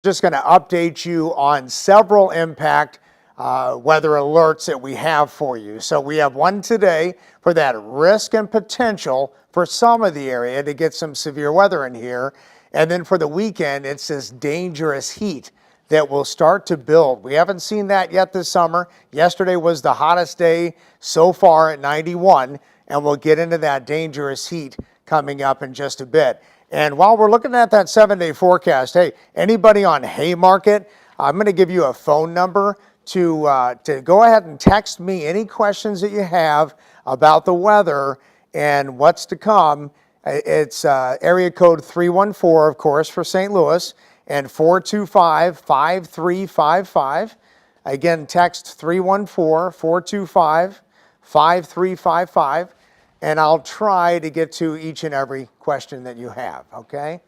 Just going to update you on several impact weather alerts that we have for you. So we have one today for that risk and potential for some of the area to get some severe weather in here. And then for the weekend, it's this dangerous heat that will start to build. We haven't seen that yet this summer. Yesterday was the hottest day so far at 91, and we'll get into that dangerous heat coming up in just a bit. And while we're looking at that 7-day forecast, hey, anybody on Haymarket, I'm going to give you a phone number to go ahead and text me any questions that you have about the weather and what's to come. It's area code 314, of course, for St. Louis, and 425-5355. Again, text 314-425-5355. And I'll try to get to each and every question that you have, okay?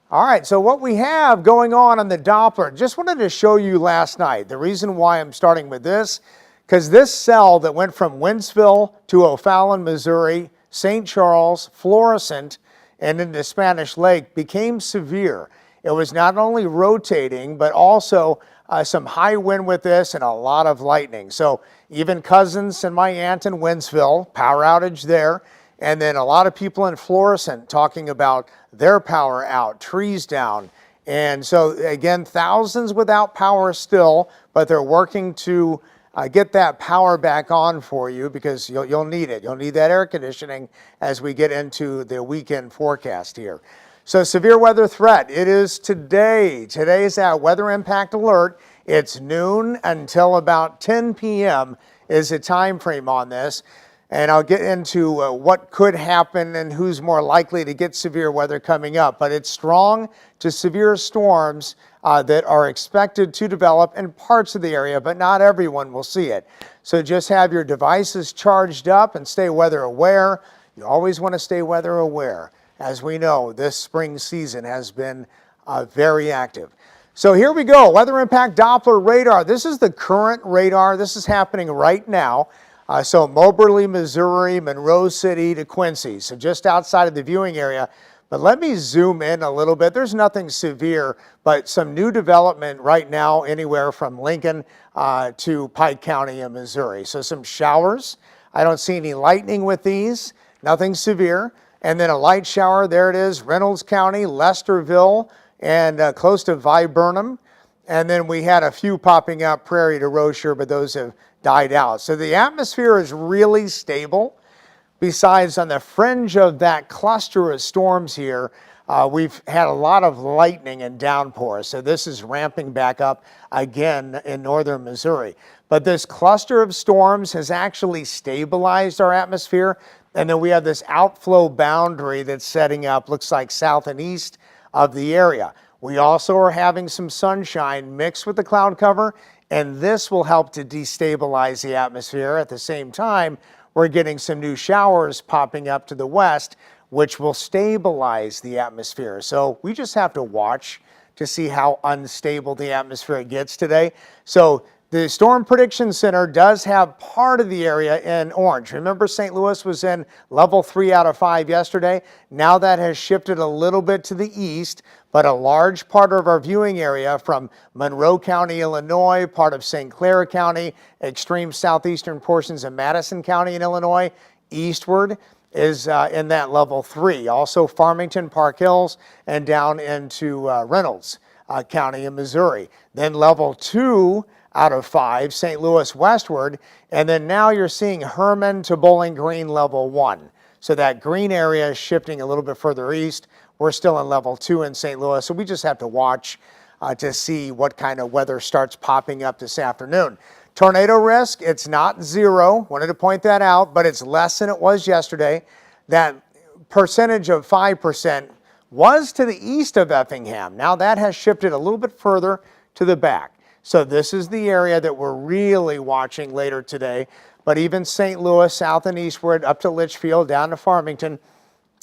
All right, so what we have going on the Doppler, just wanted to show you last night. The reason why I'm starting with this, because this cell that went from Wentzville to O'Fallon, Missouri, St. Charles, Florissant, and into Spanish Lake became severe. It was not only rotating, but also some high wind with this and a lot of lightning. So even cousins and my aunt in Wentzville, power outage there. And then a lot of people in Florissant talking about their power out, trees down. And so again, thousands without power still, but they're working to get that power back on for you because you'll need it. You'll need that air conditioning as we get into the weekend forecast here. So severe weather threat, it is today. Today is that weather impact alert. It's noon until about 10 p.m. is the time frame on this. And I'll get into what could happen and who's more likely to get severe weather coming up. But it's strong to severe storms that are expected to develop in parts of the area, but not everyone will see it. So just have your devices charged up and stay weather aware. You always want to stay weather aware. As we know, this spring season has been very active. So here we go, weather impact Doppler radar. This is the current radar. This is happening right now. So Moberly, Missouri, Monroe City to Quincy. So just outside of the viewing area. But let me zoom in a little bit. There's nothing severe, but some new development right now anywhere from Lincoln to Pike County in Missouri. So some showers. I don't see any lightning with these, nothing severe. And then a light shower, there it is, Reynolds County, Lesterville, and close to Viburnum. And then we had a few popping up Prairie to Rocher, but those have died out. So the atmosphere is really stable. Besides, on the fringe of that cluster of storms here, we've had a lot of lightning and downpours. So this is ramping back up again in northern Missouri. But this cluster of storms has actually stabilized our atmosphere. And then we have this outflow boundary that's setting up, looks like south and east of the area. We also are having some sunshine mixed with the cloud cover, and this will help to destabilize the atmosphere. At the same time, we're getting some new showers popping up to the west, which will stabilize the atmosphere. So we just have to watch to see how unstable the atmosphere gets today. So the Storm Prediction Center does have part of the area in orange. Remember, St. Louis was in level 3 out of 5 yesterday. Now that has shifted a little bit to the east, but a large part of our viewing area from Monroe County, Illinois, part of St. Clair County, extreme southeastern portions of Madison County in Illinois, eastward is in that level 3. Also Farmington, Park Hills, and down into Reynolds County in Missouri. Then level 2 out of 5, St. Louis westward, and then now you're seeing Herman to Bowling Green level 1. So that green area is shifting a little bit further east. We're still in level 2 in St. Louis, so we just have to watch to see what kind of weather starts popping up this afternoon. Tornado risk, it's not 0. Wanted to point that out, but it's less than it was yesterday. That percentage of 5% was to the east of Effingham. Now that has shifted a little bit further to the back. So this is the area that we're really watching later today. But even St. Louis, south and eastward, up to Litchfield, down to Farmington,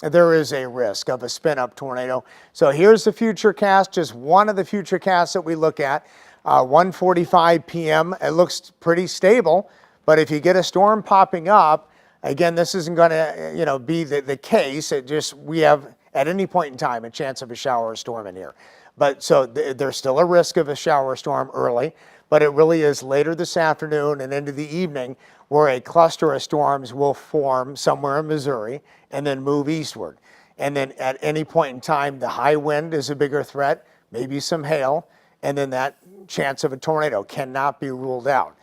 there is a risk of a spin-up tornado. So here's the future cast, just one of the future casts that we look at. 1:45 p.m. It looks pretty stable, but if you get a storm popping up, again, this isn't going to be the case. We have at any point in time a chance of a shower or storm in here. But so there's still a risk of a shower storm early, but it really is later this afternoon and into the evening where a cluster of storms will form somewhere in Missouri and then move eastward. And then at any point in time, the high wind is a bigger threat, maybe some hail, and then that chance of a tornado cannot be ruled out.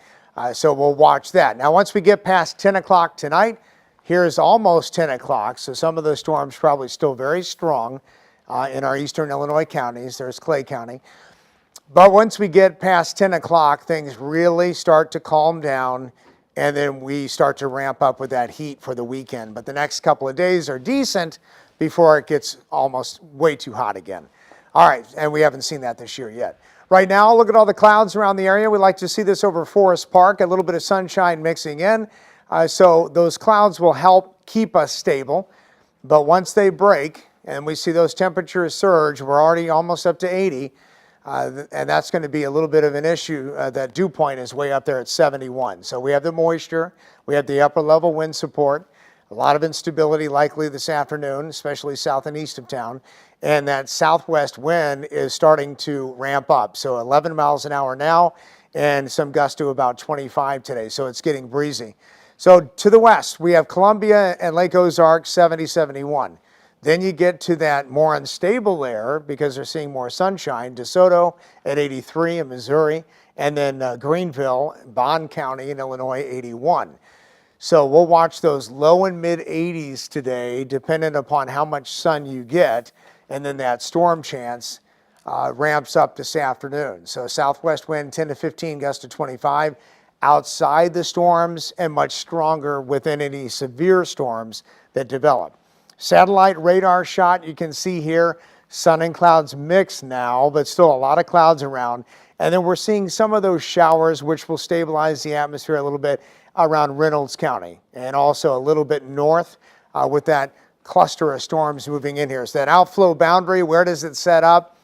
So we'll watch that. Now, once we get past 10 o'clock tonight, here's almost 10 o'clock, so some of those storms probably still very strong in our eastern Illinois counties. There's Clay County. But once we get past 10 o'clock, things really start to calm down, and then we start to ramp up with that heat for the weekend. But the next couple of days are decent before it gets almost way too hot again. All right, and we haven't seen that this year yet. Right now, look at all the clouds around the area. We like to see this over Forest Park, a little bit of sunshine mixing in. So those clouds will help keep us stable. But once they break and we see those temperatures surge, we're already almost up to 80. And that's going to be a little bit of an issue. That dew point is way up there at 71. So we have the moisture, we have the upper level wind support, a lot of instability likely this afternoon, especially south and east of town. And that southwest wind is starting to ramp up. So 11 miles an hour now and some gusts to about 25 today. So it's getting breezy. So to the west, we have Columbia and Lake Ozark, 70, 71. Then you get to that more unstable layer because they're seeing more sunshine. DeSoto at 83 in Missouri, and then Greenville, Bond County in Illinois, 81. So we'll watch those low and mid 80s today, dependent upon how much sun you get, and then that storm chance ramps up this afternoon. So southwest wind 10 to 15, gust to 25. Outside the storms and much stronger within any severe storms that develop. Satellite radar shot, you can see here, sun and clouds mix now, but still a lot of clouds around. And then we're seeing some of those showers, which will stabilize the atmosphere a little bit around Reynolds County, and also a little bit north with that cluster of storms moving in here. So that outflow boundary, where does it set up?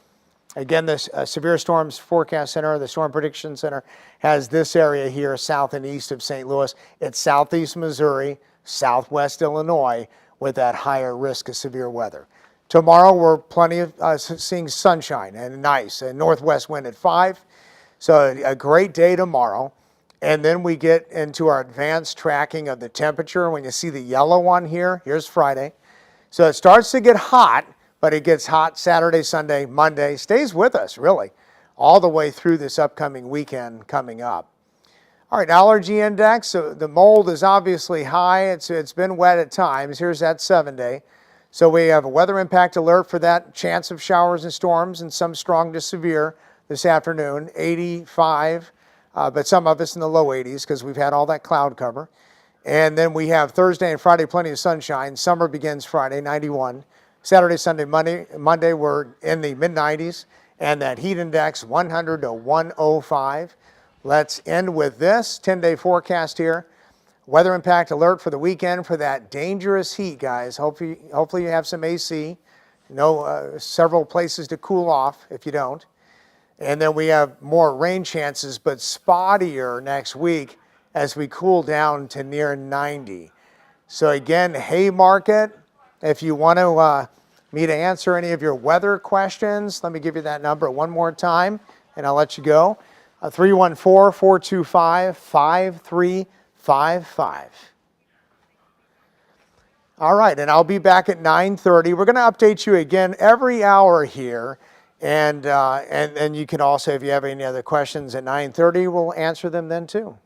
Again, the Severe Storms Forecast Center, the Storm Prediction Center, has this area here south and east of St. Louis. It's southeast Missouri, southwest Illinois, with that higher risk of severe weather. Tomorrow, we're plenty of seeing sunshine and nice, and northwest wind at 5. So a great day tomorrow. And then we get into our advanced tracking of the temperature. When you see the yellow one here, here's Friday. So it starts to get hot, but it gets hot Saturday, Sunday, Monday. Stays with us, really, all the way through this upcoming weekend coming up. All right, allergy index. So the mold is obviously high. It's been wet at times. Here's that 7-day. So we have a weather impact alert for that chance of showers and storms, and some strong to severe this afternoon, 85. But some of us in the low 80s because we've had all that cloud cover. And then we have Thursday and Friday plenty of sunshine. Summer begins Friday, 91. Saturday, Sunday, Monday we're in the mid-90s. And that heat index, 100 to 105. Let's end with this 10-day forecast here. Weather impact alert for the weekend for that dangerous heat, guys. Hopefully you have some AC. Several places to cool off if you don't. And then we have more rain chances, but spottier next week as we cool down to near 90. So again, Haymarket, if you want me to answer any of your weather questions, let me give you that number one more time, and I'll let you go. 314-425-5355. All right, and I'll be back at 9:30. We're going to update you again every hour here. And you can also, if you have any other questions at 9:30, we'll answer them then too.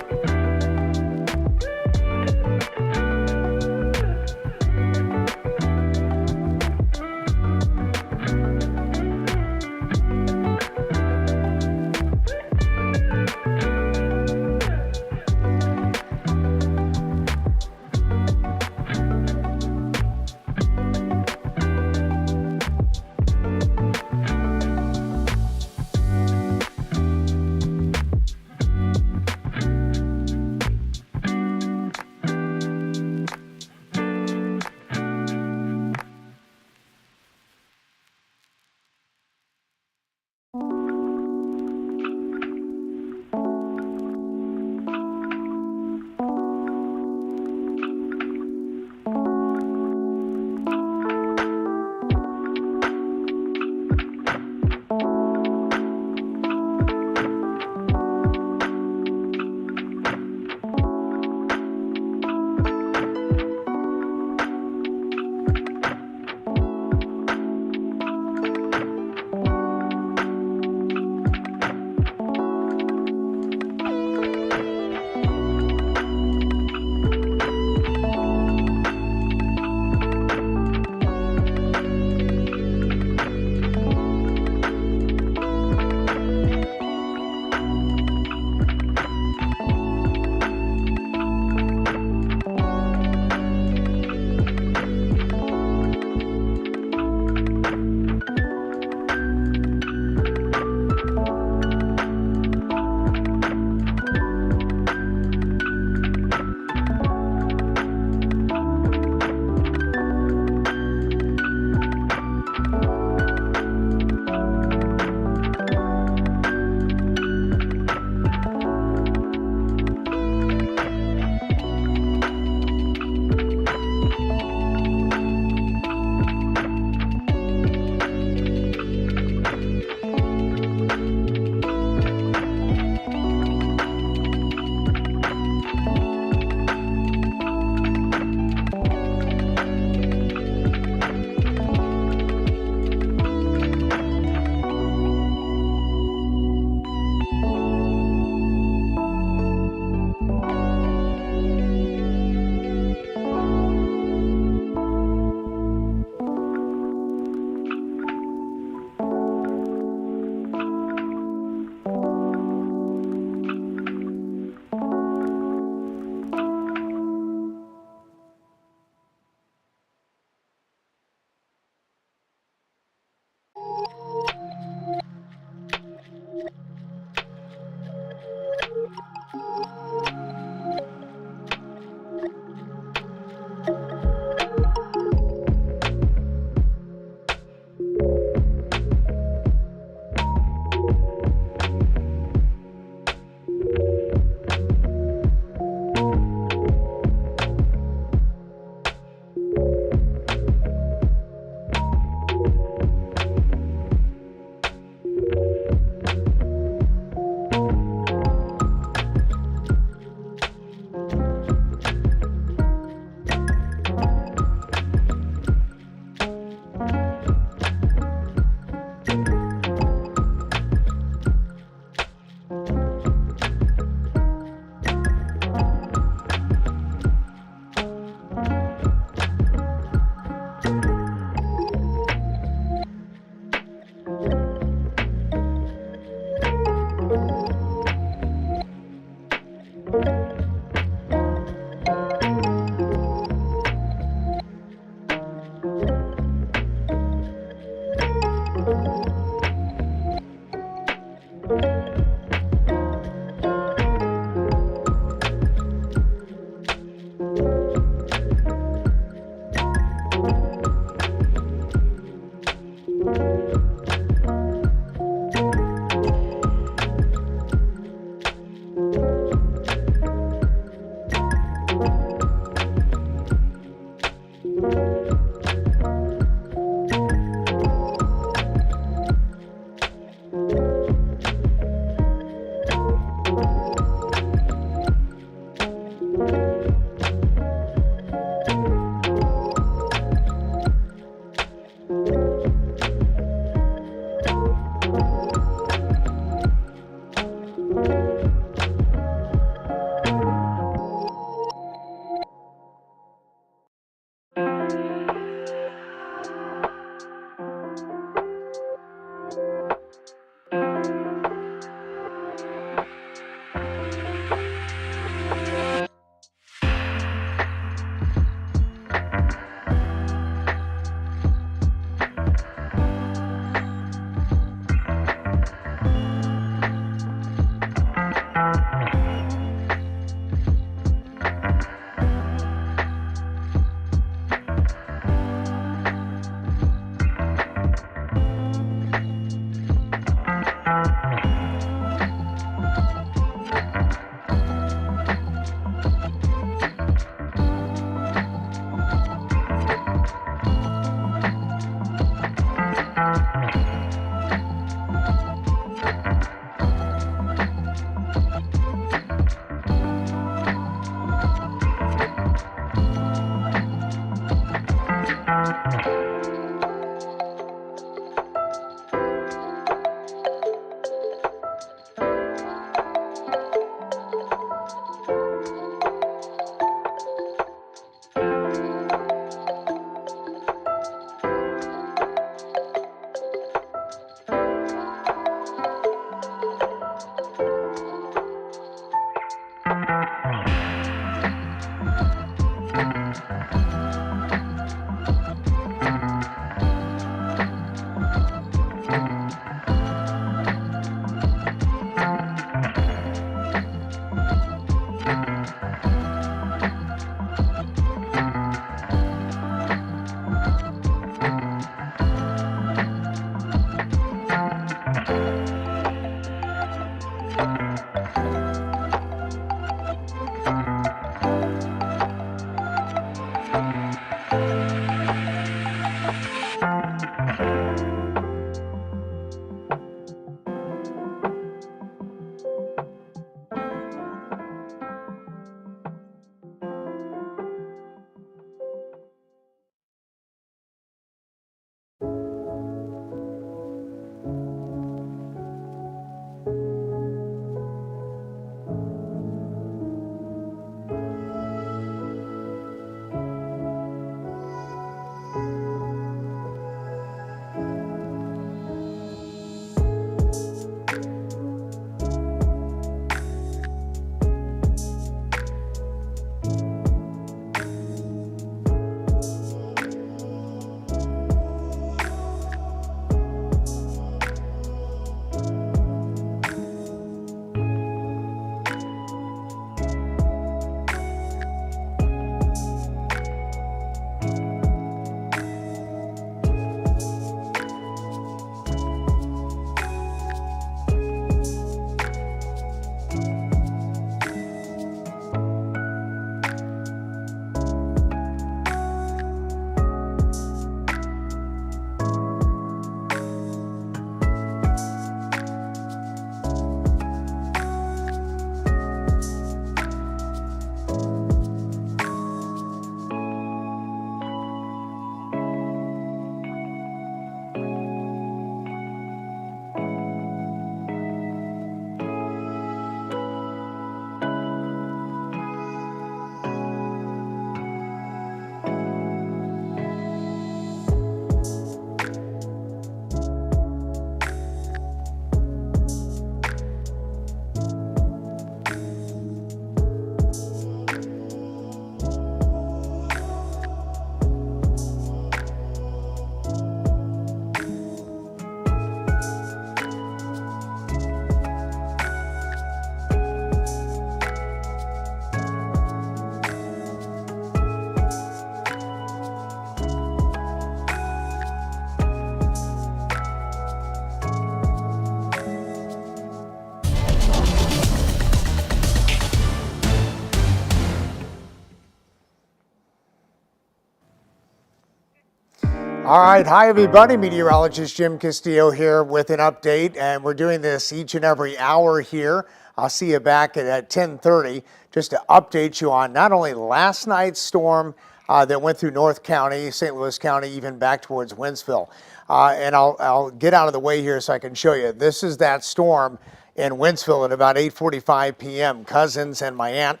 All right, hi everybody, meteorologist Jim Castillo here with an update, and we're doing this each and every hour here. I'll see you back at 10:30 just to update you on not only last night's storm that went through North County, St. Louis County, even back towards Wentzville. And I'll get out of the way here so I can show you. This is that storm in Wentzville at about 8:45 p.m. Cousins and my aunt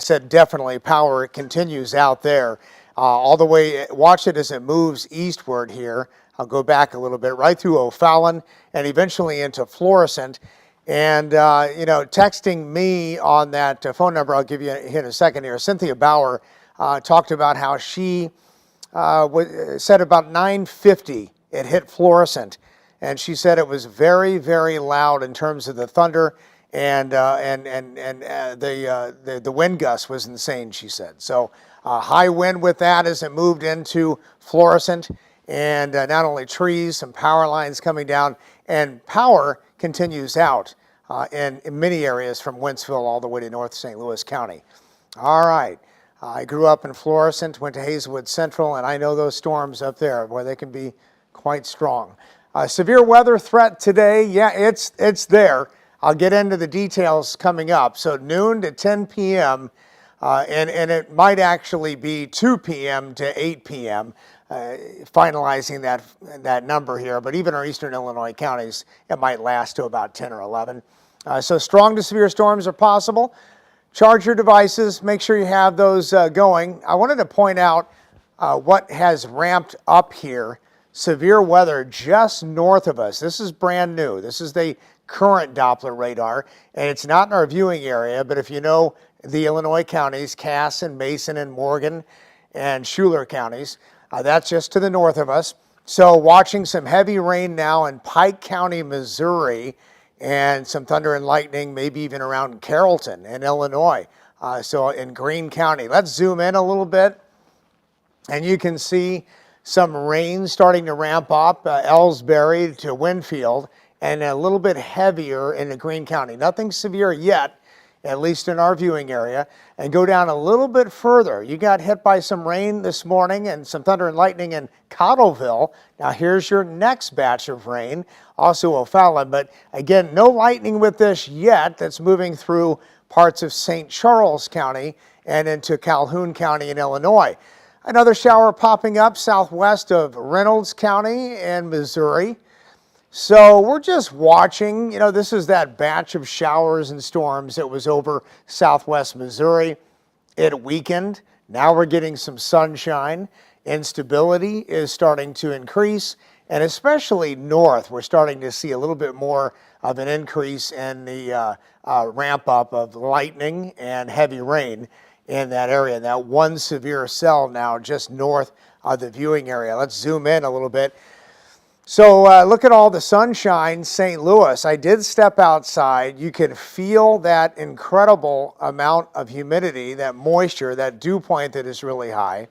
said definitely power continues out there. All the way, watch it as it moves eastward here. I'll go back a little bit, right through O'Fallon and eventually into Florissant. And, texting me on that phone number, I'll give you in a second here, Cynthia Bauer talked about how she said about 9:50 it hit Florissant. And she said it was very, very loud in terms of the thunder, and the wind gust was insane, she said. So high wind with that as it moved into Florissant, and not only trees, some power lines coming down, and power continues out in many areas from Wentzville all the way to North St. Louis County. All right. I grew up in Florissant, went to Hazelwood Central, and I know those storms up there where they can be quite strong. Severe weather threat today, yeah, it's there. I'll get into the details coming up. So noon to 10 p.m., and it might actually be 2 p.m. to 8 p.m., finalizing that number here. But even our eastern Illinois counties, it might last to about 10 or 11. So strong to severe storms are possible. Charge your devices. Make sure you have those going. I wanted to point out what has ramped up here. Severe weather just north of us. This is brand new. This is the current Doppler radar, and it's not in our viewing area, but if you know the Illinois counties, Cass and Mason and Morgan and Schuyler counties, that's just to the north of us. So watching some heavy rain now in Pike County, Missouri, and some thunder and lightning, maybe even around Carrollton in Illinois. So in Greene County. Let's zoom in a little bit, and you can see some rain starting to ramp up, Ellsbury to Winfield, and a little bit heavier in the Greene County. Nothing severe yet, at least in our viewing area. And go down a little bit further. You got hit by some rain this morning and some thunder and lightning in Cottleville. Now here's your next batch of rain, also O'Fallon. But again, no lightning with this yet. That's moving through parts of St. Charles County and into Calhoun County in Illinois. Another shower popping up southwest of Reynolds County and Missouri. So we're just watching. This is that batch of showers and storms that was over southwest Missouri. It weakened. Now we're getting some sunshine. Instability is starting to increase, and especially north, we're starting to see a little bit more of an increase in the ramp up of lightning and heavy rain in that area. That one severe cell now just north of the viewing area. Let's zoom in a little bit. So look at all the sunshine, St. Louis. I did step outside. You can feel that incredible amount of humidity, that moisture, that dew point that is really high.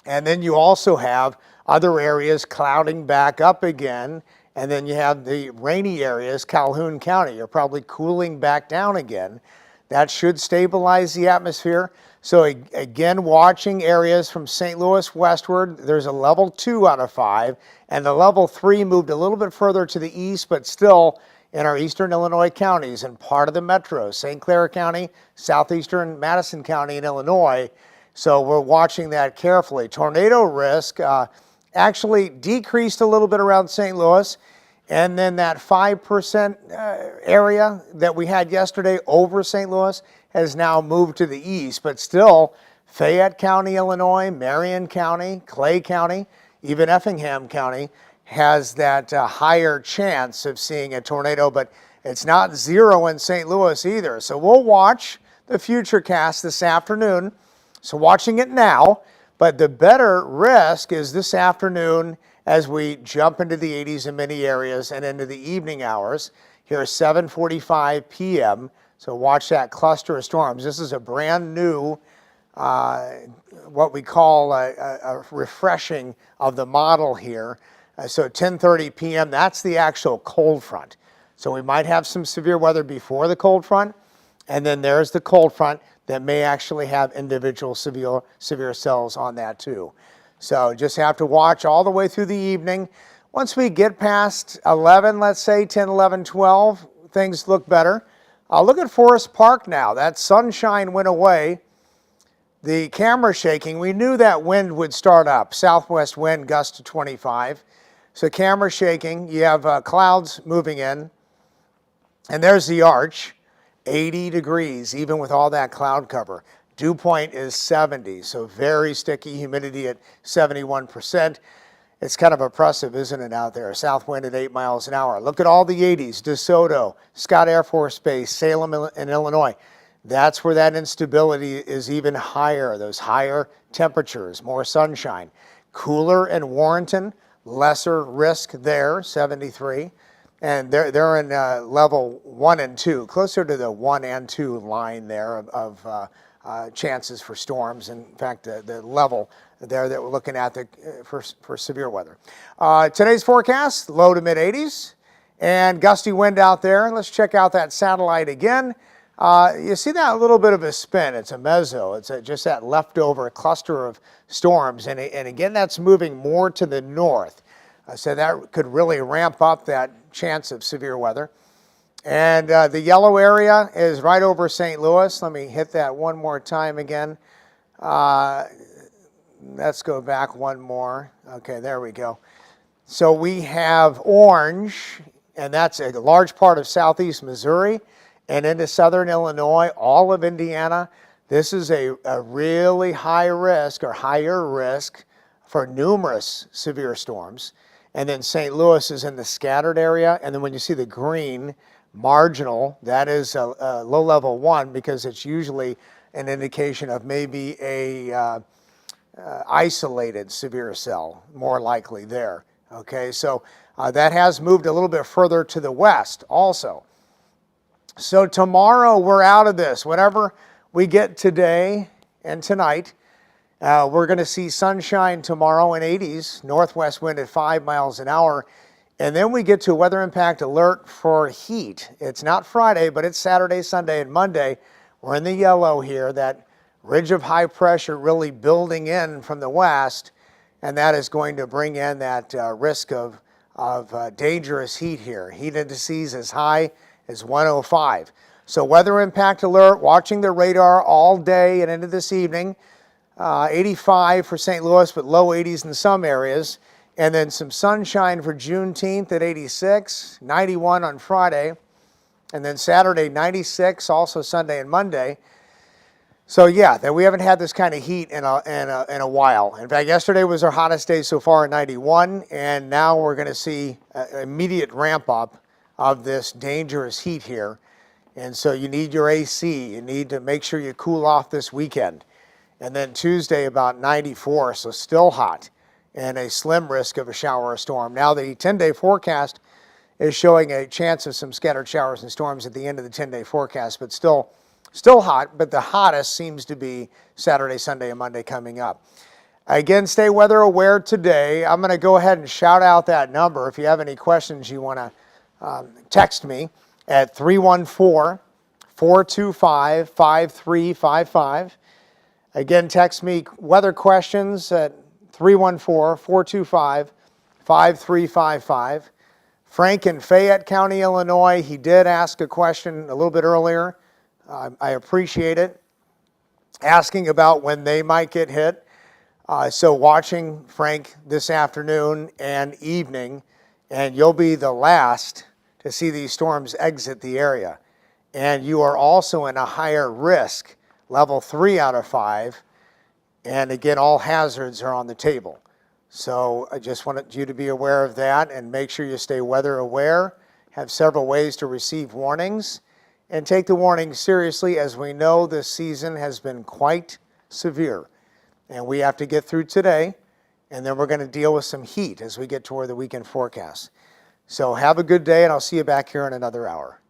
And then you also have other areas clouding back up again. And then you have the rainy areas, Calhoun County, are probably cooling back down again. That should stabilize the atmosphere. So again, watching areas from St. Louis westward, there's a level 2 out of 5, and the level 3 moved a little bit further to the east, but still in our eastern Illinois counties and part of the metro, St. Clair County, southeastern Madison County in Illinois. So we're watching that carefully. Tornado risk actually decreased a little bit around St. Louis. And then that 5% area that we had yesterday over St. Louis has now moved to the east, but still Fayette County, Illinois, Marion County, Clay County, even Effingham County has that higher chance of seeing a tornado, but it's not zero in St. Louis either. So we'll watch the Futurecast this afternoon. So watching it now, but the better risk is this afternoon as we jump into the 80s in many areas and into the evening hours. Here at 7:45 p.m. So watch that cluster of storms. This is a brand new, what we call a refreshing of the model here. So 10:30 p.m., that's the actual cold front. So we might have some severe weather before the cold front, and then there's the cold front that may actually have individual severe cells on that too. So just have to watch all the way through the evening. Once we get past 11, let's say 10, 11, 12, things look better. Look at Forest Park now. That sunshine went away. The camera shaking, we knew that wind would start up. Southwest wind, gust to 25. So camera shaking, you have clouds moving in. And there's the arch, 80 degrees, even with all that cloud cover. Dew point is 70, so very sticky, humidity at 71%. It's kind of oppressive, isn't it, out there? South wind at 8 miles an hour. Look at all the 80s, DeSoto, Scott Air Force Base, Salem in Illinois. That's where that instability is even higher, those higher temperatures, more sunshine. Cooler in Warrenton, lesser risk there, 73. And they're in level 1 and 2, closer to the 1 and 2 line there of chances for storms. In fact, the level there that we're looking at for severe weather. Today's forecast, low to mid 80s and gusty wind out there. Let's check out that satellite again. You see that little bit of a spin. It's a meso. It's just that leftover cluster of storms. And again, that's moving more to the north. So that could really ramp up that chance of severe weather. And the yellow area is right over St. Louis. Let me hit that one more time again. Let's go back one more. Okay, there we go. So we have orange, and that's a large part of southeast Missouri and into southern Illinois, all of Indiana. This is a really high risk or higher risk for numerous severe storms. And then St. Louis is in the scattered area. And then when you see the green marginal, that is a low level 1 because it's usually an indication of maybe a isolated severe cell, more likely there. Okay, so that has moved a little bit further to the west also. So tomorrow we're out of this. Whatever we get today and tonight, we're going to see sunshine tomorrow in 80s, northwest wind at 5 miles an hour. And then we get to a weather impact alert for heat. It's not Friday, but it's Saturday, Sunday, and Monday. We're in the yellow here, that ridge of high pressure really building in from the west. And that is going to bring in that risk of dangerous heat here. Heat indices as high as 105. So weather impact alert, watching the radar all day and into this evening. 85 for St. Louis, but low 80s in some areas. And then some sunshine for Juneteenth at 86, 91 on Friday. And then Saturday, 96, also Sunday and Monday. So yeah, that we haven't had this kind of heat in a while. In fact, yesterday was our hottest day so far at 91, and now we're going to see an immediate ramp up of this dangerous heat here. And so you need your AC. You need to make sure you cool off this weekend. And then Tuesday about 94, so still hot and a slim risk of a shower or storm. Now the 10-day forecast is showing a chance of some scattered showers and storms at the end of the 10-day forecast, but still hot, but the hottest seems to be Saturday, Sunday, and Monday coming up. Again, stay weather aware today. I'm going to go ahead and shout out that number. If you have any questions, you want to text me at 314-425-5355. Again, text me weather questions at 314-425-5355. Frank in Fayette County, Illinois, he did ask a question a little bit earlier. I appreciate it. Asking about when they might get hit. So watching Frank this afternoon and evening, and you'll be the last to see these storms exit the area. And you are also in a higher risk, level 3 out of 5. And again, all hazards are on the table. So I just wanted you to be aware of that and make sure you stay weather aware, have several ways to receive warnings, and take the warnings seriously, as we know this season has been quite severe. And we have to get through today, and then we're going to deal with some heat as we get toward the weekend forecast. So have a good day, and I'll see you back here in another hour.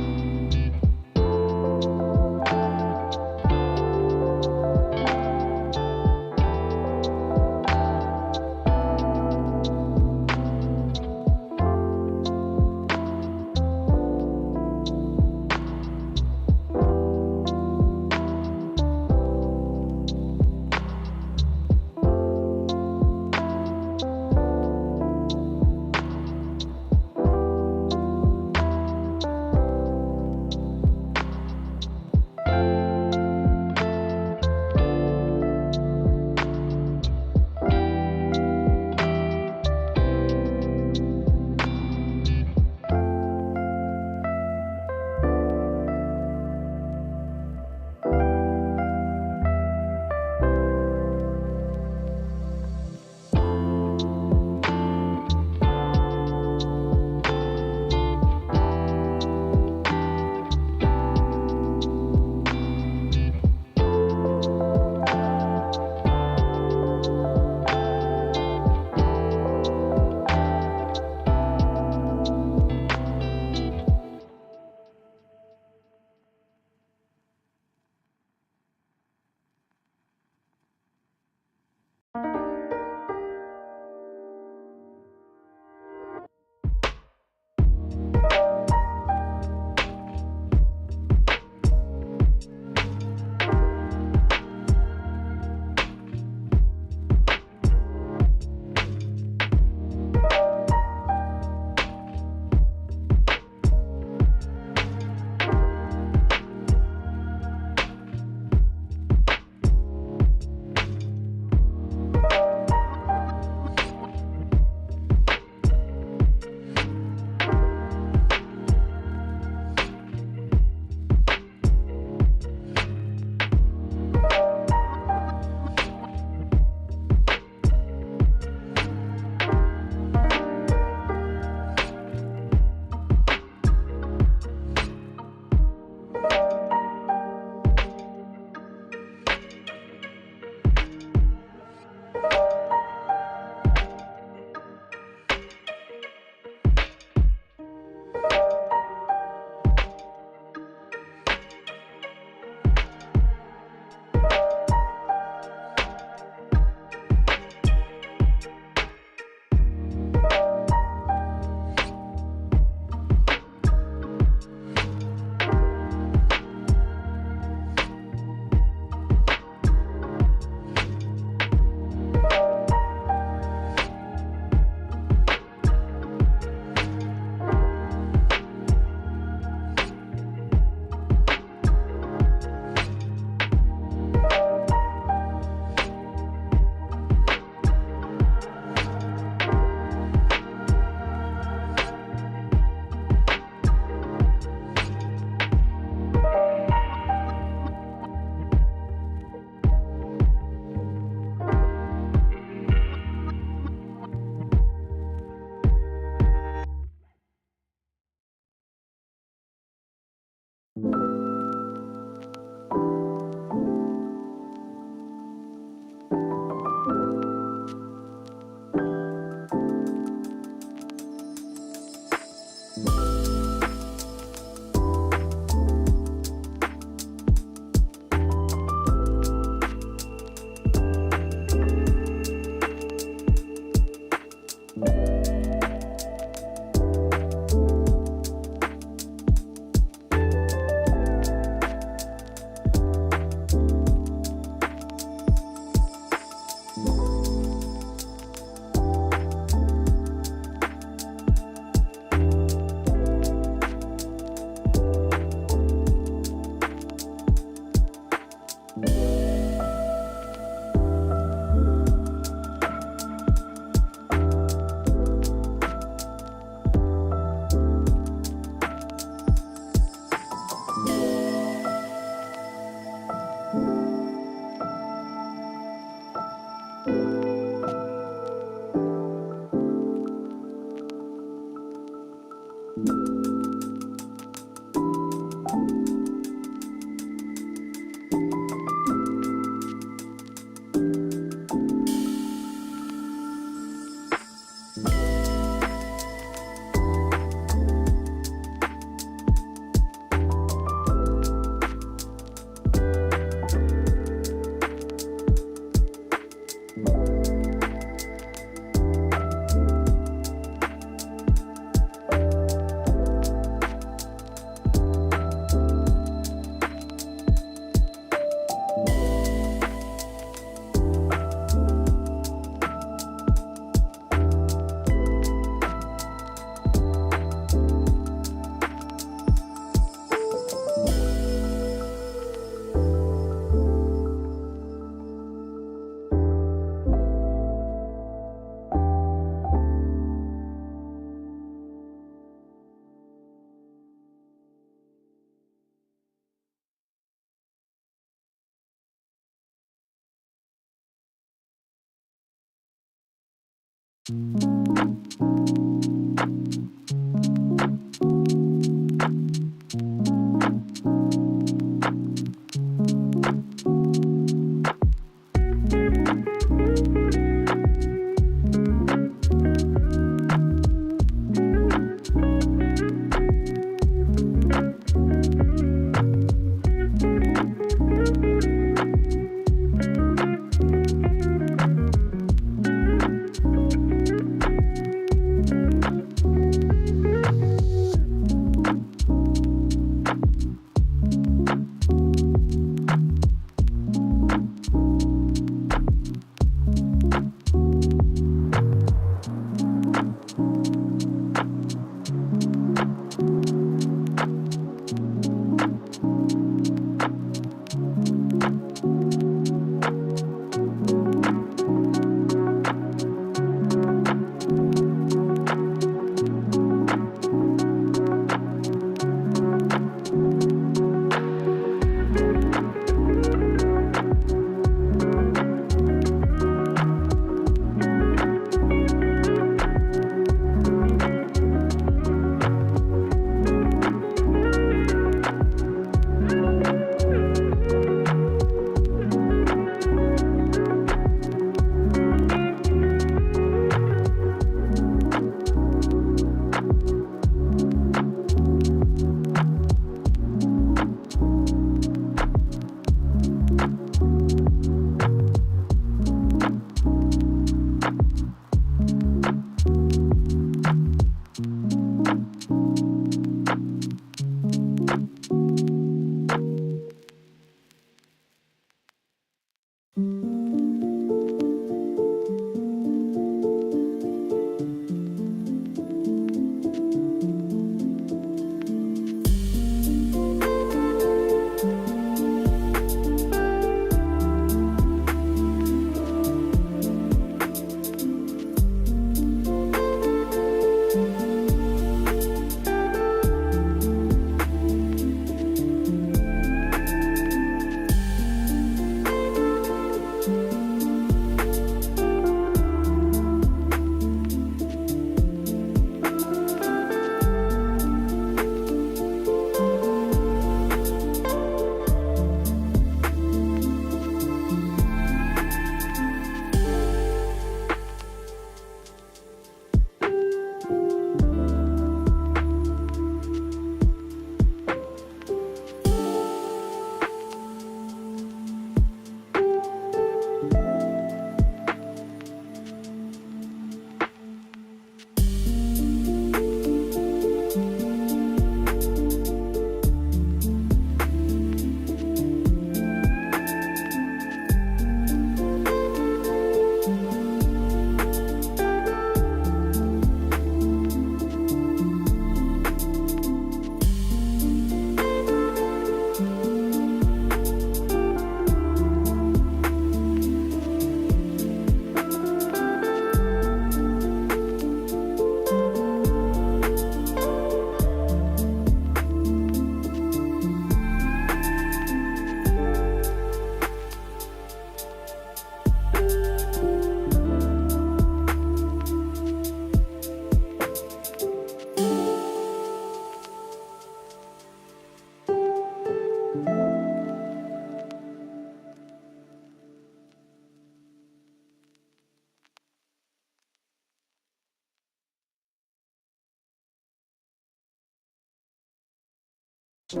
All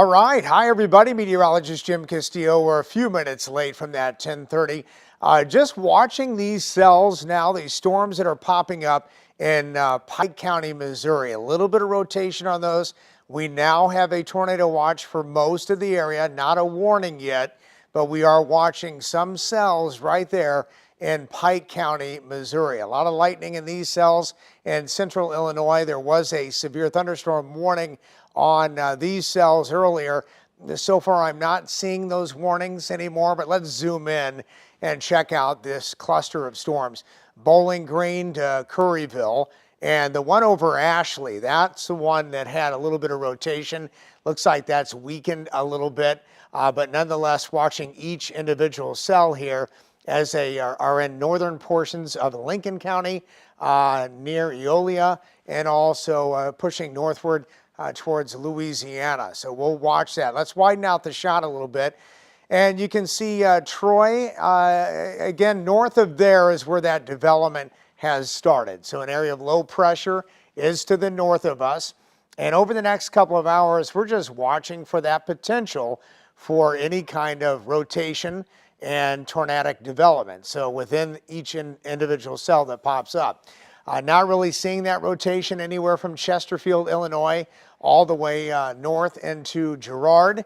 right. Hi, everybody. Meteorologist Jim Castillo. We're a few minutes late from that 10:30. Just watching these cells now, these storms that are popping up in Pike County, Missouri. A little bit of rotation on those. We now have a tornado watch for most of the area. Not a warning yet, but we are watching some cells right there in Pike County, Missouri. A lot of lightning in these cells in central Illinois. There was a severe thunderstorm warning on these cells earlier. So far, I'm not seeing those warnings anymore, but let's zoom in and check out this cluster of storms. Bowling Green to Curryville, and the one over Ashley, that's the one that had a little bit of rotation. Looks like that's weakened a little bit, but nonetheless, watching each individual cell here as they are in northern portions of Lincoln County, near Eola, and also pushing northward towards Louisiana. So we'll watch that. Let's widen out the shot a little bit. And you can see Troy, again, north of there is where that development has started. So an area of low pressure is to the north of us. And over the next couple of hours, we're just watching for that potential for any kind of rotation and tornadic development. So within each individual cell that pops up. Not really seeing that rotation anywhere from Chesterfield, Illinois, all the way north into Girard.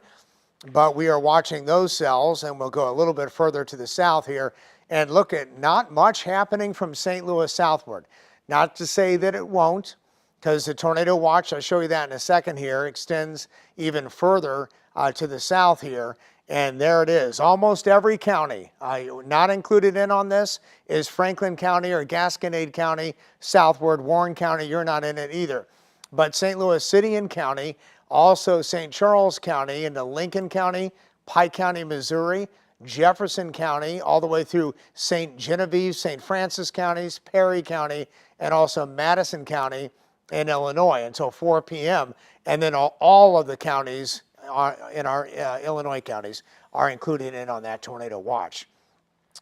But we are watching those cells, and we'll go a little bit further to the south here and look at not much happening from St. Louis southward. Not to say that it won't, because the tornado watch, I'll show you that in a second here, extends even further to the south here. And there it is. Almost every county, not included in on this, is Franklin County or Gasconade County, southward. Warren County, you're not in it either. But St. Louis City and County, also St. Charles County into Lincoln County, Pike County, Missouri, Jefferson County, all the way through St. Genevieve, St. Francis counties, Perry County, and also Madison County in Illinois until 4 p.m. And then all of the counties in our Illinois counties are included in on that tornado watch.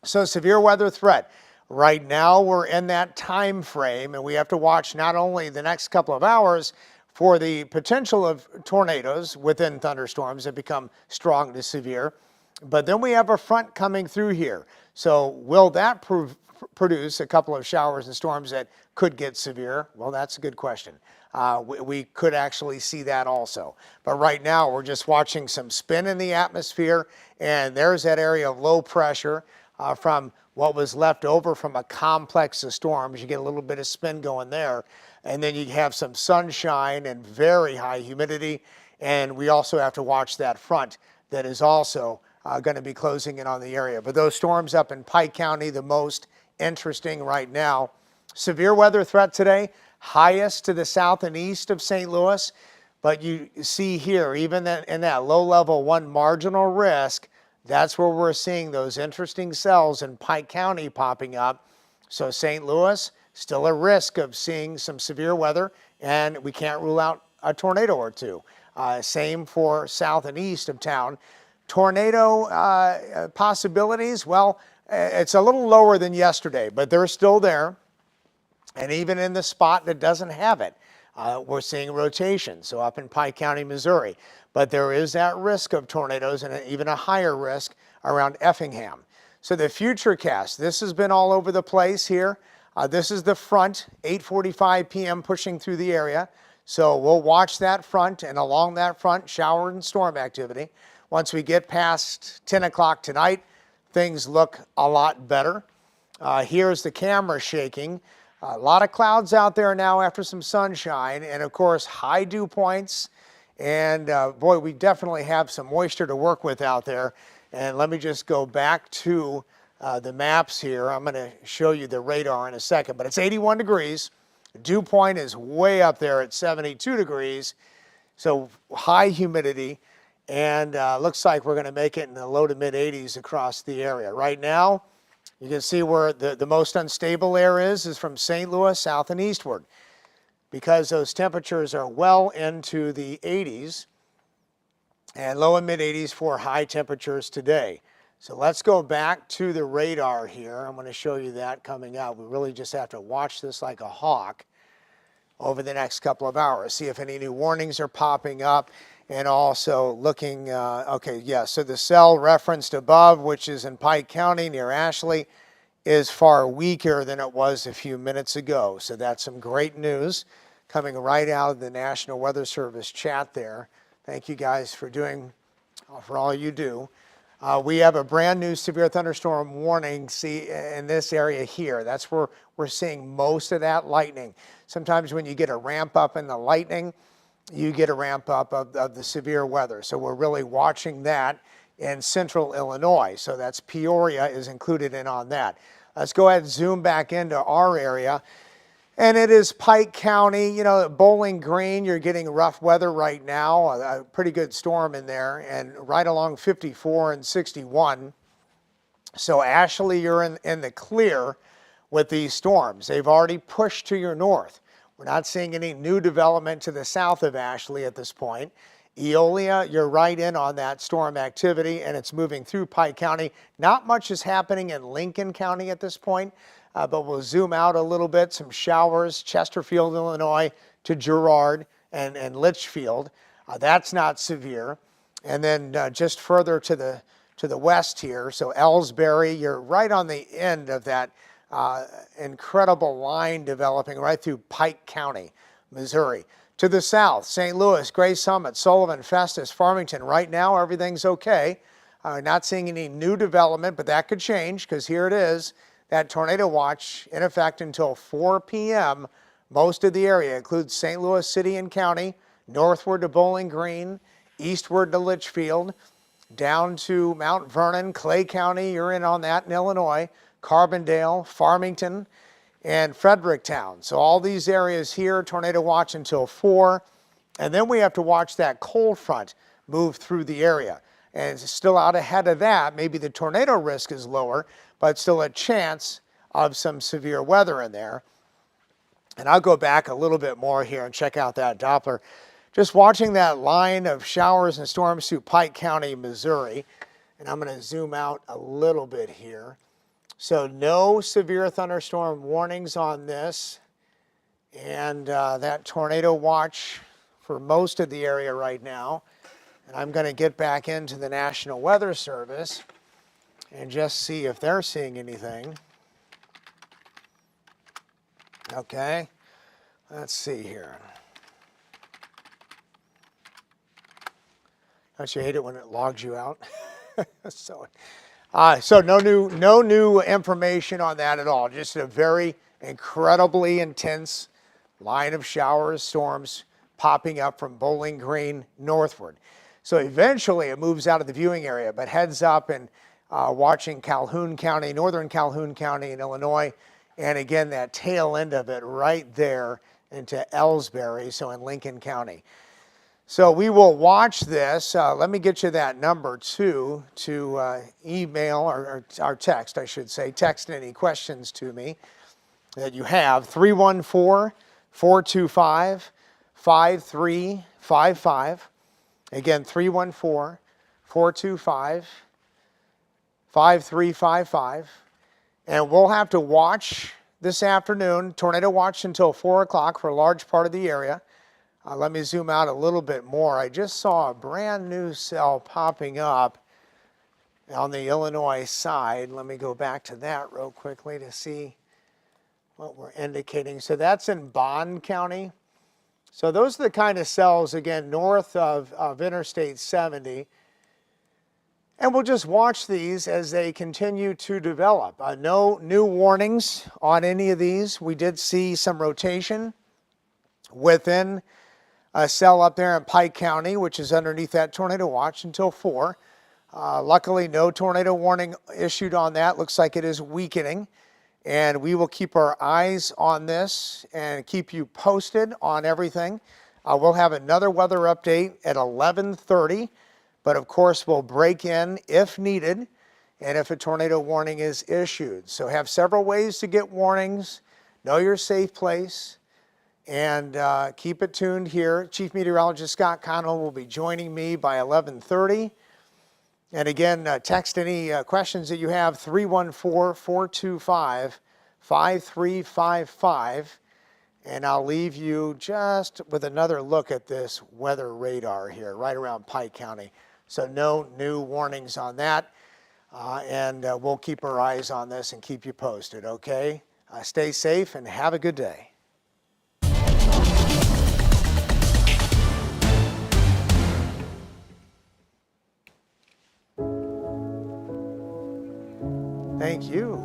So severe weather threat. Right now we're in that time frame, and we have to watch not only the next couple of hours for the potential of tornadoes within thunderstorms that become strong to severe, but then we have a front coming through here. So will that produce a couple of showers and storms that could get severe? Well, that's a good question. We could actually see that also. But right now, we're just watching some spin in the atmosphere, and there's that area of low pressure from what was left over from a complex of storms. You get a little bit of spin going there, and then you have some sunshine and very high humidity, and we also have to watch that front that is also going to be closing in on the area. But those storms up in Pike County, the most interesting right now. Severe weather threat today, highest to the south and east of St. Louis. But you see here, even in that low level 1 marginal risk, that's where we're seeing those interesting cells in Pike County popping up. So St. Louis, still a risk of seeing some severe weather, and we can't rule out a tornado or two. Same for south and east of town. Tornado possibilities, well, it's a little lower than yesterday, but they're still there. And even in the spot that doesn't have it, we're seeing rotation. So up in Pike County, Missouri. But there is that risk of tornadoes and even a higher risk around Effingham. So the futurecast, this has been all over the place here. This is the front, 8:45 p.m. pushing through the area. So we'll watch that front, and along that front, shower and storm activity. Once we get past 10 o'clock tonight, things look a lot better. Here's the camera shaking. A lot of clouds out there now after some sunshine, and of course high dew points. And boy, we definitely have some moisture to work with out there. And let me just go back to the maps here. I'm going to show you the radar in a second, but it's 81 degrees. Dew point is way up there at 72 degrees. So high humidity, and looks like we're going to make it in the low to mid 80s across the area. Right now, you can see where the most unstable air is from St. Louis south and eastward. because those temperatures are well into the 80s and low and mid 80s for high temperatures today. So let's go back to the radar here. I'm going to show you that coming out. We really just have to watch this like a hawk over the next couple of hours. See if any new warnings are popping up, and also looking, okay, yeah, so the cell referenced above, which is in Pike County near Ashley, is far weaker than it was a few minutes ago. So that's some great news coming right out of the National Weather Service chat there. Thank you guys for all you do. We have a brand new severe thunderstorm warning in this area here. That's where we're seeing most of that lightning. Sometimes when you get a ramp up in the lightning, you get a ramp up of the severe weather. So we're really watching that in central Illinois. So that's Peoria is included in on that. Let's go ahead and zoom back into our area. And it is Pike County, you know, Bowling Green, you're getting rough weather right now, a pretty good storm in there, and right along 54 and 61. So Ashley, you're in the clear with these storms. They've already pushed to your north. We're not seeing any new development to the south of Ashley at this point. Eolia, you're right in on that storm activity, and it's moving through Pike County. Not much is happening in Lincoln County at this point. But we'll zoom out a little bit. Some showers, Chesterfield, Illinois to Girard and Litchfield. That's not severe. And then just further to the west here, so Ellsbury, you're right on the end of that incredible line developing right through Pike County, Missouri. To the south, St. Louis, Gray Summit, Sullivan, Festus, Farmington. Right now, everything's okay. Not seeing any new development, but that could change because here it is. That tornado watch in effect until 4 p.m. Most of the area includes St. Louis City and County, northward to Bowling Green, eastward to Litchfield, down to Mount Vernon, Clay County, you're in on that in Illinois, Carbondale, Farmington, and Fredericktown. So all these areas here, tornado watch until 4. And then we have to watch that cold front move through the area. And it's still out ahead of that. Maybe the tornado risk is lower, but still a chance of some severe weather in there. And I'll go back a little bit more here and check out that Doppler. Just watching that line of showers and storms through Pike County, Missouri. And I'm going to zoom out a little bit here. So no severe thunderstorm warnings on this. And that tornado watch for most of the area right now. And I'm going to get back into the National Weather Service and just see if they're seeing anything. Okay, let's see here. Don't you hate it when it logs you out? So no new information on that at all. Just a very incredibly intense line of showers, storms popping up from Bowling Green northward. So eventually it moves out of the viewing area, but heads up and watching Calhoun County, northern Calhoun County in Illinois, and again, that tail end of it right there into Ellsbury, so in Lincoln County. So we will watch this. Let me get you that number too, to email or text, I should say. Text any questions to me that you have. 314-425-5355. Again, 314-425-5355. And we'll have to watch this afternoon, tornado watch until 4 o'clock for a large part of the area. Let me zoom out a little bit more. I just saw a brand new cell popping up on the Illinois side. Let me go back to that real quickly to see what we're indicating. So that's in Bond County. So those are the kind of cells, again, north of Interstate 70. And we'll just watch these as they continue to develop. No new warnings on any of these. We did see some rotation within a cell up there in Pike County, which is underneath that tornado watch until 4. Luckily, no tornado warning issued on that. Looks like it is weakening. And we will keep our eyes on this and keep you posted on everything. We'll have another weather update at 11:30, but of course we'll break in if needed and if a tornado warning is issued. So have several ways to get warnings, know your safe place, And keep it tuned here. Chief Meteorologist Scott Connell will be joining me by 11:30. And again, text any questions that you have, 314-425-5355. And I'll leave you just with another look at this weather radar here, right around Pike County. So no new warnings on that. And we'll keep our eyes on this and keep you posted, okay? Stay safe and have a good day. Thank you.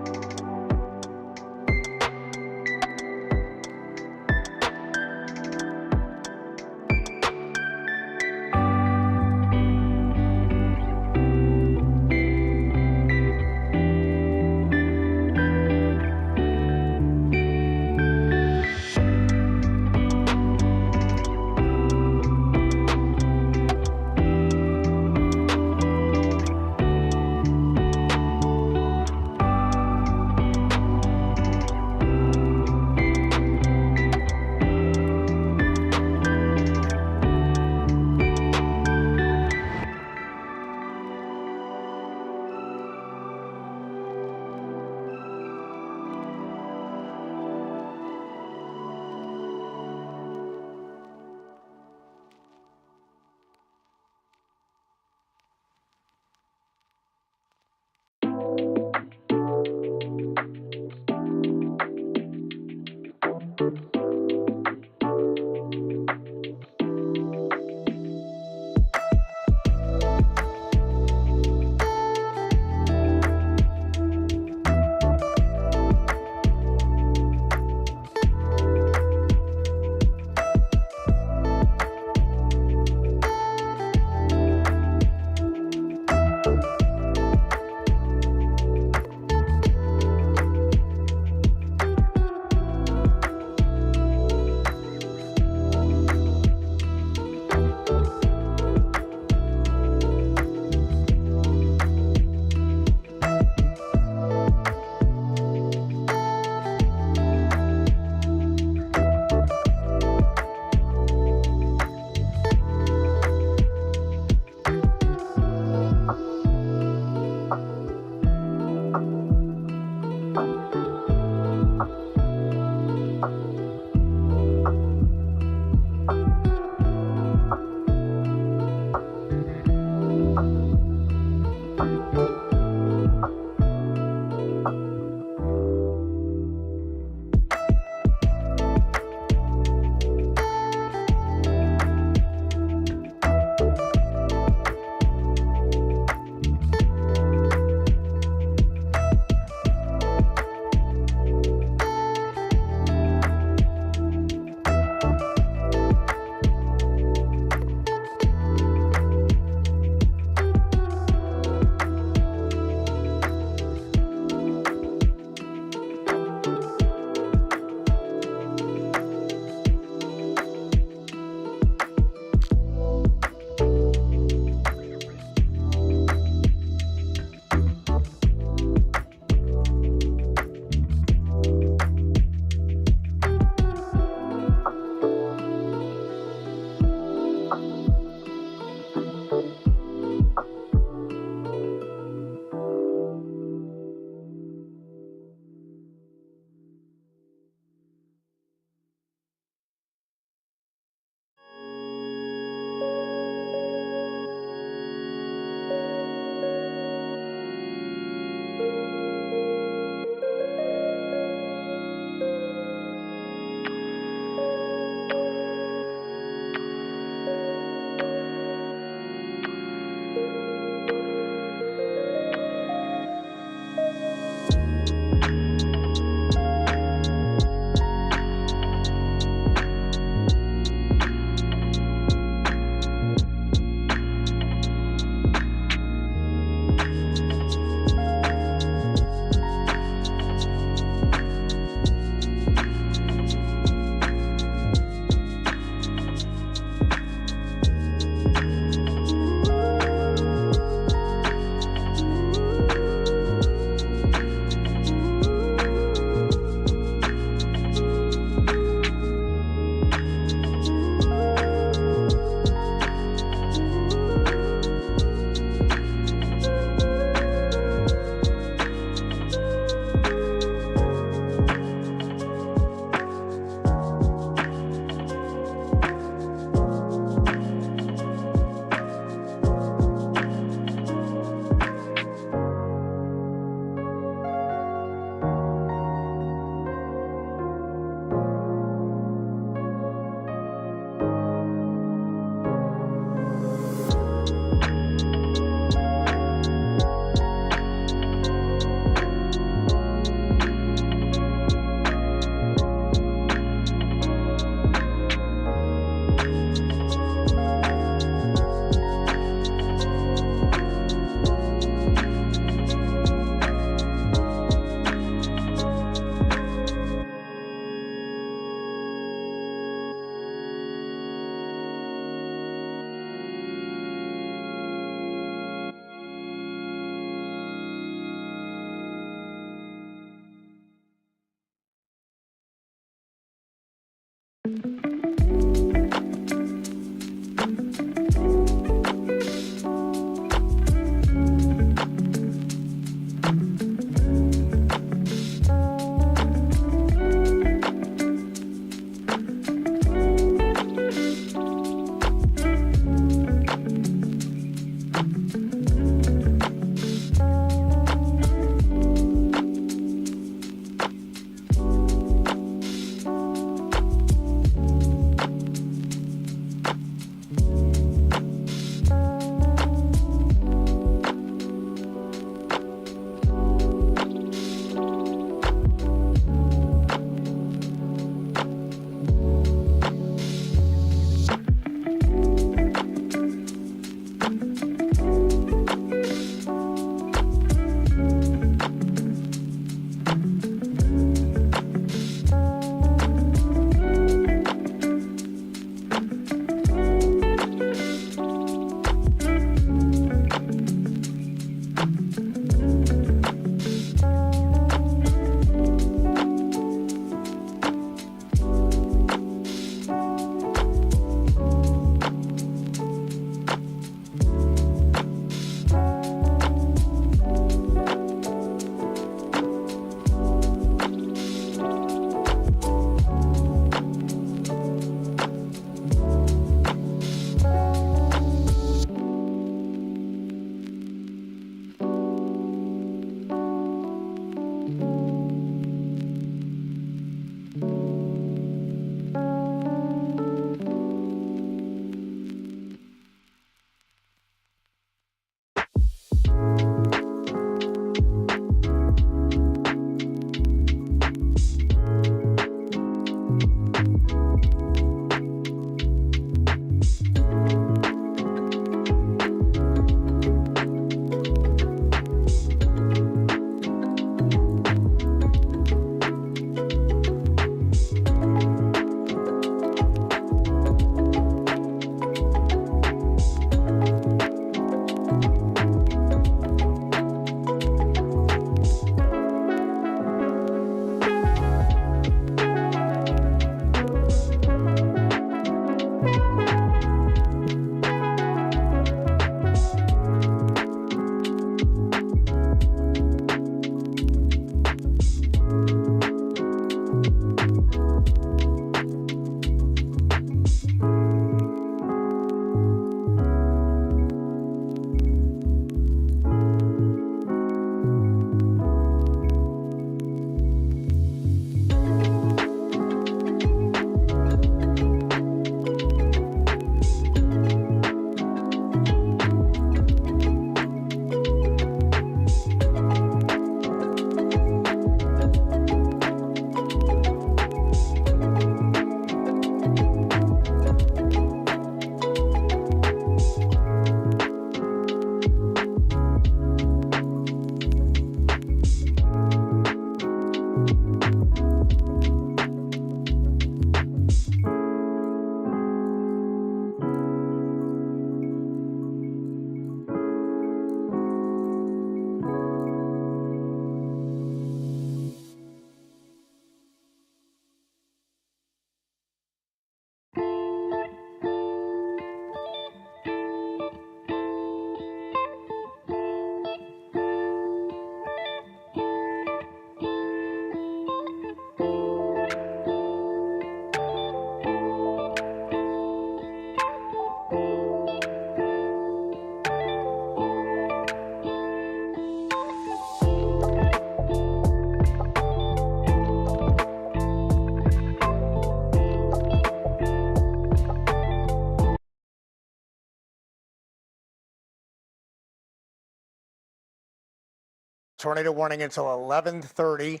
tornado warning until 11:30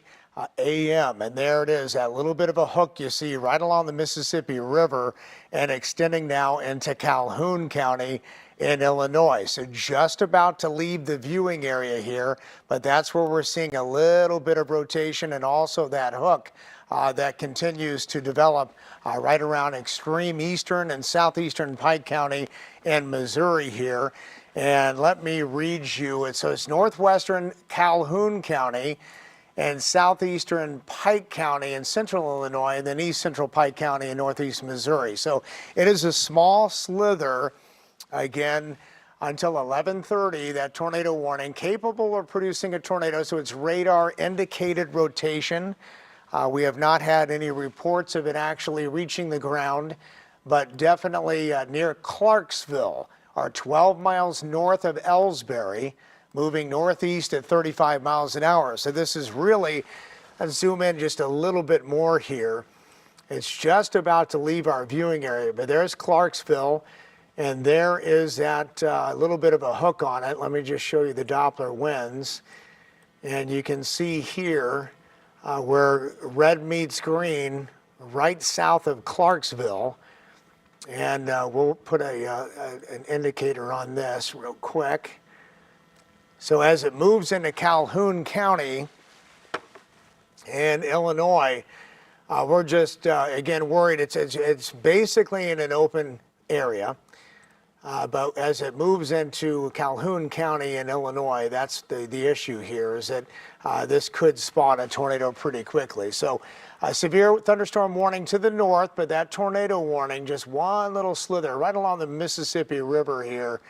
a.m. And there it is, that little bit of a hook you see right along the Mississippi River and extending now into Calhoun County in Illinois. So just about to leave the viewing area here, but that's where we're seeing a little bit of rotation and also that hook that continues to develop right around extreme eastern and southeastern Pike County in Missouri here. And let me read you it. So it's northwestern Calhoun County and southeastern Pike County in central Illinois, and then east central Pike County in northeast Missouri. So it is a small slither, again, until 11:30, that tornado warning, capable of producing a tornado, so it's radar indicated rotation. We have not had any reports of it actually reaching the ground, but definitely near Clarksville, or 12 miles north of Ellsbury, moving northeast at 35 miles an hour. So this is really, let's zoom in just a little bit more here. It's just about to leave our viewing area, but there's Clarksville, and there is that little bit of a hook on it. Let me just show you the Doppler winds. And you can see here where red meets green, right south of Clarksville. And we'll put an indicator on this real quick. So as it moves into Calhoun County in Illinois, we're just, again, worried. It's basically in an open area. But as it moves into Calhoun County in Illinois, that's the issue here, is that this could spawn a tornado pretty quickly. So a severe thunderstorm warning to the north, but that tornado warning, just one little slither right along the Mississippi River here,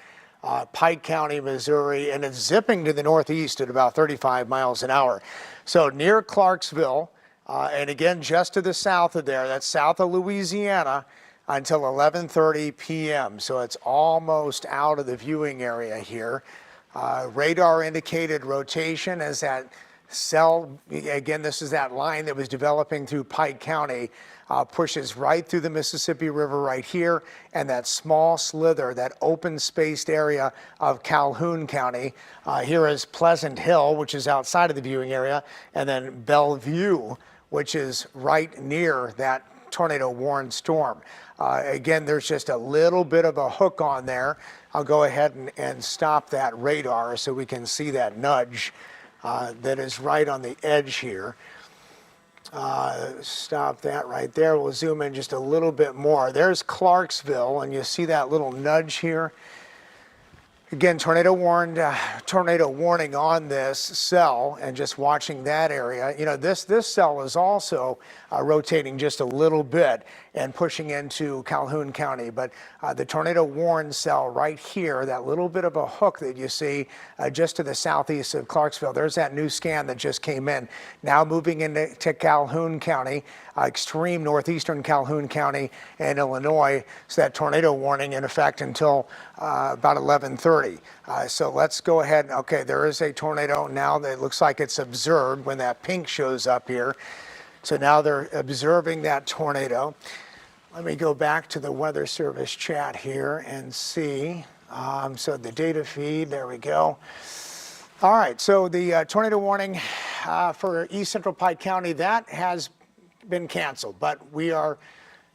Pike County, Missouri, and it's zipping to the northeast at about 35 miles an hour. So near Clarksville, and again, just to the south of there, that's south of Louisiana, until 11:30 p.m. So it's almost out of the viewing area here. Radar indicated rotation as that cell, again, this is that line that was developing through Pike County, pushes right through the Mississippi River right here, and that small slither, that open spaced area of Calhoun County. Here is Pleasant Hill, which is outside of the viewing area, and then Bellevue, which is right near that tornado warned storm. Again, there's just a little bit of a hook on there. I'll go ahead and stop that radar so we can see that nudge that is right on the edge here. Stop that right there. We'll zoom in just a little bit more. There's Clarksville, and you see that little nudge here. Again, tornado warning on this cell, and just watching that area. You know, this cell is also rotating just a little bit and pushing into Calhoun County. But the tornado warned cell right here, that little bit of a hook that you see just to the southeast of Clarksville, there's that new scan that just came in. Now moving into Calhoun County, extreme northeastern Calhoun County and Illinois. So that tornado warning in effect until about 11:30. So let's go ahead. Okay, there is a tornado now that looks like it's observed when that pink shows up here. So now they're observing that tornado. Let me go back to the Weather Service chat here and see. So the data feed, there we go. All right, so the tornado warning for East Central Pike County, that has been canceled, but we are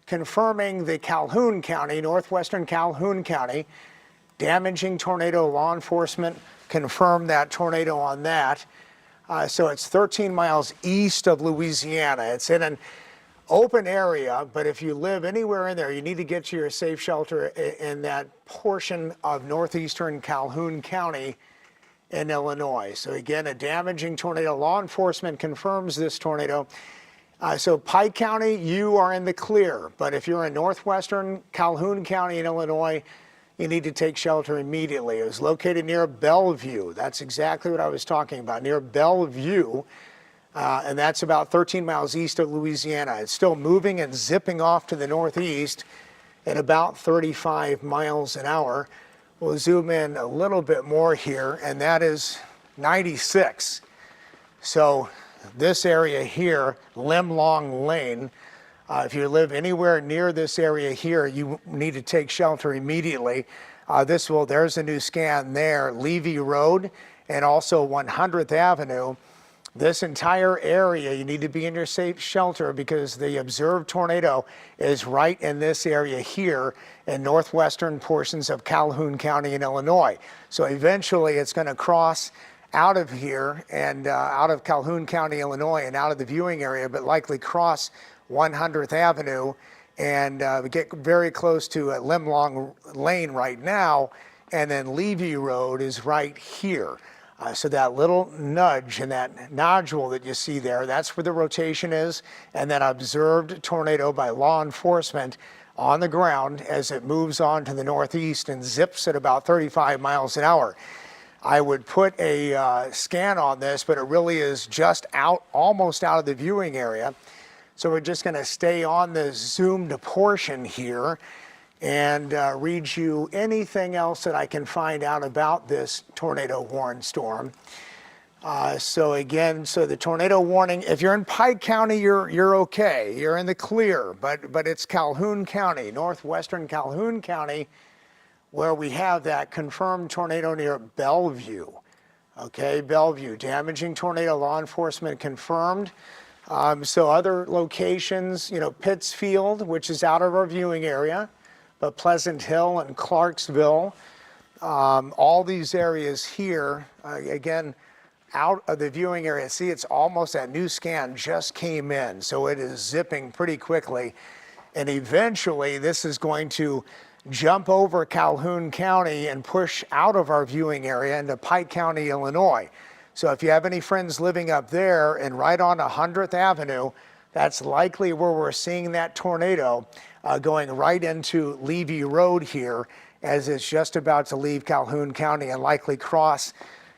confirming the Calhoun County, northwestern Calhoun County, damaging tornado. Law enforcement confirmed that tornado on that. So it's 13 miles east of Louisiana. It's in an open area, but if you live anywhere in there, you need to get to your safe shelter in that portion of northeastern Calhoun County in Illinois. So again, a damaging tornado. Law enforcement confirms this tornado. So Pike County, you are in the clear, but if you're in northwestern Calhoun County in Illinois, you need to take shelter immediately. It was located near Bellevue. That's exactly what I was talking about, near Bellevue, and that's about 13 miles east of Louisiana. It's still moving and zipping off to the northeast at about 35 miles an hour. We'll zoom in a little bit more here, and that is 96. So this area here, Limlong Lane, if you live anywhere near this area here, you need to take shelter immediately. There's a new scan there, Levy Road, and also 100th Avenue. This entire area, you need to be in your safe shelter because the observed tornado is right in this area here in northwestern portions of Calhoun County in Illinois. So eventually it's going to cross out of here and out of Calhoun County, Illinois, and out of the viewing area, but likely cross 100th Avenue and get very close to Limlong Lane right now, and then Levy Road is right here. So that little nudge and that nodule that you see there, that's where the rotation is, and then observed tornado by law enforcement on the ground as it moves on to the northeast and zips at about 35 miles an hour. I would put a scan on this, but it really is just out, almost out of the viewing area. So we're just going to stay on the zoomed portion here and read you anything else that I can find out about this tornado warning storm. So the tornado warning, if you're in Pike County, you're okay. You're in the clear, but it's Calhoun County, northwestern Calhoun County, where we have that confirmed tornado near Bellevue. Okay, Bellevue, damaging tornado, law enforcement confirmed. So other locations, Pittsfield, which is out of our viewing area, but Pleasant Hill and Clarksville, all these areas here, again, out of the viewing area. See, it's almost, that new scan just came in, so it is zipping pretty quickly. And eventually this is going to jump over Calhoun County and push out of our viewing area into Pike County, Illinois. So if you have any friends living up there and right on 100th Avenue, that's likely where we're seeing that tornado going right into Levy Road here as it's just about to leave Calhoun County and likely cross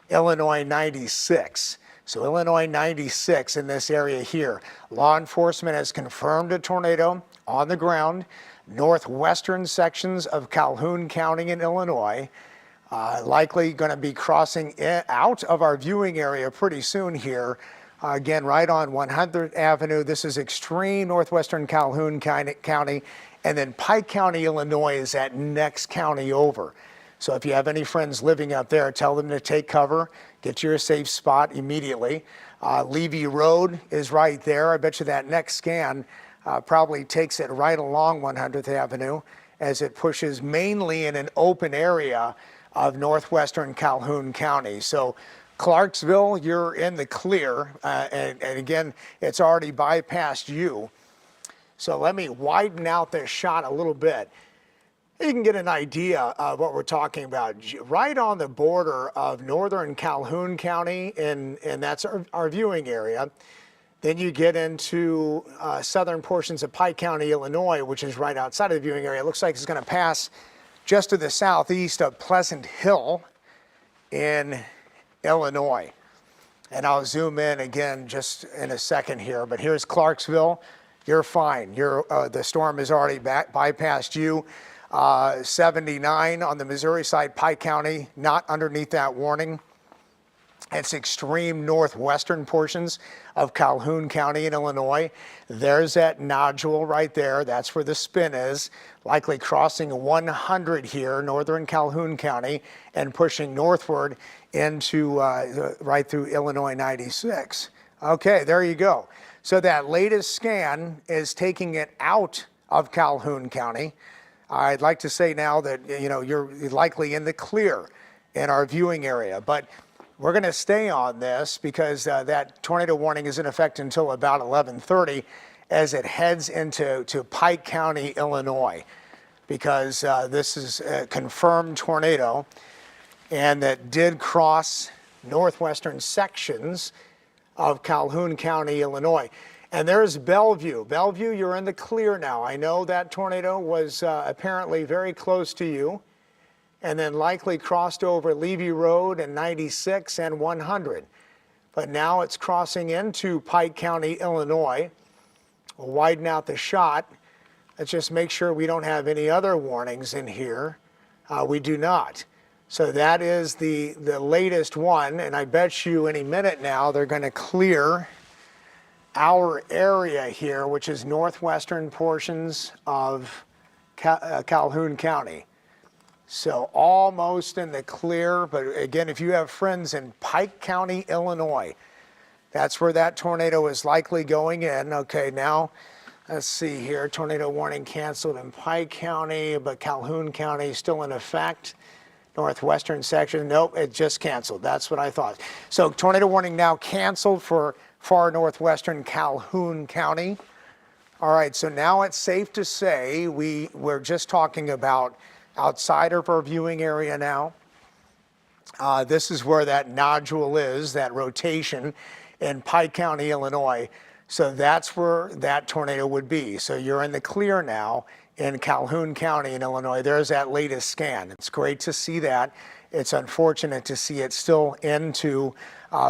Illinois 96. So Illinois 96 in this area here. Law enforcement has confirmed a tornado on the ground, northwestern sections of Calhoun County in Illinois. Likely going to be crossing out of our viewing area pretty soon here. Again, right on 100th Avenue. This is extreme northwestern Calhoun County, and then Pike County, Illinois is that next county over. So if you have any friends living up there, tell them to take cover, get you a safe spot immediately. Levy Road is right there. I bet you that next scan probably takes it right along 100th Avenue as it pushes mainly in an open area of northwestern Calhoun County. So Clarksville, you're in the clear, and again, it's already bypassed you. So let me widen out this shot a little bit. You can get an idea of what we're talking about. Right on the border of northern Calhoun County, and that's our viewing area. Then you get into southern portions of Pike County, Illinois, which is right outside of the viewing area. It looks like it's going to pass just to the southeast of Pleasant Hill in Illinois. And I'll zoom in again just in a second here, but here's Clarksville. You're fine. The storm has already bypassed you. 79 on the Missouri side, Pike County, not underneath that warning. It's extreme northwestern portions of Calhoun County in Illinois. There's that nodule right there. That's where the spin is, likely crossing 100 here, northern Calhoun County, and pushing northward into right through Illinois 96. Okay, there you go. So that latest scan is taking it out of Calhoun County. I'd like to say now that you're likely in the clear in our viewing area, but we're going to stay on this because that tornado warning is in effect until about 11:30 as it heads into Pike County, Illinois, because this is a confirmed tornado and that did cross northwestern sections of Calhoun County, Illinois. And there's Bellevue. Bellevue, you're in the clear now. I know that tornado was apparently very close to you and then likely crossed over Levy Road and 96 and 100. But now it's crossing into Pike County, Illinois. We'll widen out the shot. Let's just make sure we don't have any other warnings in here. We do not. So that is the latest one, and I bet you any minute now they're going to clear our area here, which is northwestern portions of Calhoun County. So almost in the clear, but again, if you have friends in Pike County, Illinois, that's where that tornado is likely going in. Okay, now let's see here. Tornado warning canceled in Pike County, but Calhoun County still in effect. Northwestern section, nope, it just canceled. That's what I thought. So tornado warning now canceled for far northwestern Calhoun County. All right, so now it's safe to say we're just talking about outside of our viewing area now. This is where that nodule is, that rotation in Pike County, Illinois. So that's where that tornado would be. So you're in the clear now in Calhoun County in Illinois. There's that latest scan. It's great to see that. It's unfortunate to see it still into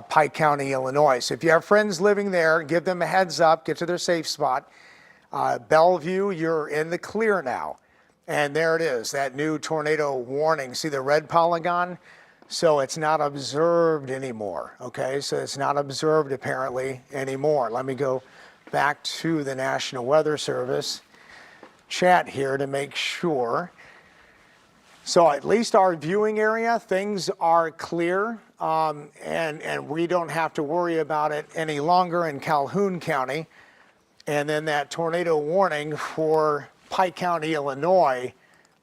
Pike County, Illinois. So if you have friends living there, give them a heads up, get to their safe spot. Bellevue, you're in the clear now. And there it is, that new tornado warning. See the red polygon? So it's not observed anymore, okay? So it's not observed apparently anymore. Let me go back to the National Weather Service chat here to make sure. So at least our viewing area, things are clear, and we don't have to worry about it any longer in Calhoun County. And then that tornado warning for Pike County, Illinois,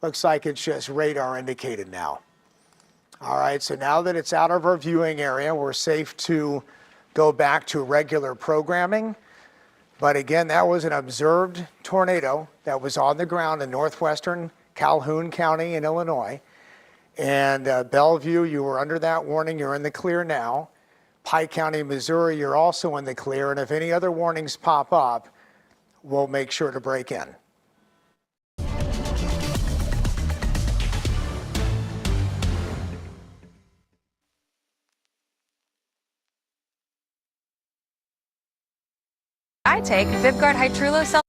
looks like it's just radar indicated now. All right, so now that it's out of our viewing area, we're safe to go back to regular programming. But again, that was an observed tornado that was on the ground in northwestern Calhoun County in Illinois. And Bellevue, you were under that warning. You're in the clear now. Pike County, Missouri, you're also in the clear. And if any other warnings pop up, we'll make sure to break in. I take VivGuard Hytrulo Cell.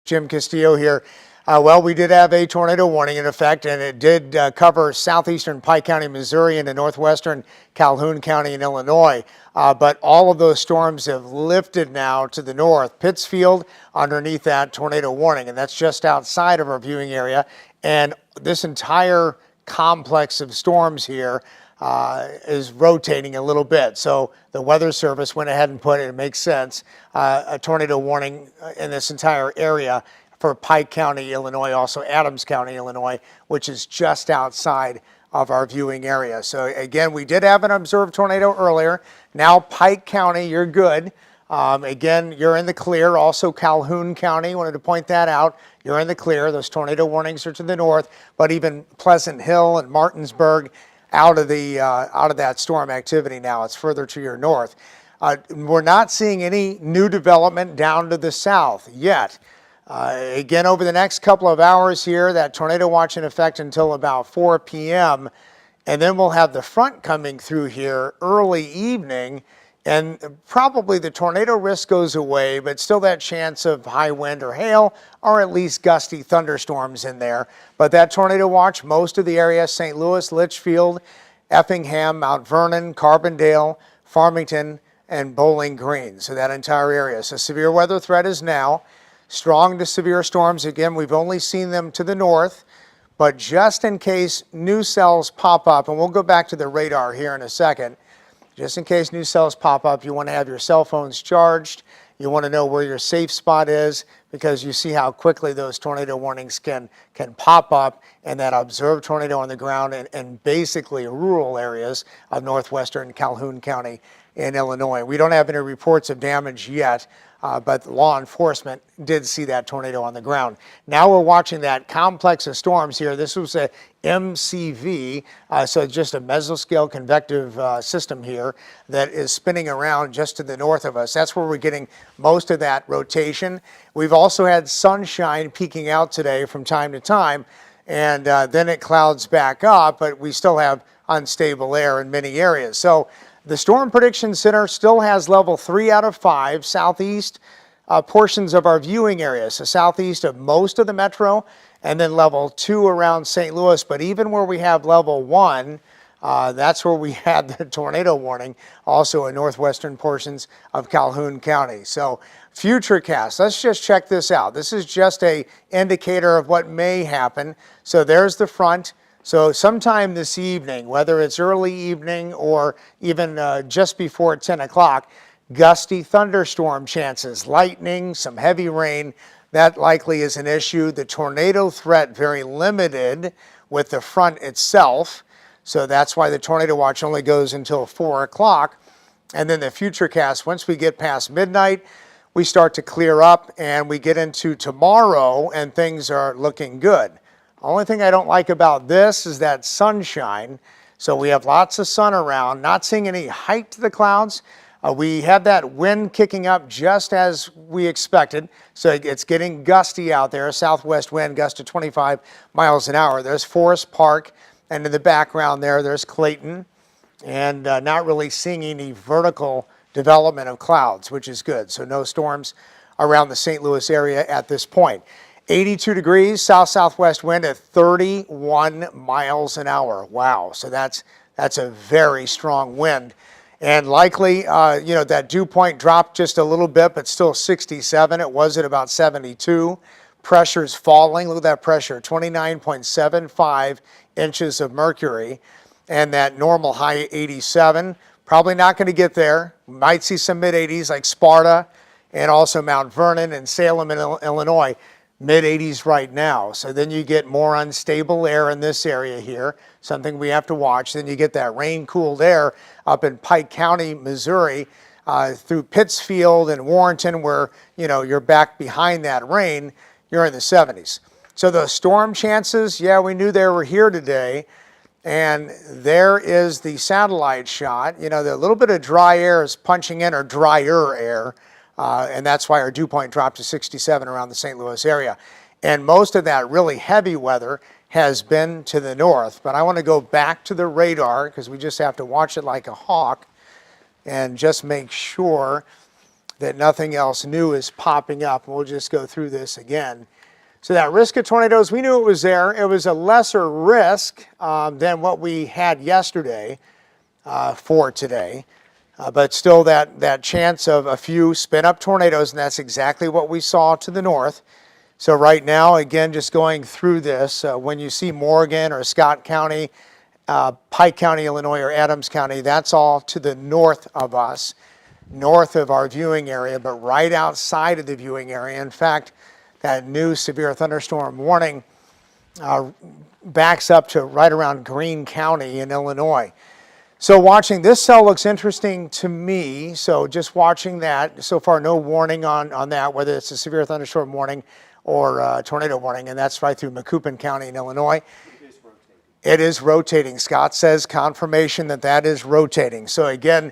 Jim Castillo here. Well, we did have a tornado warning in effect, and it did cover southeastern Pike County, Missouri, into northwestern Calhoun County in Illinois. But all of those storms have lifted now to the north. Pittsfield underneath that tornado warning, and that's just outside of our viewing area. And this entire complex of storms here is rotating a little bit. So the Weather Service went ahead and put, it makes sense, a tornado warning in this entire area for Pike County, Illinois, also Adams County, Illinois, which is just outside of our viewing area. So again, we did have an observed tornado earlier. Now Pike County, you're good. Again, you're in the clear. Also Calhoun County, wanted to point that out. You're in the clear. Those tornado warnings are to the north, but even Pleasant Hill and Martinsburg, out of that storm activity now. It's further to your north. We're not seeing any new development down to the south yet. Again, over the next couple of hours here, that tornado watch in effect until about 4 p.m. And then we'll have the front coming through here early evening, and probably the tornado risk goes away, but still that chance of high wind or hail, or at least gusty thunderstorms in there. But that tornado watch, most of the area, St. Louis, Litchfield, Effingham, Mount Vernon, Carbondale, Farmington, and Bowling Green. So that entire area. So severe weather threat is now. Strong to severe storms, again, we've only seen them to the north, but just in case new cells pop up, and we'll go back to the radar here in a second, just in case new cells pop up, you want to have your cell phones charged. You want to know where your safe spot is, because you see how quickly those tornado warnings can pop up, and that observed tornado on the ground in basically rural areas of northwestern Calhoun County in Illinois. We don't have any reports of damage yet, but law enforcement did see that tornado on the ground. Now we're watching that complex of storms here. This was a MCV, so just a mesoscale convective system here that is spinning around just to the north of us. That's where we're getting most of that rotation. We've also had sunshine peeking out today from time to time, and then it clouds back up, but we still have unstable air in many areas. So the Storm Prediction Center still has level 3 out of 5, southeast portions of our viewing area, so southeast of most of the metro, and then level 2 around St. Louis. But even where we have level 1, that's where we had the tornado warning, also in northwestern portions of Calhoun County. So Futurecast, let's just check this out. This is just an indicator of what may happen. So there's the front. So sometime this evening, whether it's early evening or even just before 10 o'clock, gusty thunderstorm chances, lightning, some heavy rain, that likely is an issue. The tornado threat very limited with the front itself. So that's why the tornado watch only goes until 4 o'clock. And then the Futurecast, once we get past midnight, we start to clear up and we get into tomorrow and things are looking good. Only thing I don't like about this is that sunshine. So we have lots of sun around, not seeing any height to the clouds. We had that wind kicking up just as we expected. So it's getting gusty out there, southwest wind gust to 25 miles an hour. There's Forest Park, and in the background there's Clayton, and not really seeing any vertical development of clouds, which is good. So no storms around the St. Louis area at this point. 82 degrees, south-southwest wind at 31 miles an hour. Wow, so that's a very strong wind. And likely, that dew point dropped just a little bit, but still 67. It was at about 72. Pressure's falling. Look at that pressure, 29.75 inches of mercury. And that normal high 87. Probably not going to get there. Might see some mid-80s like Sparta and also Mount Vernon and Salem in Illinois. Mid-80s right now. So then you get more unstable air in this area here, something we have to watch. Then you get that rain-cooled air up in Pike County, Missouri, through Pittsfield and Warrenton, where you're back behind that rain. You're in the 70s. So the storm chances, yeah, we knew they were here today. And there is the satellite shot. The little bit of dry air is punching in, or drier air. And that's why our dew point dropped to 67 around the St. Louis area. And most of that really heavy weather has been to the north. But I want to go back to the radar, because we just have to watch it like a hawk and just make sure that nothing else new is popping up. We'll just go through this again. So that risk of tornadoes, we knew it was there. It was a lesser risk than what we had yesterday for today. But still that chance of a few spin-up tornadoes, and that's exactly what we saw to the north. So right now, again, just going through this, when you see Morgan or Scott County, Pike County, Illinois, or Adams County, that's all to the north of us, north of our viewing area, but right outside of the viewing area. In fact, that new severe thunderstorm warning backs up to right around Greene County in Illinois. So watching this cell looks interesting to me. So just watching that, so far no warning on that, whether it's a severe thunderstorm warning or tornado warning, and that's right through Macoupin County in Illinois. It is rotating. Scott says confirmation that that is rotating. So again,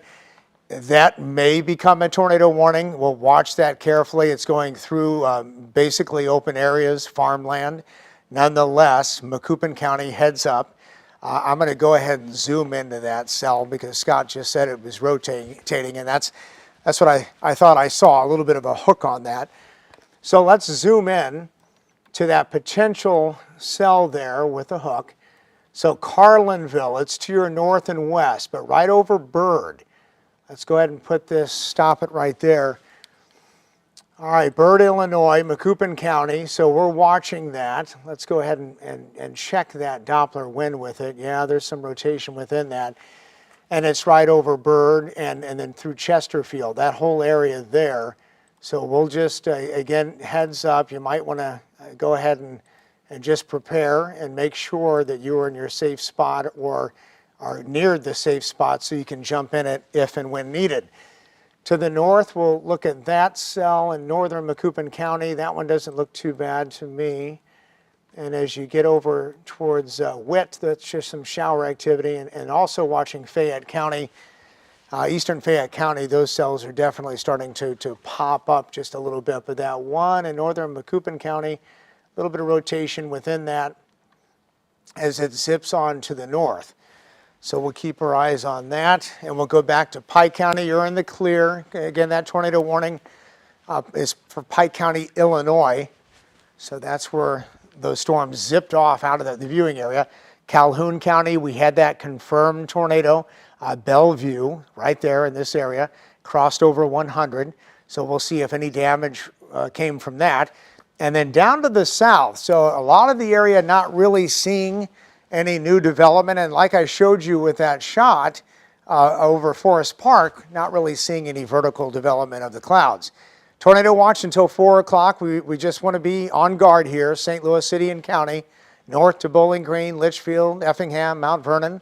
that may become a tornado warning. We'll watch that carefully. It's going through basically open areas, farmland. Nonetheless, Macoupin County heads up. I'm going to go ahead and zoom into that cell because Scott just said it was rotating, and that's what I thought I saw, a little bit of a hook on that. So let's zoom in to that potential cell there with a hook. So Carlinville, it's to your north and west, but right over Bird. Let's go ahead and put this, stop it right there. All right, Bird, Illinois, Macoupin County, so we're watching that. Let's go ahead and check that Doppler wind with it. Yeah, there's some rotation within that. And it's right over Bird and then through Chesterfield, that whole area there. So we'll just, again, heads up, you might want to go ahead and just prepare and make sure that you are in your safe spot or are near the safe spot so you can jump in it if and when needed. To the north, we'll look at that cell in northern Macoupin County. That one doesn't look too bad to me. And as you get over towards Witt, that's just some shower activity. And also watching Fayette County, eastern Fayette County, those cells are definitely starting to pop up just a little bit. But that one in northern Macoupin County, a little bit of rotation within that as it zips on to the north. So we'll keep our eyes on that, and we'll go back to Pike County. You're in the clear. Again, that tornado warning is for Pike County, Illinois. So that's where those storms zipped off out of the viewing area. Calhoun County, we had that confirmed tornado. Bellevue, right there in this area, crossed over 100. So we'll see if any damage came from that. And then down to the south, so a lot of the area not really seeing any new development, and like I showed you with that shot over Forest Park, not really seeing any vertical development of the clouds. Tornado watch until 4 o'clock. We just want to be on guard here. St. Louis City and County, north to Bowling Green, Litchfield, Effingham, Mount Vernon,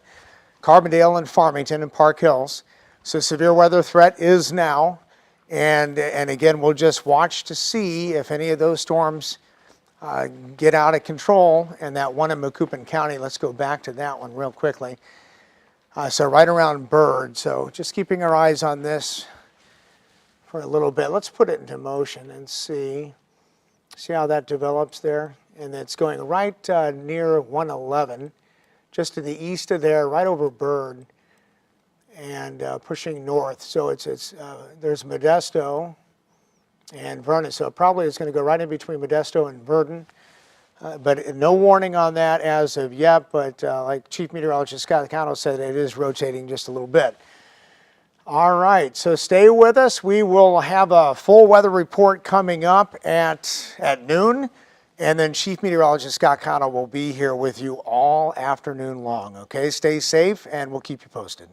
Carbondale, and Farmington, and Park Hills. So severe weather threat is now, and again, we'll just watch to see if any of those storms get out of control. And that one in Macoupin County, let's go back to that one real quickly. So right around Bird. So just keeping our eyes on this for a little bit. Let's put it into motion and see how that develops there. And it's going right near 111, just to the east of there, right over Bird, and pushing north. So there's Modesto and Vernon. So probably it's going to go right in between Modesto and Verdon. But no warning on that as of yet. But like Chief Meteorologist Scott Cano said, it is rotating just a little bit. All right, so stay with us. We will have a full weather report coming up at noon. And then Chief Meteorologist Scott Cano will be here with you all afternoon long. Okay, stay safe, and we'll keep you posted.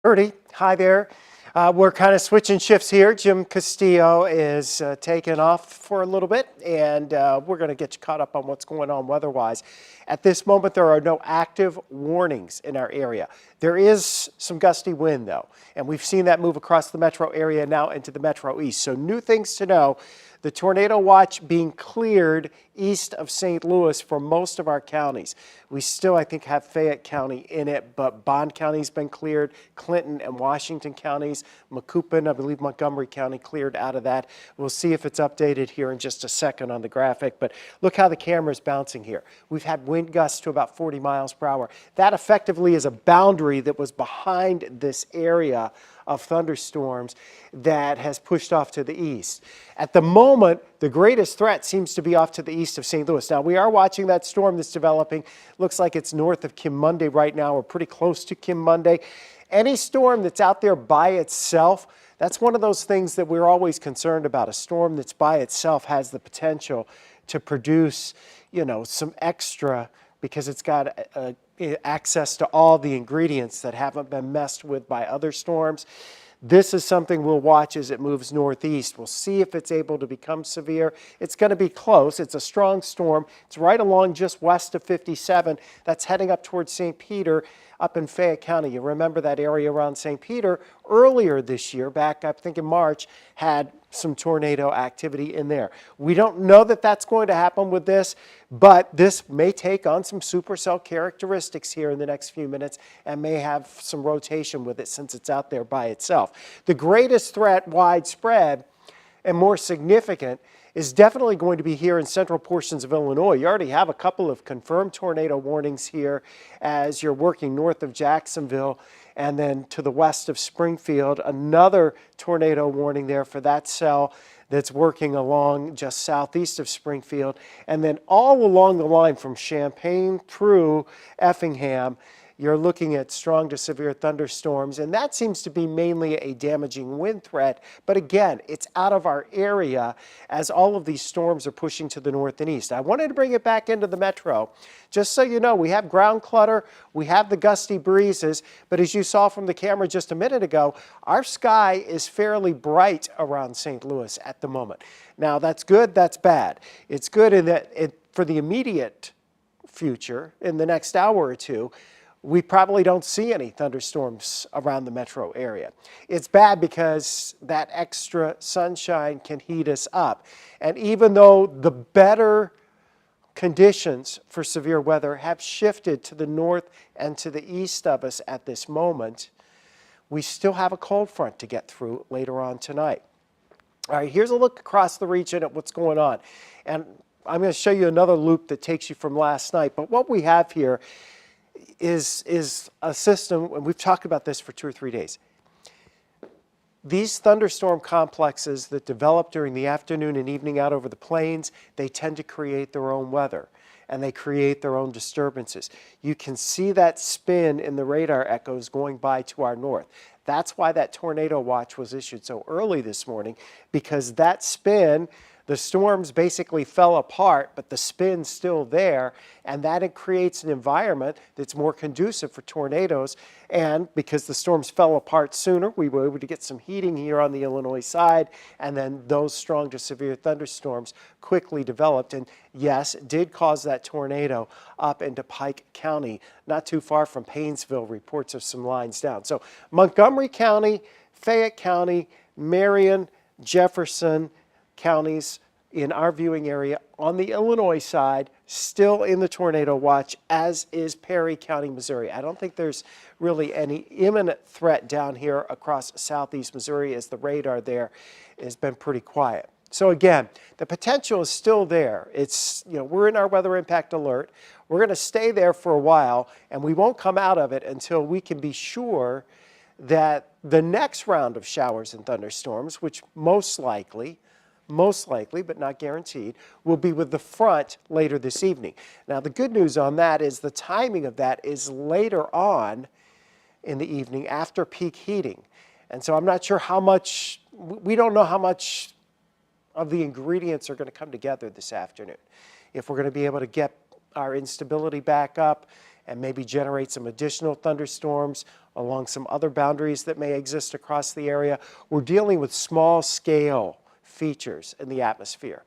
Ernie, hi there. We're kind of switching shifts here. Jim Castillo is taking off for a little bit, and we're going to get you caught up on what's going on weather-wise. At this moment, there are no active warnings in our area. There is some gusty wind, though, and we've seen that move across the metro area now into the metro east. So new things to know. The tornado watch being cleared east of St. Louis for most of our counties. We still, I think, have Fayette County in it, but Bond County's been cleared, Clinton and Washington counties, Macoupin, I believe Montgomery County cleared out of that. We'll see if it's updated here in just a second on the graphic, but look how the camera's bouncing here. We've had wind gusts to about 40 miles per hour. That effectively is a boundary that was behind this area of thunderstorms that has pushed off to the east. At the moment, the greatest threat seems to be off to the east of St. Louis. Now, we are watching that storm that's developing. Looks like it's north of Kim Monday right now. We're pretty close to Kim Monday. Any storm that's out there by itself, that's one of those things that we're always concerned about. A storm that's by itself has the potential to produce, you know, some extra because it's got access to all the ingredients that haven't been messed with by other storms. This is something we'll watch as it moves northeast. We'll see if it's able to become severe. It's going to be close. It's a strong storm. It's right along just west of 57. That's heading up towards St. Peter up in Fayette County. You remember that area around St. Peter earlier this year, back I think in March, had some tornado activity in there. We don't know that that's going to happen with this, but this may take on some supercell characteristics here in the next few minutes and may have some rotation with it since it's out there by itself. The greatest threat widespread and more significant is definitely going to be here in central portions of Illinois. You already have a couple of confirmed tornado warnings here as you're working north of Jacksonville and then to the west of Springfield. Another tornado warning there for that cell that's working along just southeast of Springfield. And then all along the line from Champaign through Effingham, you're looking at strong to severe thunderstorms, and that seems to be mainly a damaging wind threat. But again, it's out of our area as all of these storms are pushing to the north and east. I wanted to bring it back into the metro. Just so you know, we have ground clutter, we have the gusty breezes, but as you saw from the camera just a minute ago, our sky is fairly bright around St. Louis at the moment. Now, that's good, that's bad. It's good in that for the immediate future, in the next hour or two, we probably don't see any thunderstorms around the metro area. It's bad because that extra sunshine can heat us up. And even though the better conditions for severe weather have shifted to the north and to the east of us at this moment, we still have a cold front to get through later on tonight. All right, here's a look across the region at what's going on. And I'm going to show you another loop that takes you from last night. But what we have here is a system, and we've talked about this for 2 or 3 days. These thunderstorm complexes that develop during the afternoon and evening out over the plains, they tend to create their own weather and they create their own disturbances. You can see that spin in the radar echoes going by to our north. That's why that tornado watch was issued so early this morning, because that spin, the storms basically fell apart, but the spin's still there, and that it creates an environment that's more conducive for tornadoes. And because the storms fell apart sooner, we were able to get some heating here on the Illinois side, and then those strong to severe thunderstorms quickly developed. And yes, it did cause that tornado up into Pike County, not too far from Paynesville, reports of some lines down. So Montgomery County, Fayette County, Marion, Jefferson counties in our viewing area on the Illinois side still in the tornado watch, as is Perry County, Missouri. I don't think there's really any imminent threat down here across southeast Missouri, as the radar there has been pretty quiet. So again, the potential is still there. It's, we're in our weather impact alert. We're going to stay there for a while, and we won't come out of it until we can be sure that the next round of showers and thunderstorms, which most likely, but not guaranteed, will be with the front later this evening. Now, the good news on that is the timing of that is later on in the evening after peak heating. And so I'm not sure how much, we don't know how much of the ingredients are going to come together this afternoon. If we're going to be able to get our instability back up and maybe generate some additional thunderstorms along some other boundaries that may exist across the area. We're dealing with small scale features in the atmosphere.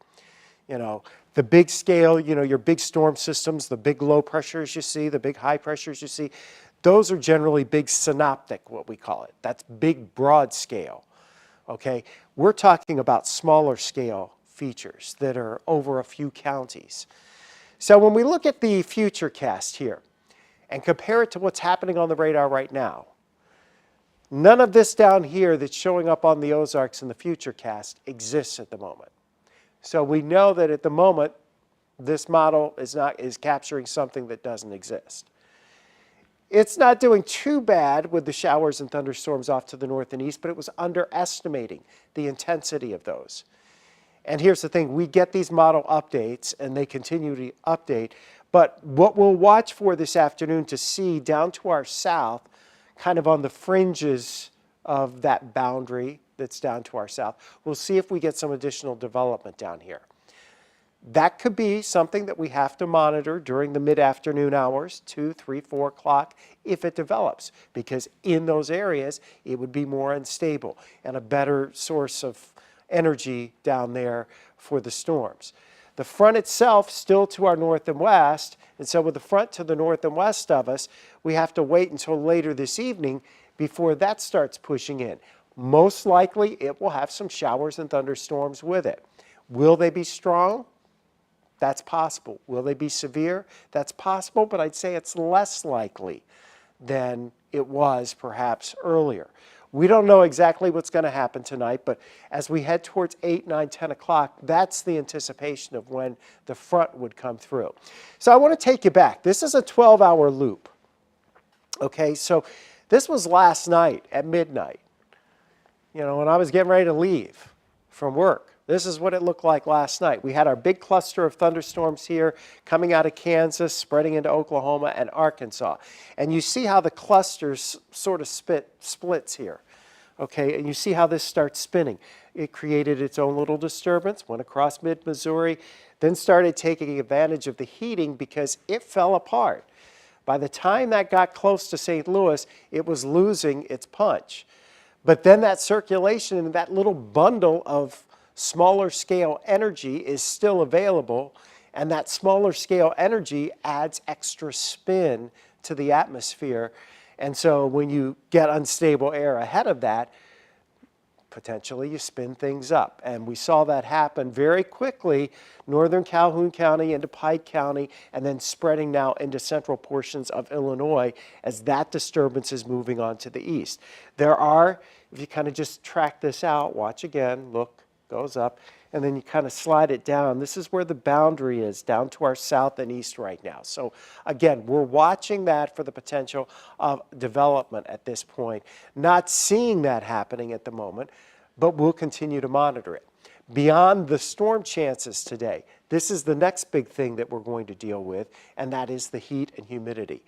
The big scale, your big storm systems, the big low pressures you see, the big high pressures you see, those are generally big synoptic, what we call it. That's big broad scale, okay? We're talking about smaller scale features that are over a few counties. So when we look at the futurecast here and compare it to what's happening on the radar right now, none of this down here that's showing up on the Ozarks in the futurecast exists at the moment. So we know that at the moment, this model is capturing something that doesn't exist. It's not doing too bad with the showers and thunderstorms off to the north and east, but it was underestimating the intensity of those. And here's the thing, we get these model updates and they continue to update, but what we'll watch for this afternoon to see down to our south, kind of on the fringes of that boundary that's down to our south, we'll see if we get some additional development down here. That could be something that we have to monitor during the mid-afternoon hours, 2, 3, 4 o'clock, if it develops, because in those areas, it would be more unstable and a better source of energy down there for the storms. The front itself still to our north and west, and so with the front to the north and west of us, we have to wait until later this evening before that starts pushing in. Most likely, it will have some showers and thunderstorms with it. Will they be strong? That's possible. Will they be severe? That's possible, but I'd say it's less likely than it was perhaps earlier. We don't know exactly what's going to happen tonight, but as we head towards 8, 9, 10 o'clock, that's the anticipation of when the front would come through. So I want to take you back. This is a 12-hour loop. Okay, so this was last night at midnight, when I was getting ready to leave from work. This is what it looked like last night. We had our big cluster of thunderstorms here coming out of Kansas, spreading into Oklahoma and Arkansas. And you see how the clusters sort of splits here. Okay, and you see how this starts spinning. It created its own little disturbance, went across mid-Missouri, then started taking advantage of the heating because it fell apart. By the time that got close to St. Louis, it was losing its punch. But then that circulation and that little bundle of smaller scale energy is still available, and that smaller scale energy adds extra spin to the atmosphere. And so when you get unstable air ahead of that, potentially you spin things up. And we saw that happen very quickly, northern Calhoun County into Pike County, and then spreading now into central portions of Illinois as that disturbance is moving on to the east. There are, if you kind of just track this out, watch again, look, goes up, and then you kind of slide it down. This is where the boundary is, down to our south and east right now. So again, we're watching that for the potential of development at this point. Not seeing that happening at the moment, but we'll continue to monitor it. Beyond the storm chances today, this is the next big thing that we're going to deal with, and that is the heat and humidity.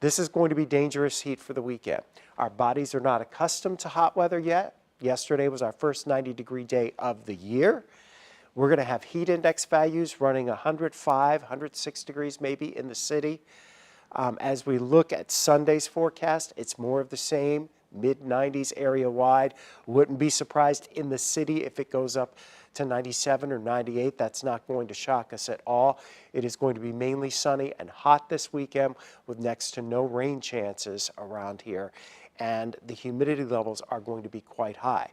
This is going to be dangerous heat for the weekend. Our bodies are not accustomed to hot weather yet. Yesterday was our first 90-degree day of the year. We're going to have heat index values running 105, 106 degrees maybe in the city. As we look at Sunday's forecast, it's more of the same, mid-90s area-wide. Wouldn't be surprised in the city if it goes up to 97 or 98. That's not going to shock us at all. It is going to be mainly sunny and hot this weekend with next to no rain chances around here. And the humidity levels are going to be quite high.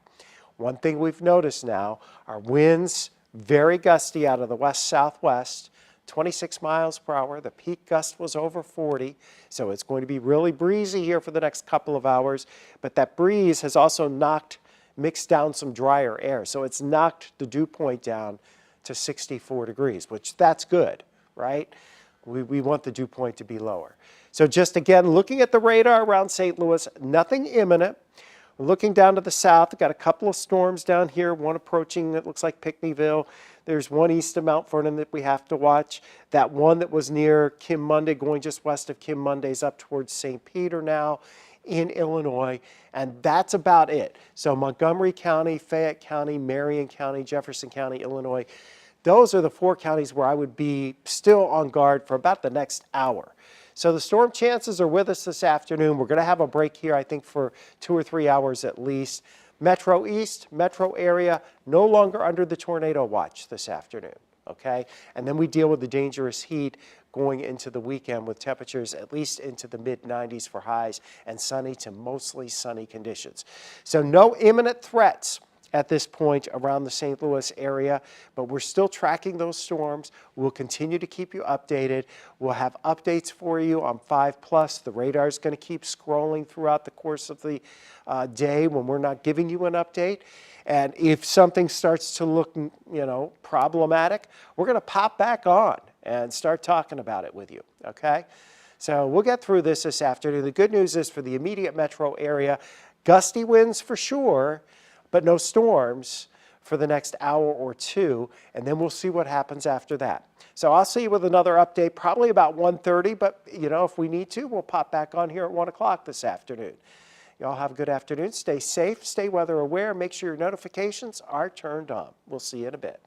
One thing we've noticed now are winds very gusty out of the west-southwest, 26 miles per hour. The peak gust was over 40, so it's going to be really breezy here for the next couple of hours. But that breeze has also mixed down some drier air, so it's knocked the dew point down to 64 degrees, which that's good, right? We want the dew point to be lower. So just again, looking at the radar around St. Louis, nothing imminent. We're looking down to the south. We've got a couple of storms down here, one approaching that looks like Pinckneyville. There's one east of Mount Vernon that we have to watch. That one that was near Kim Monday, going just west of Kim Monday's up towards St. Peter now in Illinois, and that's about it. So Montgomery County, Fayette County, Marion County, Jefferson County, Illinois, those are the 4 counties where I would be still on guard for about the next hour. So the storm chances are with us this afternoon. We're going to have a break here, I think, for 2 or 3 hours at least. Metro East, metro area, no longer under the tornado watch this afternoon, okay? And then we deal with the dangerous heat going into the weekend with temperatures at least into the mid-90s for highs and sunny to mostly sunny conditions. So no imminent threats at this point around the St. Louis area, but we're still tracking those storms. We'll continue to keep you updated. We'll have updates for you on 5+. The radar is going to keep scrolling throughout the course of the day when we're not giving you an update. And if something starts to look, problematic, we're going to pop back on and start talking about it with you, okay? So we'll get through this afternoon. The good news is for the immediate metro area, gusty winds for sure, but no storms for the next hour or two, and then we'll see what happens after that. So I'll see you with another update probably about 1:30, but if we need to, we'll pop back on here at 1 o'clock this afternoon. Y'all have a good afternoon. Stay safe, stay weather aware, make sure your notifications are turned on. We'll see you in a bit.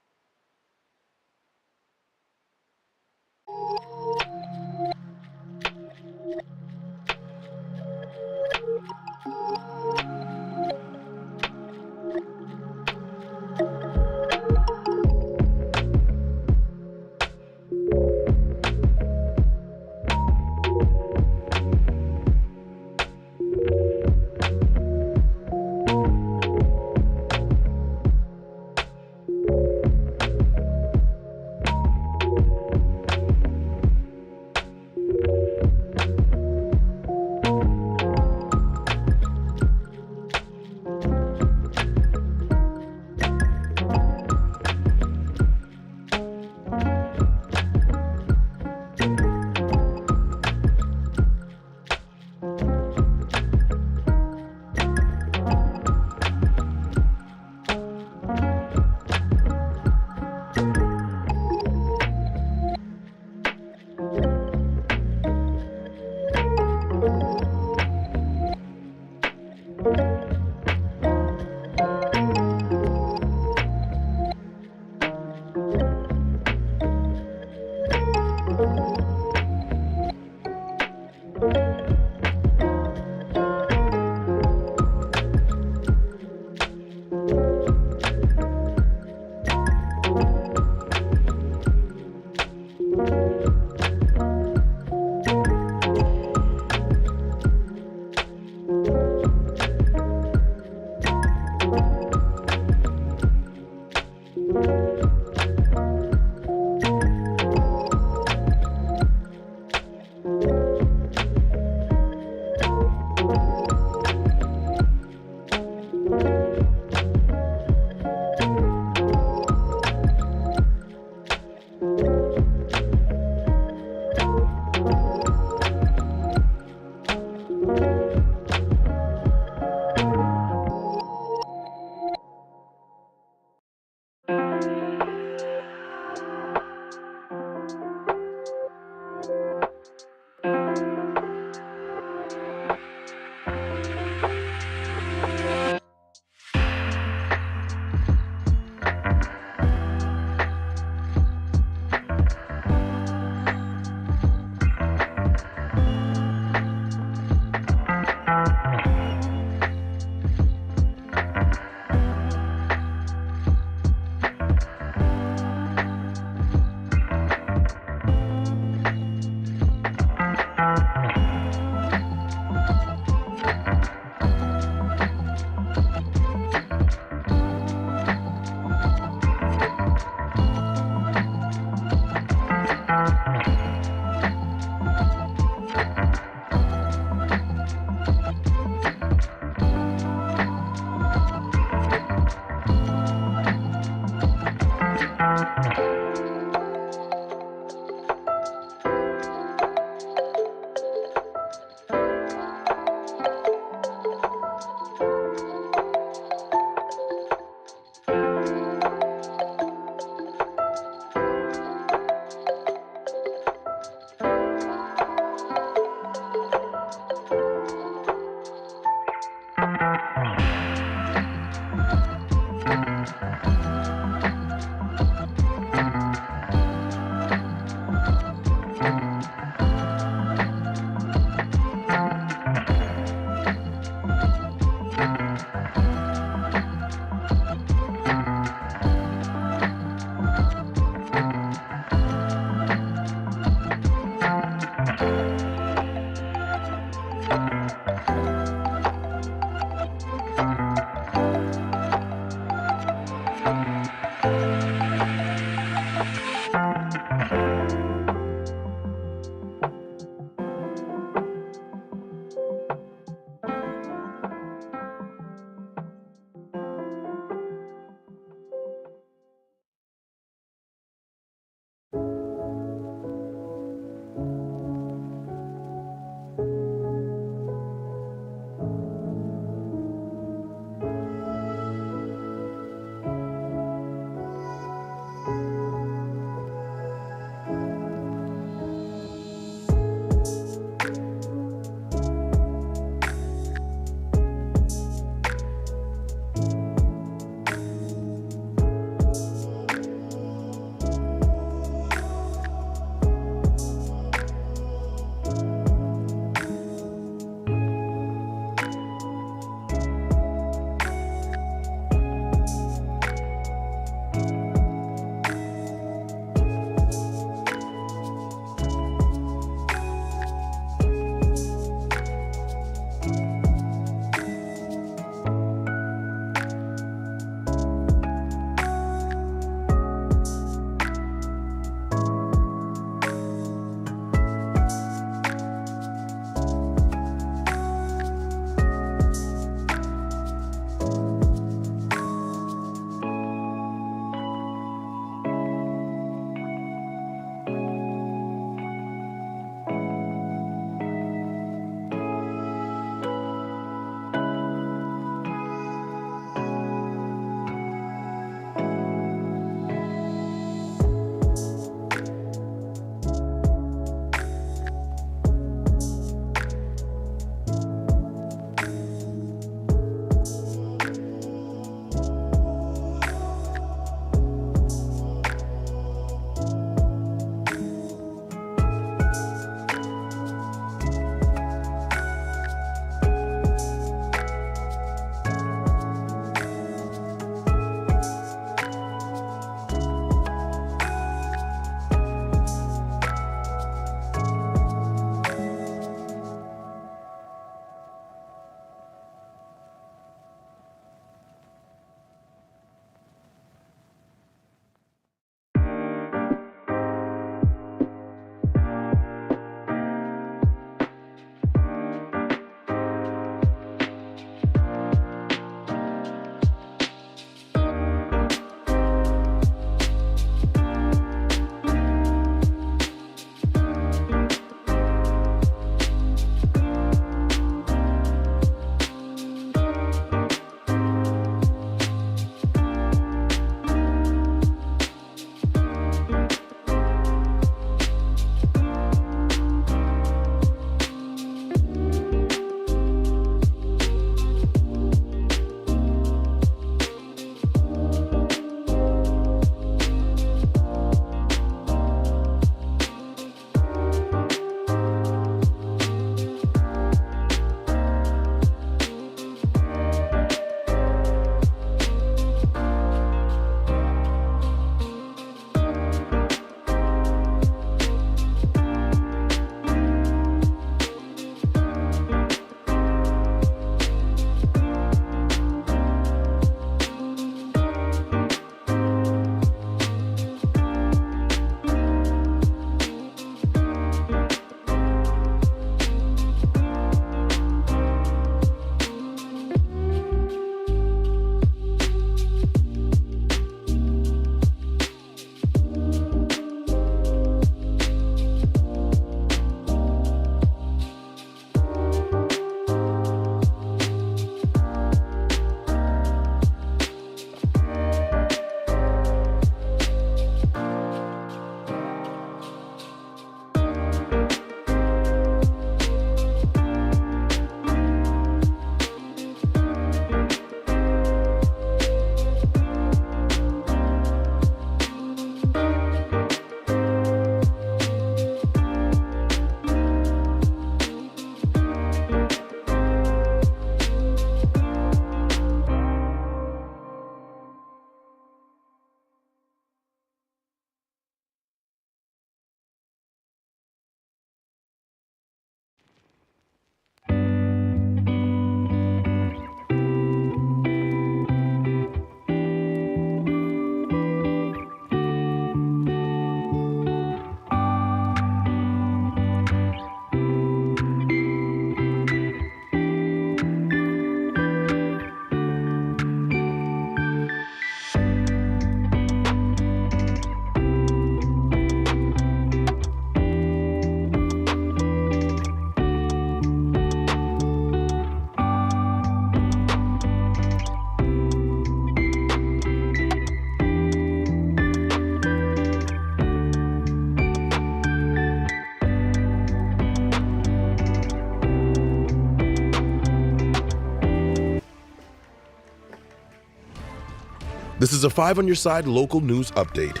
This is a 5 on your side local news update.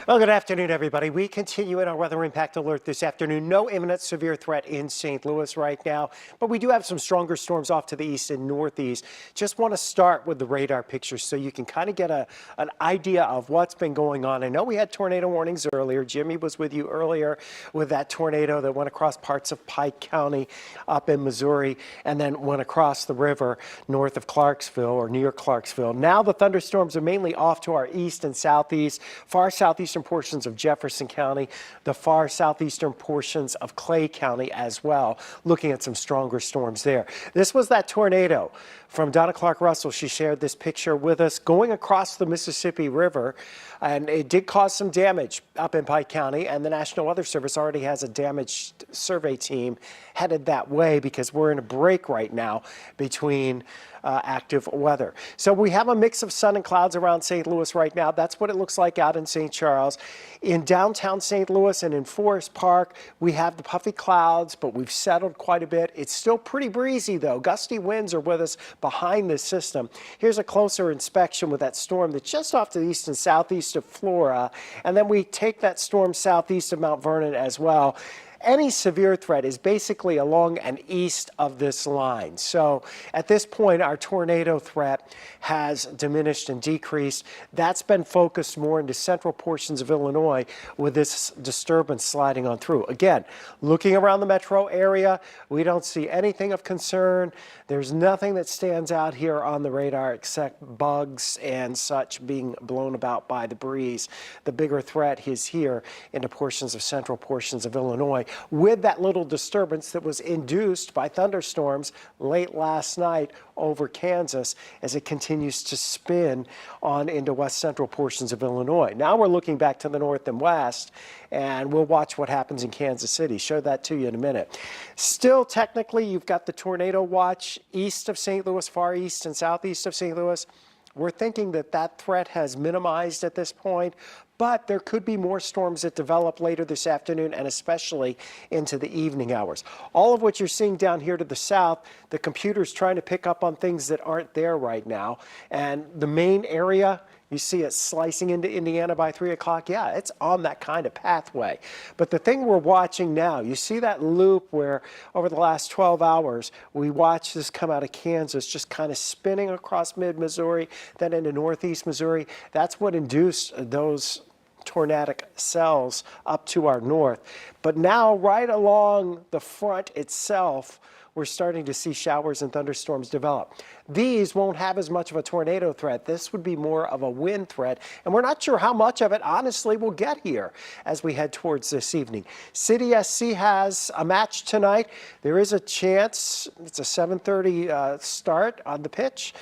Well, good afternoon, everybody. We continue in our weather impact alert this afternoon. No imminent severe threat in St. Louis right now, but we do have some stronger storms off to the east and northeast. Just want to start with the radar pictures so you can kind of get an idea of what's been going on. I know we had tornado warnings earlier. Jimmy was with you earlier with that tornado that went across parts of Pike County up in Missouri and then went across the river north of Clarksville or near Clarksville. Now the thunderstorms are mainly off to our east and southeast, far southeastern portions of Jefferson County, the far southeastern portions of Clay County as well, looking at some stronger storms there. This was that tornado from Donna Clark Russell. She shared this picture with us going across the Mississippi River, and it did cause some damage up in Pike County, and the National Weather Service already has a damage survey team headed that way because we're in a break right now between active weather. So we have a mix of sun and clouds around St. Louis right now. That's what it looks like out in St. Charles. In downtown St. Louis and in Forest Park, we have the puffy clouds, but we've settled quite a bit. It's still pretty breezy, though. Gusty winds are with us behind this system. Here's a closer inspection with that storm that's just off to the east and southeast of Flora, and then we take that storm southeast of Mount Vernon as well. Any severe threat is basically along and east of this line. So at this point, our tornado threat has diminished and decreased. That's been focused more into central portions of Illinois with this disturbance sliding on through. Again, looking around the metro area, we don't see anything of concern. There's nothing that stands out here on the radar except bugs and such being blown about by the breeze. The bigger threat is here into portions of central portions of Illinois, with that little disturbance that was induced by thunderstorms late last night over Kansas as it continues to spin on into west central portions of Illinois. Now we're looking back to the north and west, and we'll watch what happens in Kansas City. Show that to you in a minute. Still, technically, you've got the tornado watch east of St. Louis, far east and southeast of St. Louis. We're thinking that that threat has minimized at this point, but there could be more storms that develop later this afternoon and especially into the evening hours. All of what you're seeing down here to the south, the computer's trying to pick up on things that aren't there right now. And the main area, you see it slicing into Indiana by 3 o'clock. Yeah, it's on that kind of pathway. But the thing we're watching now, you see that loop where over the last 12 hours, we watched this come out of Kansas, just kind of spinning across mid-Missouri, then into northeast Missouri. That's what induced those tornadic cells up to our north. But now right along the front itself, we're starting to see showers and thunderstorms develop. These won't have as much of a tornado threat. This would be more of a wind threat, and we're not sure how much of it, honestly, will get here as we head towards this evening. City SC has a match tonight. There is a chance, it's a 7:30 start on the pitch.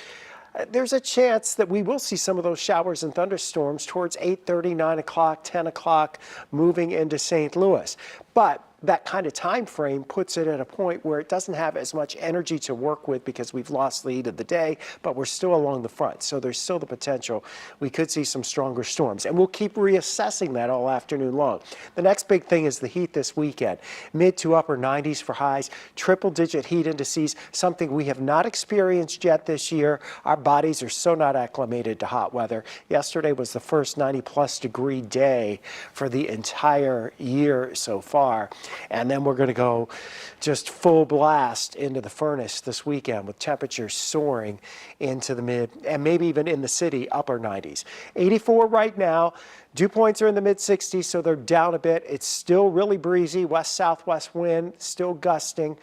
There's a chance that we will see some of those showers and thunderstorms towards 8:30, 9 o'clock, 10 o'clock, moving into St. Louis. But that kind of time frame puts it at a point where it doesn't have as much energy to work with because we've lost the heat of the day, but we're still along the front. So there's still the potential we could see some stronger storms. And we'll keep reassessing that all afternoon long. The next big thing is the heat this weekend. Mid to upper 90s for highs, triple-digit heat indices, something we have not experienced yet this year. Our bodies are so not acclimated to hot weather. Yesterday was the first 90-plus degree day for the entire year so far. And then we're going to go just full blast into the furnace this weekend with temperatures soaring into the mid and maybe even in the city upper 90s. 84 right now. Dew points are in the mid 60s, so they're down a bit. It's still really breezy, west-southwest wind, still gusting.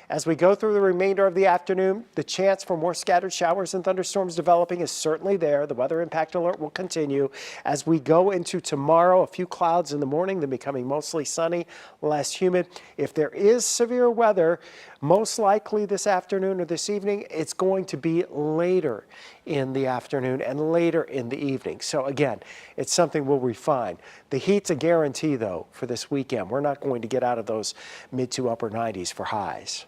As we go through the remainder of the afternoon, the chance for more scattered showers and thunderstorms developing is certainly there. The weather impact alert will continue. As we go into tomorrow, a few clouds in the morning, then becoming mostly sunny, less humid. If there is severe weather, most likely this afternoon or this evening, it's going to be later in the afternoon and later in the evening. So again, it's something we'll refine. The heat's a guarantee, though, for this weekend. We're not going to get out of those mid to upper 90s for highs.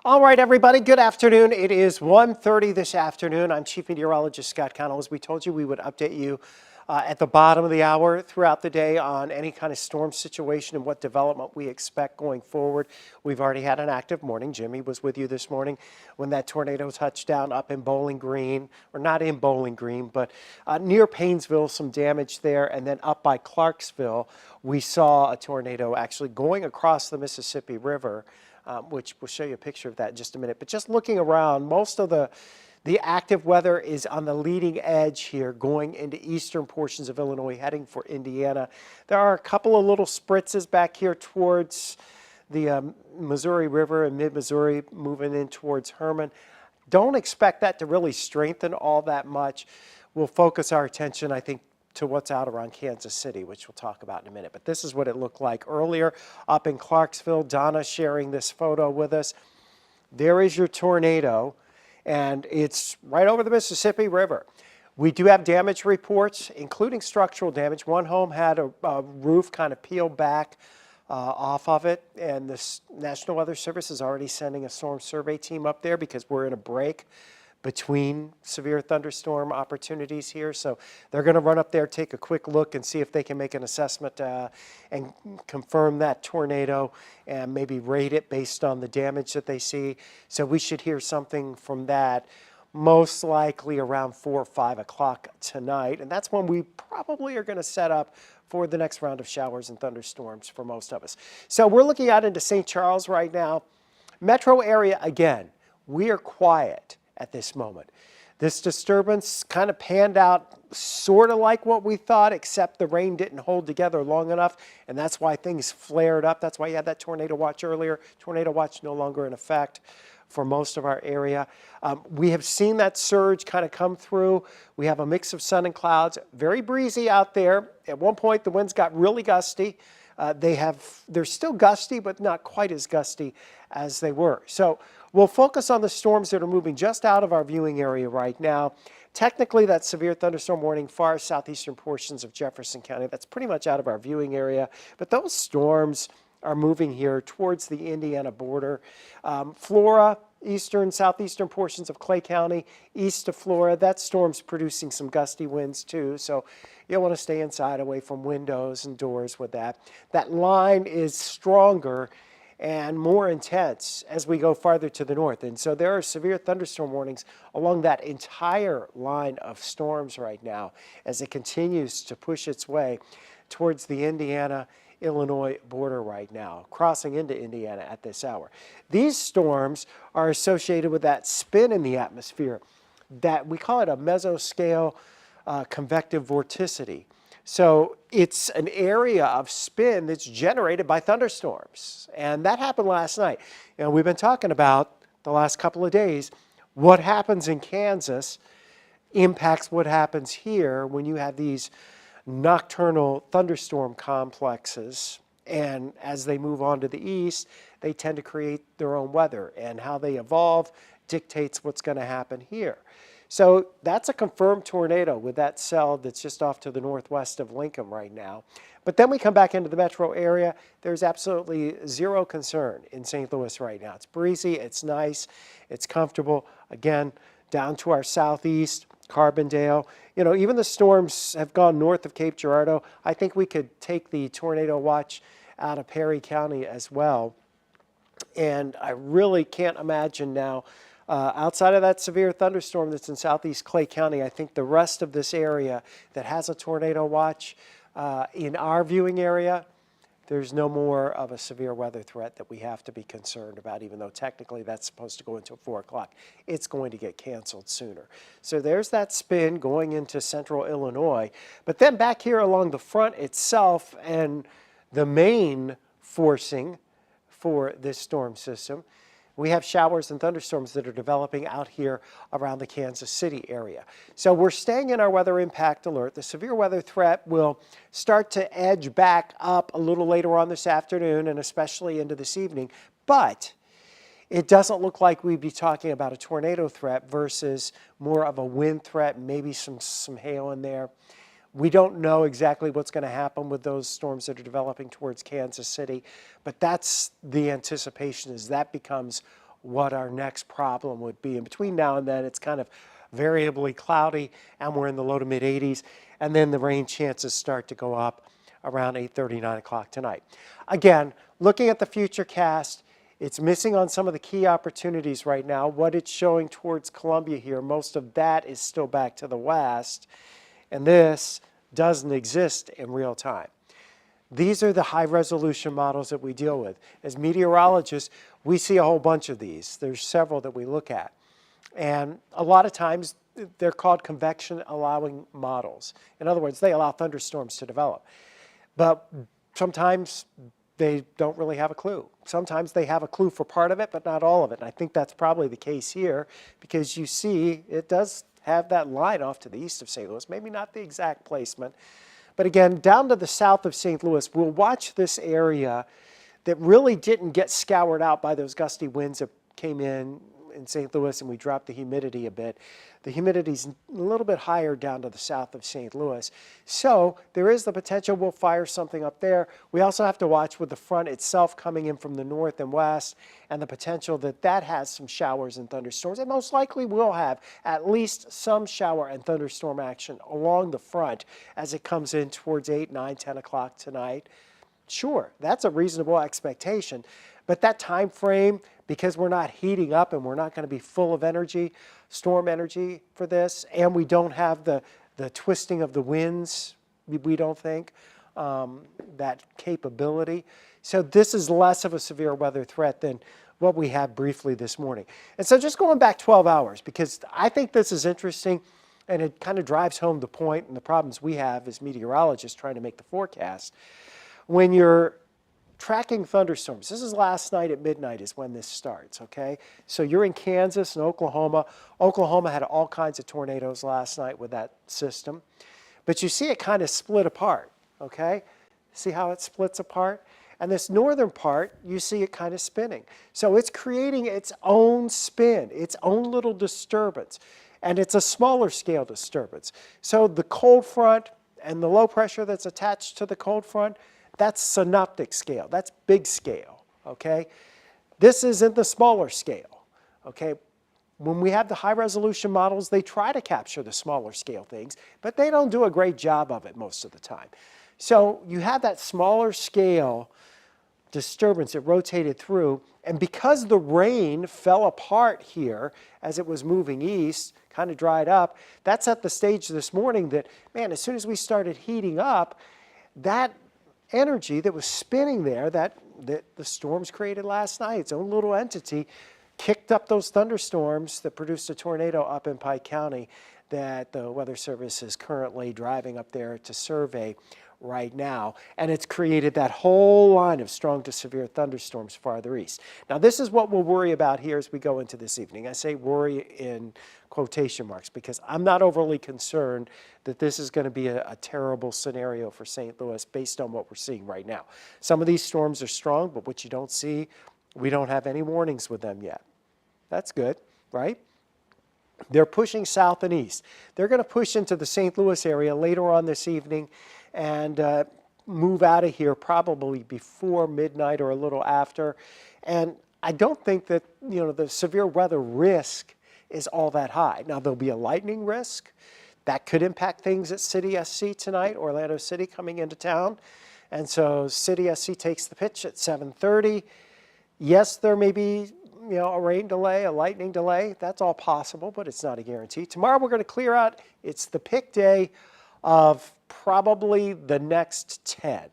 All right, everybody, good afternoon. It is 1:30 this afternoon. I'm Chief Meteorologist Scott Connell. As we told you, we would update you at the bottom of the hour throughout the day on any kind of storm situation and what development we expect going forward. We've already had an active morning. Jimmy was with you this morning when that tornado touched down up in Bowling Green, or not in Bowling Green, but near Paynesville, some damage there. And then up by Clarksville, we saw a tornado actually going across the Mississippi River. Which we'll show you a picture of that in just a minute. But just looking around, most of the active weather is on the leading edge here, going into eastern portions of Illinois, heading for Indiana. There are a couple of little spritzes back here towards the Missouri River and mid-Missouri, moving in towards Herman. Don't expect that to really strengthen all that much. We'll focus our attention, I think, to what's out around Kansas City, which we'll talk about in a minute. But this is what it looked like earlier up in Clarksville. Donna sharing this photo with us. There is your tornado, and it's right over the Mississippi River. We do have damage reports, including structural damage. One home had a roof kind of peeled back off of it, and the National Weather Service is already sending a storm survey team up there because we're in a break between severe thunderstorm opportunities here. So they're going to run up there, take a quick look, and see if they can make an assessment and confirm that tornado and maybe rate it based on the damage that they see. So we should hear something from that most likely around 4 or 5 o'clock tonight. And that's when we probably are going to set up for the next round of showers and thunderstorms for most of us. So we're looking out into St. Charles right now. Metro area, again, we are quiet at this moment. This disturbance kind of panned out sort of like what we thought, except the rain didn't hold together long enough, and that's why things flared up. That's why you had that tornado watch earlier. Tornado watch no longer in effect for most of our area. We have seen that surge kind of come through. We have a mix of sun and clouds, very breezy out there. At one point, the winds got really gusty. They're still gusty, but not quite as gusty as they were. So we'll focus on the storms that are moving just out of our viewing area right now. Technically, that severe thunderstorm warning, far southeastern portions of Jefferson County, that's pretty much out of our viewing area. But those storms are moving here towards the Indiana border. Flora, eastern, southeastern portions of Clay County, east of Flora, that storm's producing some gusty winds too. So you'll want to stay inside, away from windows and doors with that. That line is stronger and more intense as we go farther to the north. And so there are severe thunderstorm warnings along that entire line of storms right now as it continues to push its way towards the Indiana-Illinois border right now, crossing into Indiana at this hour. These storms are associated with that spin in the atmosphere that we call it a mesoscale convective vorticity. So it's an area of spin that's generated by thunderstorms. And that happened last night. You know, we've been talking about the last couple of days, what happens in Kansas impacts what happens here when you have these nocturnal thunderstorm complexes. And as they move on to the east, they tend to create their own weather. And how they evolve dictates what's going to happen here. So that's a confirmed tornado with that cell that's just off to the northwest of Lincoln right now. But then we come back into the metro area. There's absolutely zero concern in St. Louis right now. It's breezy, it's nice, it's comfortable. Again, down to our southeast, Carbondale. You know, even the storms have gone north of Cape Girardeau. I think we could take the tornado watch out of Perry County as well. And I really can't imagine now, outside of that severe thunderstorm that's in southeast Clay County, I think the rest of this area that has a tornado watch in our viewing area, there's no more of a severe weather threat that we have to be concerned about, even though technically that's supposed to go until 4 o'clock. It's going to get canceled sooner. So there's that spin going into central Illinois. But then back here along the front itself and the main forcing for this storm system, we have showers and thunderstorms that are developing out here around the Kansas City area. So we're staying in our weather impact alert. The severe weather threat will start to edge back up a little later on this afternoon and especially into this evening. But it doesn't look like we'd be talking about a tornado threat versus more of a wind threat, maybe some hail in there. We don't know exactly what's going to happen with those storms that are developing towards Kansas City, but that's the anticipation, is that becomes what our next problem would be. And between now and then, it's kind of variably cloudy, and we're in the low to mid 80s, and then the rain chances start to go up around 8:30, 9 o'clock tonight. Again, looking at the futurecast, it's missing on some of the key opportunities right now. What it's showing towards Columbia here, most of that is still back to the west, and this doesn't exist in real time. These are the high-resolution models that we deal with. As meteorologists, we see a whole bunch of these. There's several that we look at. And a lot of times, they're called convection-allowing models. In other words, they allow thunderstorms to develop. But sometimes they don't really have a clue. Sometimes they have a clue for part of it, but not all of it. And I think that's probably the case here, because you see it does have that line off to the east of St. Louis, maybe not the exact placement. But again, down to the south of St. Louis, we'll watch this area that really didn't get scoured out by those gusty winds that came in St. Louis, and we dropped the humidity a bit. The humidity's a little bit higher down to the south of St. Louis. So there is the potential we'll fire something up there. We also have to watch with the front itself coming in from the north and west, and the potential that that has some showers and thunderstorms. And most likely will have at least some shower and thunderstorm action along the front as it comes in towards 8, 9, 10 o'clock tonight. Sure, that's a reasonable expectation. But that time frame, because we're not heating up and we're not going to be full of energy, storm energy for this, and we don't have the twisting of the winds, we don't think, that capability. So this is less of a severe weather threat than what we had briefly this morning. And so just going back 12 hours, because I think this is interesting, and it kind of drives home the point and the problems we have as meteorologists trying to make the forecast. When you're tracking thunderstorms, this is last night at midnight is when this starts, okay? So you're in Kansas and Oklahoma. Oklahoma had all kinds of tornadoes last night with that system. But you see it kind of split apart, okay? See how it splits apart? And this northern part, you see it kind of spinning. So it's creating its own spin, its own little disturbance. And it's a smaller scale disturbance. So the cold front and the low pressure that's attached to the cold front, that's synoptic scale. That's big scale, okay? This is in the smaller scale, okay? When we have the high-resolution models, they try to capture the smaller scale things, but they don't do a great job of it most of the time. So you have that smaller scale disturbance that rotated through, and because the rain fell apart here as it was moving east, kind of dried up, that set the stage this morning that, man, as soon as we started heating up, that energy that was spinning there, that the storms created last night, its own little entity, kicked up those thunderstorms that produced a tornado up in Pike County that the Weather Service is currently driving up there to survey right now. And it's created that whole line of strong to severe thunderstorms farther east. Now, this is what we'll worry about here as we go into this evening. I say worry in quotation marks because I'm not overly concerned that this is going to be a terrible scenario for St. Louis based on what we're seeing right now. Some of these storms are strong, but what you don't see, we don't have any warnings with them yet. That's good, right? They're pushing south and east. They're going to push into the St. Louis area later on this evening and move out of here probably before midnight or a little after. And I don't think that, you know, the severe weather risk is all that high. Now, there'll be a lightning risk. That could impact things at City SC tonight, Orlando City coming into town. And so City SC takes the pitch at 7:30. Yes, there may be, you know, a rain delay, a lightning delay. That's all possible, but it's not a guarantee. Tomorrow we're going to clear out. It's the pick day of probably the next 10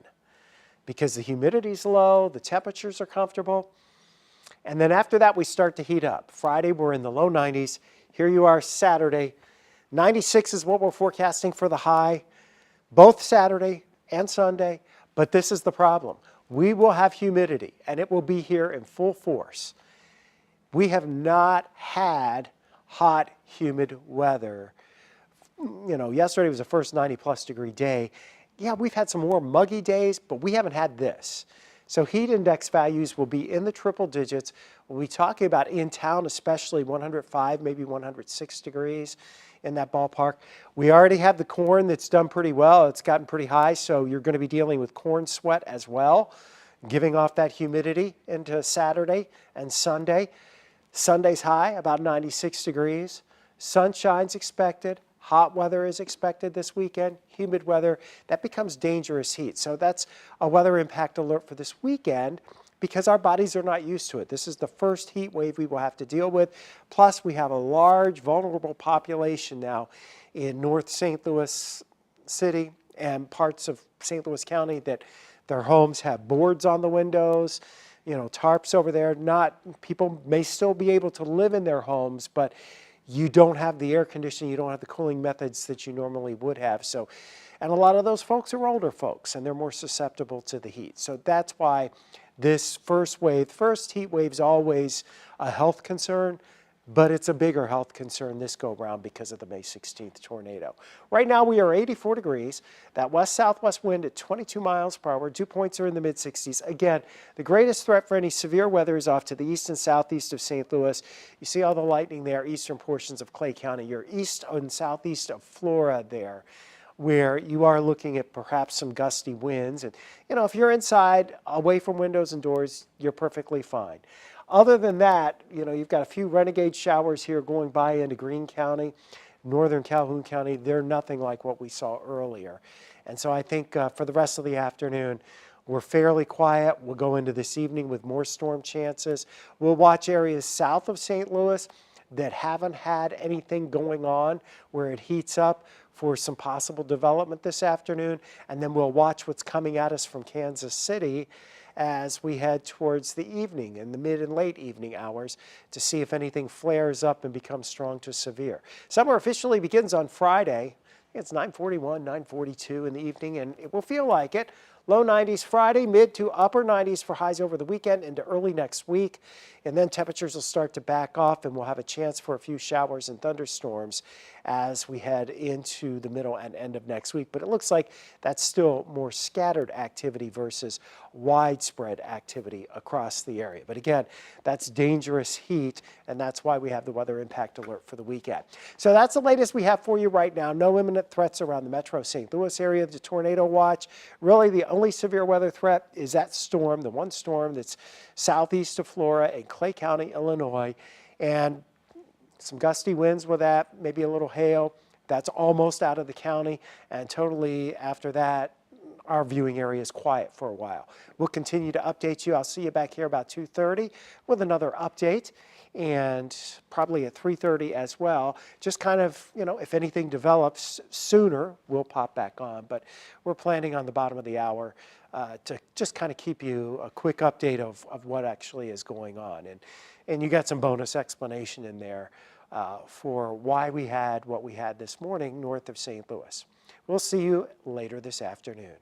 because the humidity's low, the temperatures are comfortable. And then after that, we start to heat up. Friday, we're in the low 90s. Here you are Saturday. 96 is what we're forecasting for the high, both Saturday and Sunday. But this is the problem. We will have humidity, and it will be here in full force. We have not had hot, humid weather. You know, yesterday was the first 90-plus degree day. Yeah, we've had some more muggy days, but we haven't had this. So heat index values will be in the triple digits. We'll be talking about in town, especially 105, maybe 106 degrees in that ballpark. We already have the corn that's done pretty well. It's gotten pretty high, so you're going to be dealing with corn sweat as well, giving off that humidity into Saturday and Sunday. Sunday's high, about 96 degrees. Sunshine's expected. Hot weather is expected this weekend. Humid weather, that becomes dangerous heat. So that's a weather impact alert for this weekend because our bodies are not used to it. This is the first heat wave we will have to deal with. Plus, we have a large vulnerable population now in North St. Louis City and parts of St. Louis County that their homes have boards on the windows, tarps over there. People may still be able to live in their homes, but you don't have the air conditioning, you don't have the cooling methods that you normally would have. So, and a lot of those folks are older folks and they're more susceptible to the heat. So that's why this first heat wave is always a health concern, but it's a bigger health concern this go round because of the May 16th tornado. Right now we are 84 degrees, that west-southwest wind at 22 miles per hour, dew points are in the mid-60s. Again, the greatest threat for any severe weather is off to the east and southeast of St. Louis. You see all the lightning there, eastern portions of Clay County. You're east and southeast of Flora there, where you are looking at perhaps some gusty winds. And, if you're inside, away from windows and doors, you're perfectly fine. Other than that, you've got a few renegade showers here going by into Greene County, northern Calhoun County. They're nothing like what we saw earlier. And so I think for the rest of the afternoon, we're fairly quiet. We'll go into this evening with more storm chances. We'll watch areas south of St. Louis that haven't had anything going on where it heats up for some possible development this afternoon. And then we'll watch what's coming at us from Kansas City as we head towards the evening, in the mid and late evening hours, to see if anything flares up and becomes strong to severe. Summer officially begins on Friday. It's 9:41, 9:42 in the evening, and it will feel like it. Low 90s Friday, mid to upper 90s for highs over the weekend into early next week. And then temperatures will start to back off and we'll have a chance for a few showers and thunderstorms as we head into the middle and end of next week. But it looks like that's still more scattered activity versus widespread activity across the area. But again, that's dangerous heat, and that's why we have the weather impact alert for the weekend. So that's the latest we have for you right now. No imminent threats around the metro St. Louis area. The tornado watch, really the only severe weather threat is that storm, the one storm that's southeast of Flora in Clay County, Illinois, and some gusty winds with that, maybe a little hail. That's almost out of the county, and totally after that, our viewing area is quiet for a while. We'll continue to update you. I'll see you back here about 2:30 with another update, and probably at 3:30 as well. Just kind of, if anything develops sooner, we'll pop back on. But we're planning on the bottom of the hour to just kind of keep you a quick update of what actually is going on. And you got some bonus explanation in there for why we had what we had this morning north of St. Louis. We'll see you later this afternoon.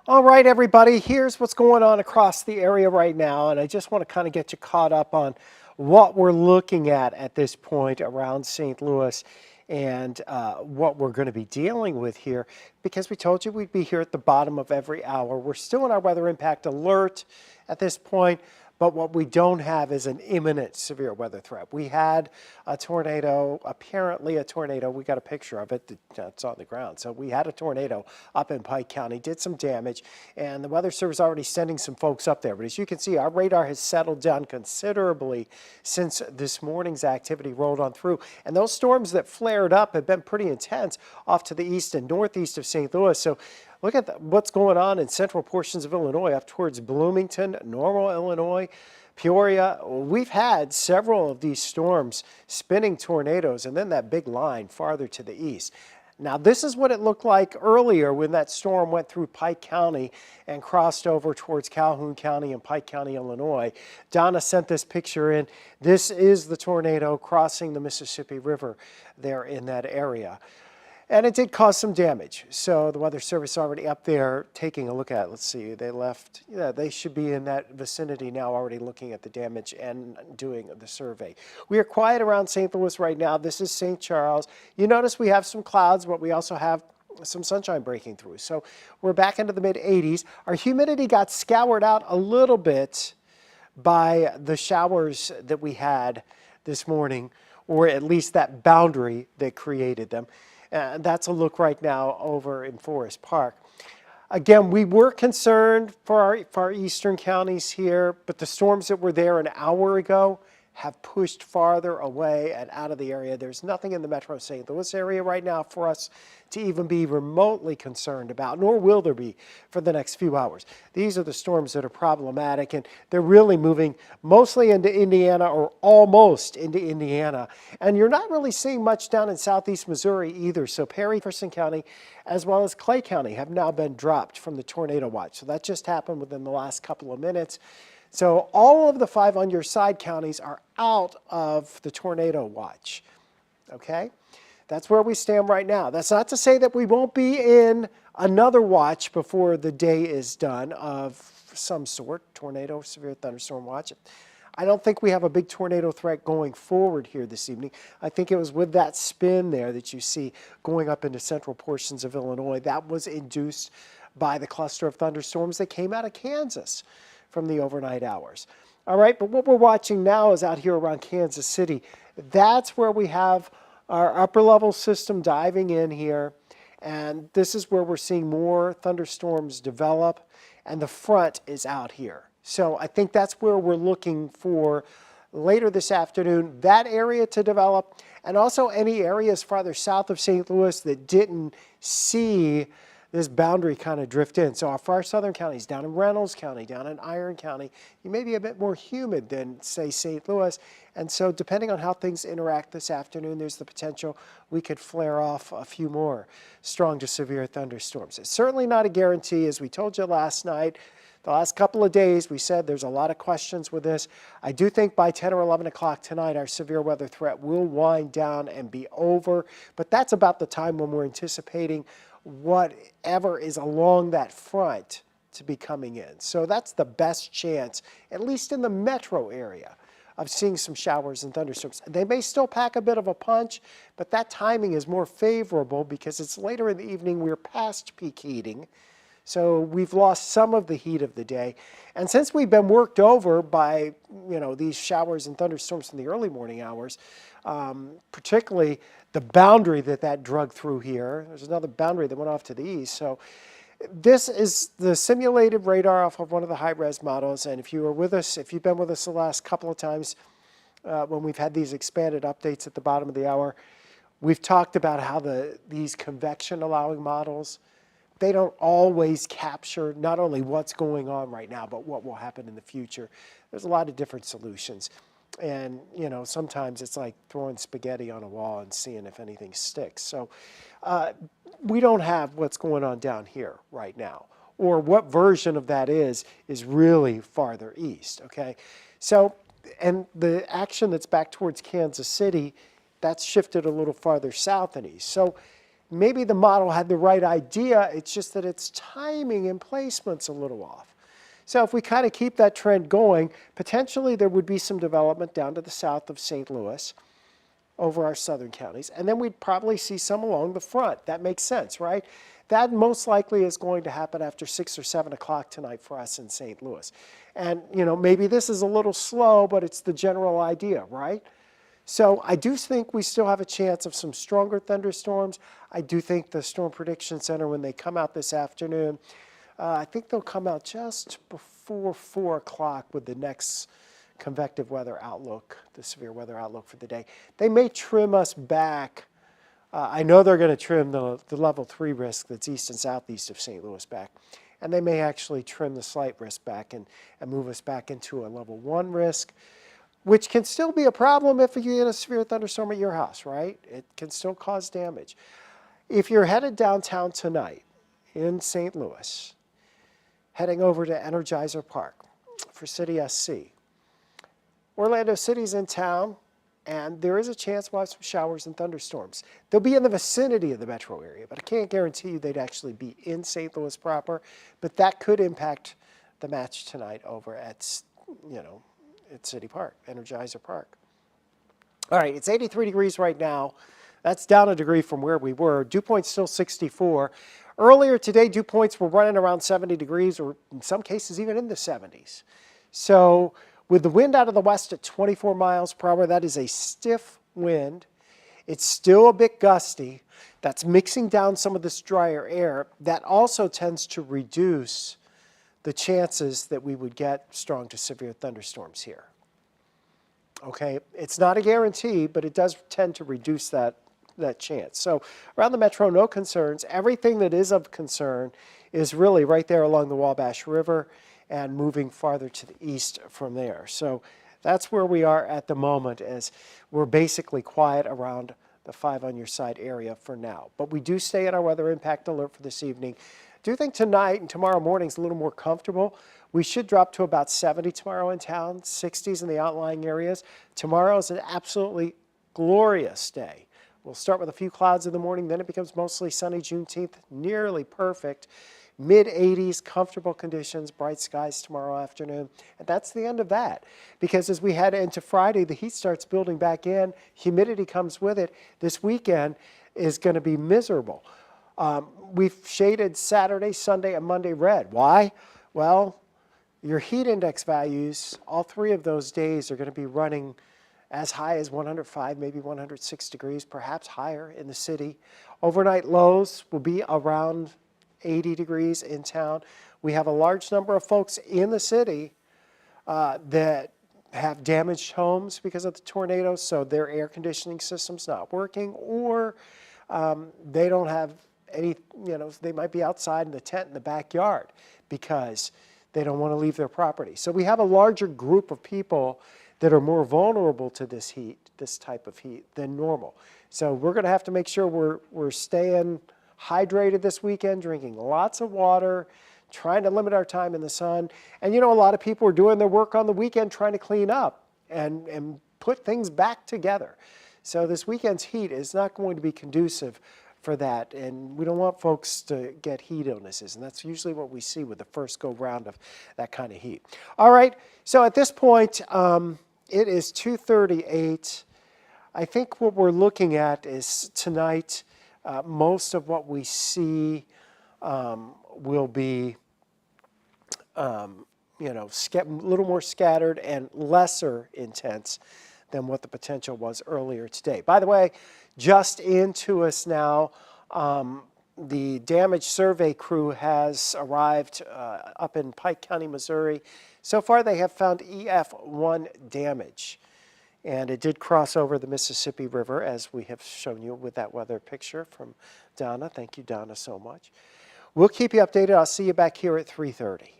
All right, everybody, here's what's going on across the area right now, and I just want to kind of get you caught up on what we're looking at this point around St. Louis and what we're going to be dealing with here, because we told you we'd be here at the bottom of every hour. We're still in our weather impact alert at this point, but what we don't have is an imminent severe weather threat. We had a tornado, apparently a tornado. We got a picture of it. It's on the ground. So we had a tornado up in Pike County, did some damage, and the Weather Service is already sending some folks up there. But as you can see, our radar has settled down considerably since this morning's activity rolled on through. And those storms that flared up have been pretty intense off to the east and northeast of St. Louis. So look at what's going on in central portions of Illinois up towards Bloomington, Normal, Illinois, Peoria. We've had several of these storms spinning tornadoes and then that big line farther to the east. Now, this is what it looked like earlier when that storm went through Pike County and crossed over towards Calhoun County and Pike County, Illinois. Donna sent this picture in. This is the tornado crossing the Mississippi River there in that area. And it did cause some damage. So the Weather Service already up there taking a look at it. Let's see, they left, yeah, they should be in that vicinity now already looking at the damage and doing the survey. We are quiet around St. Louis right now. This is St. Charles. You notice we have some clouds, but we also have some sunshine breaking through. So we're back into the mid 80s. Our humidity got scoured out a little bit by the showers that we had this morning, or at least that boundary that created them. That's a look right now over in Forest Park. Again, we were concerned for our eastern counties here, but the storms that were there an hour ago have pushed farther away and out of the area. There's nothing in the metro St. Louis area right now for us to even be remotely concerned about, nor will there be for the next few hours. These are the storms that are problematic, and they're really moving mostly into Indiana or almost into Indiana. And you're not really seeing much down in southeast Missouri either. So Perry, Jefferson County, as well as Clay County have now been dropped from the tornado watch. So that just happened within the last couple of minutes. So all of the 5 on your side counties are out of the tornado watch, okay? That's where we stand right now. That's not to say that we won't be in another watch before the day is done of some sort, tornado, severe thunderstorm watch. I don't think we have a big tornado threat going forward here this evening. I think it was with that spin there that you see going up into central portions of Illinois. That was induced by the cluster of thunderstorms that came out of Kansas from the overnight hours. All right, but what we're watching now is out here around Kansas City. That's where we have our upper level system diving in here. And this is where we're seeing more thunderstorms develop. And the front is out here. So I think that's where we're looking for later this afternoon, that area to develop. And also any areas farther south of St. Louis that didn't see this boundary kind of drift in. So our far southern counties, down in Reynolds County, down in Iron County, you may be a bit more humid than, say, St. Louis. And so depending on how things interact this afternoon, there's the potential we could flare off a few more strong to severe thunderstorms. It's certainly not a guarantee. As we told you last night, the last couple of days, we said there's a lot of questions with this. I do think by 10 or 11 o'clock tonight, our severe weather threat will wind down and be over. But that's about the time when we're anticipating whatever is along that front to be coming in. So that's the best chance, at least in the metro area, of seeing some showers and thunderstorms. They may still pack a bit of a punch, but that timing is more favorable because it's later in the evening. We're past peak heating. So we've lost some of the heat of the day. And since we've been worked over by, these showers and thunderstorms in the early morning hours, particularly the boundary that drug through here. There's another boundary that went off to the east. So this is the simulated radar off of one of the high-res models. And if you were with us, if you've been with us the last couple of times when we've had these expanded updates at the bottom of the hour, we've talked about how these convection allowing models, they don't always capture not only what's going on right now, but what will happen in the future. There's a lot of different solutions. And, sometimes it's like throwing spaghetti on a wall and seeing if anything sticks. So we don't have what's going on down here right now, or what version of that is really farther east, okay? So, and the action that's back towards Kansas City, that's shifted a little farther south and east. So maybe the model had the right idea, it's just that its timing and placement's a little off. So if we kind of keep that trend going, potentially there would be some development down to the south of St. Louis over our southern counties, and then we'd probably see some along the front. That makes sense, right? That most likely is going to happen after 6 or 7 o'clock tonight for us in St. Louis. And, you know, maybe this is a little slow, but it's the general idea, right? So I do think we still have a chance of some stronger thunderstorms. I do think the Storm Prediction Center, when they come out this afternoon, I think they'll come out just before 4 o'clock with the next convective weather outlook, the severe weather outlook for the day. They may trim us back. I know they're going to trim the level 3 risk that's east and southeast of St. Louis back. And they may actually trim the slight risk back and move us back into a level 1 risk, which can still be a problem if you get a severe thunderstorm at your house, right? It can still cause damage. If you're headed downtown tonight in St. Louis, heading over to Energizer Park for City SC, Orlando City's in town, and there is a chance we'll have some showers and thunderstorms. They'll be in the vicinity of the metro area, but I can't guarantee you they'd actually be in St. Louis proper, but that could impact the match tonight over at, you know, at City Park, Energizer Park. All right, it's 83 degrees right now. That's down a degree from where we were. Dew point's still 64. Earlier today, dew points were running around 70 degrees, or in some cases even in the 70s. So with the wind out of the west at 24 miles per hour, that is a stiff wind. It's still a bit gusty. That's mixing down some of this drier air. That also tends to reduce the chances that we would get strong to severe thunderstorms here. Okay, it's not a guarantee, but it does tend to reduce that chance. So around the metro, no concerns. Everything that is of concern is really right there along the Wabash River and moving farther to the east from there. So that's where we are at the moment, as we're basically quiet around the 5 on your side area for now. But we do stay in our weather impact alert for this evening. I do think tonight and tomorrow morning is a little more comfortable. We should drop to about 70 tomorrow in town, 60s in the outlying areas. Tomorrow is an absolutely glorious day. We'll start with a few clouds in the morning, then it becomes mostly sunny. Juneteenth, nearly perfect. Mid-80s, comfortable conditions, bright skies tomorrow afternoon. And that's the end of that. Because as we head into Friday, the heat starts building back in. Humidity comes with it. This weekend is going to be miserable. We've shaded Saturday, Sunday, and Monday red. Why? Well, your heat index values, all 3 of those days are going to be running as high as 105, maybe 106 degrees, perhaps higher in the city. Overnight lows will be around 80 degrees in town. We have a large number of folks in the city that have damaged homes because of the tornadoes, so their air conditioning system's not working, or they don't have any, you know, they might be outside in the tent in the backyard because they don't want to leave their property. So we have a larger group of people that are more vulnerable to this heat, this type of heat, than normal. So we're going to have to make sure we're staying hydrated this weekend, drinking lots of water, trying to limit our time in the sun. And you know, a lot of people are doing their work on the weekend trying to clean up and put things back together. So this weekend's heat is not going to be conducive for that, and we don't want folks to get heat illnesses, and that's usually what we see with the first go round of that kind of heat. All right, so at this point, it is 2:38. I think what we're looking at is tonight, most of what we see will be, you know, a little more scattered and lesser intense than what the potential was earlier today. By the way, just into us now, the damage survey crew has arrived up in Pike County, Missouri. So far they have found EF1 damage, and it did cross over the Mississippi River, as we have shown you with that weather picture from Donna. Thank you, Donna, so much. We'll keep you updated. I'll see you back here at 3:30.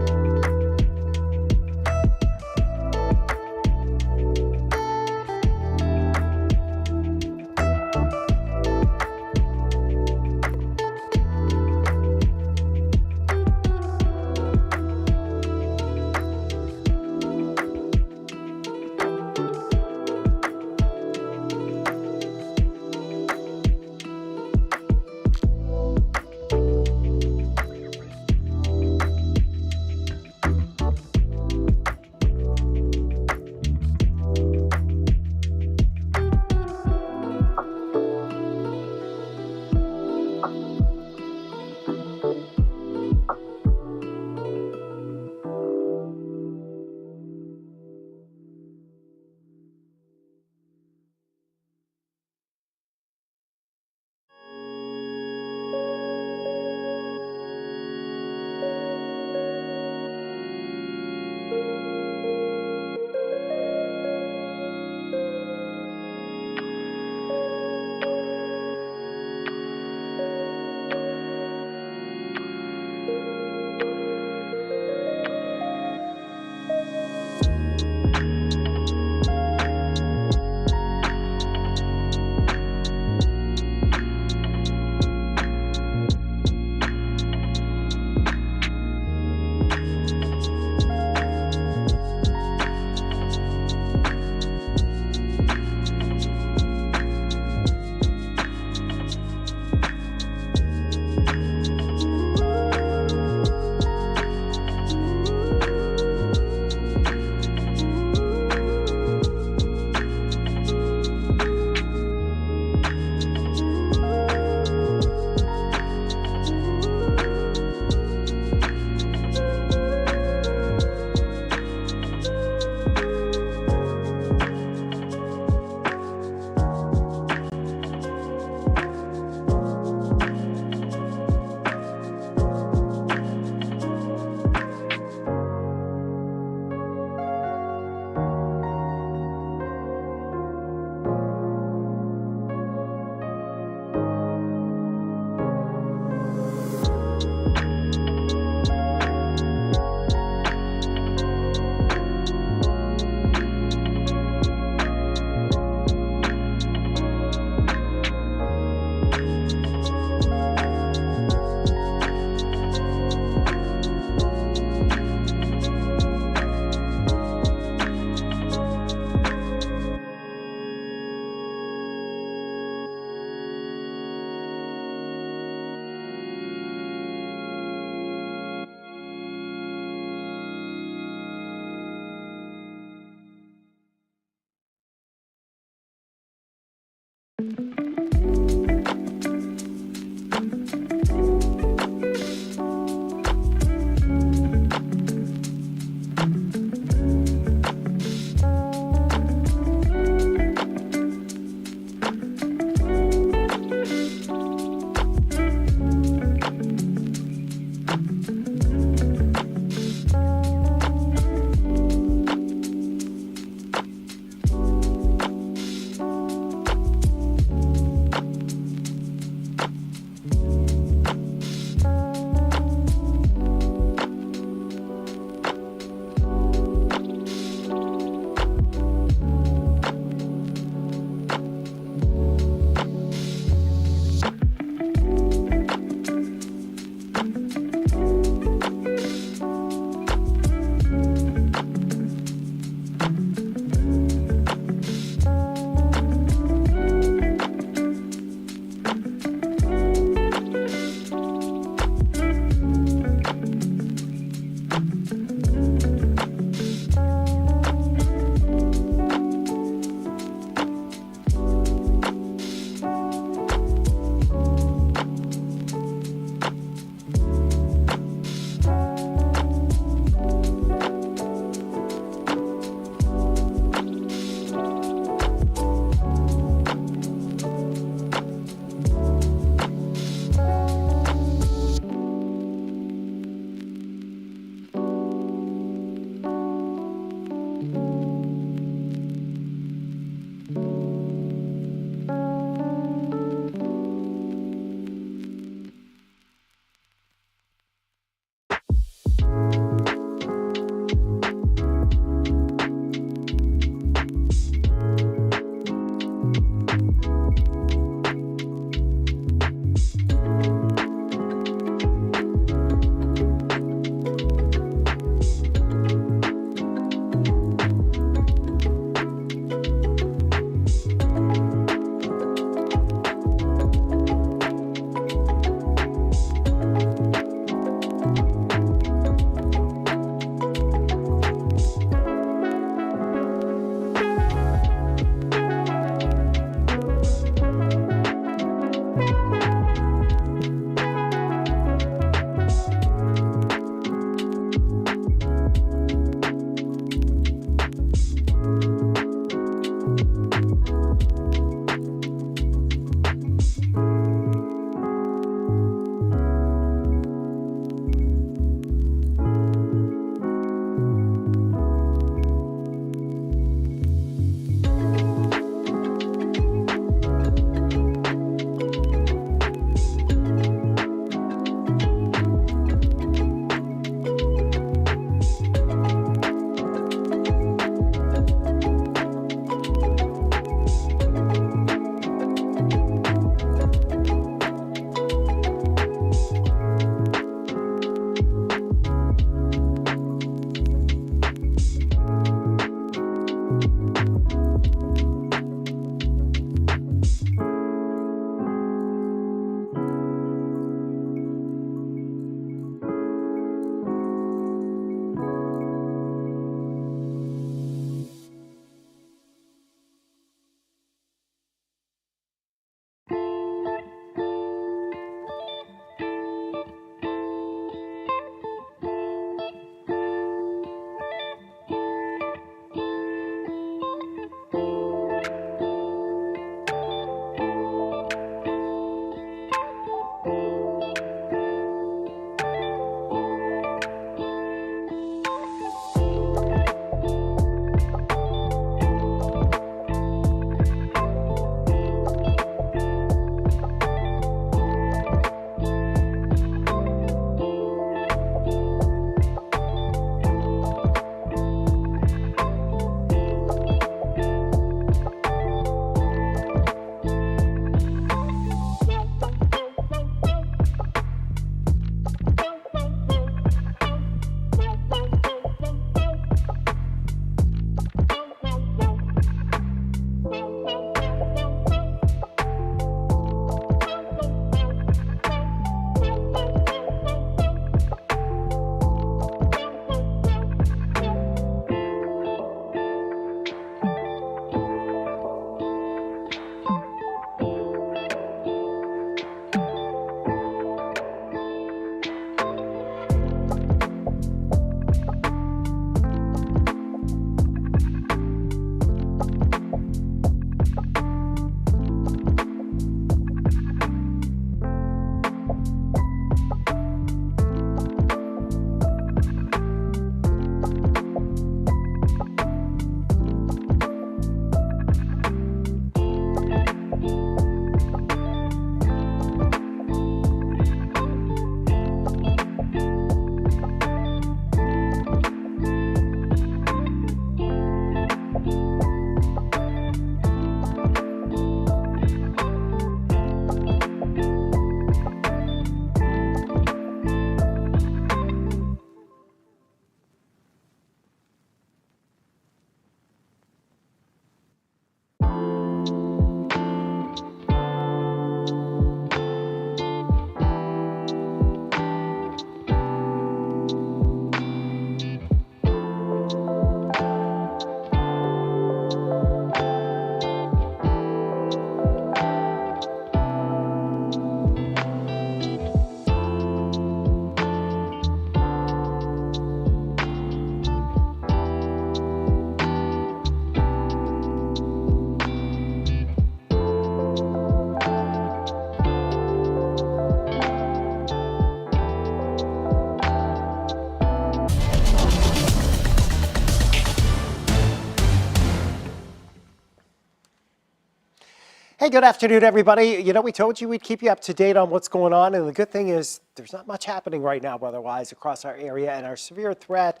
Hey, good afternoon, everybody. You know, we told you we'd keep you up to date on what's going on, and the good thing is there's not much happening right now weather-wise across our area, and our severe threat,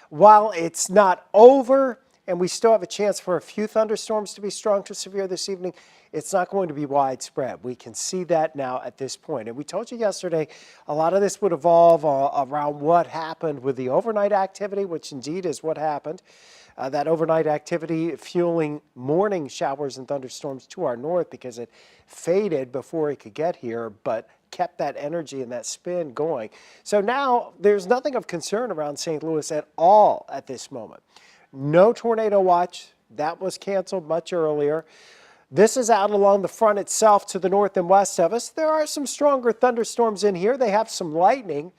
while it's not over, and we still have a chance for a few thunderstorms to be strong to severe this evening, it's not going to be widespread. We can see that now at this point. And we told you yesterday a lot of this would evolve around what happened with the overnight activity, which indeed is what happened. That overnight activity fueling morning showers and thunderstorms to our north because it faded before it could get here, but kept that energy and that spin going. So now there's nothing of concern around St. Louis at all at this moment. No tornado watch. That was canceled much earlier. This is out along the front itself to the north and west of us. There are some stronger thunderstorms in here. They have some lightning.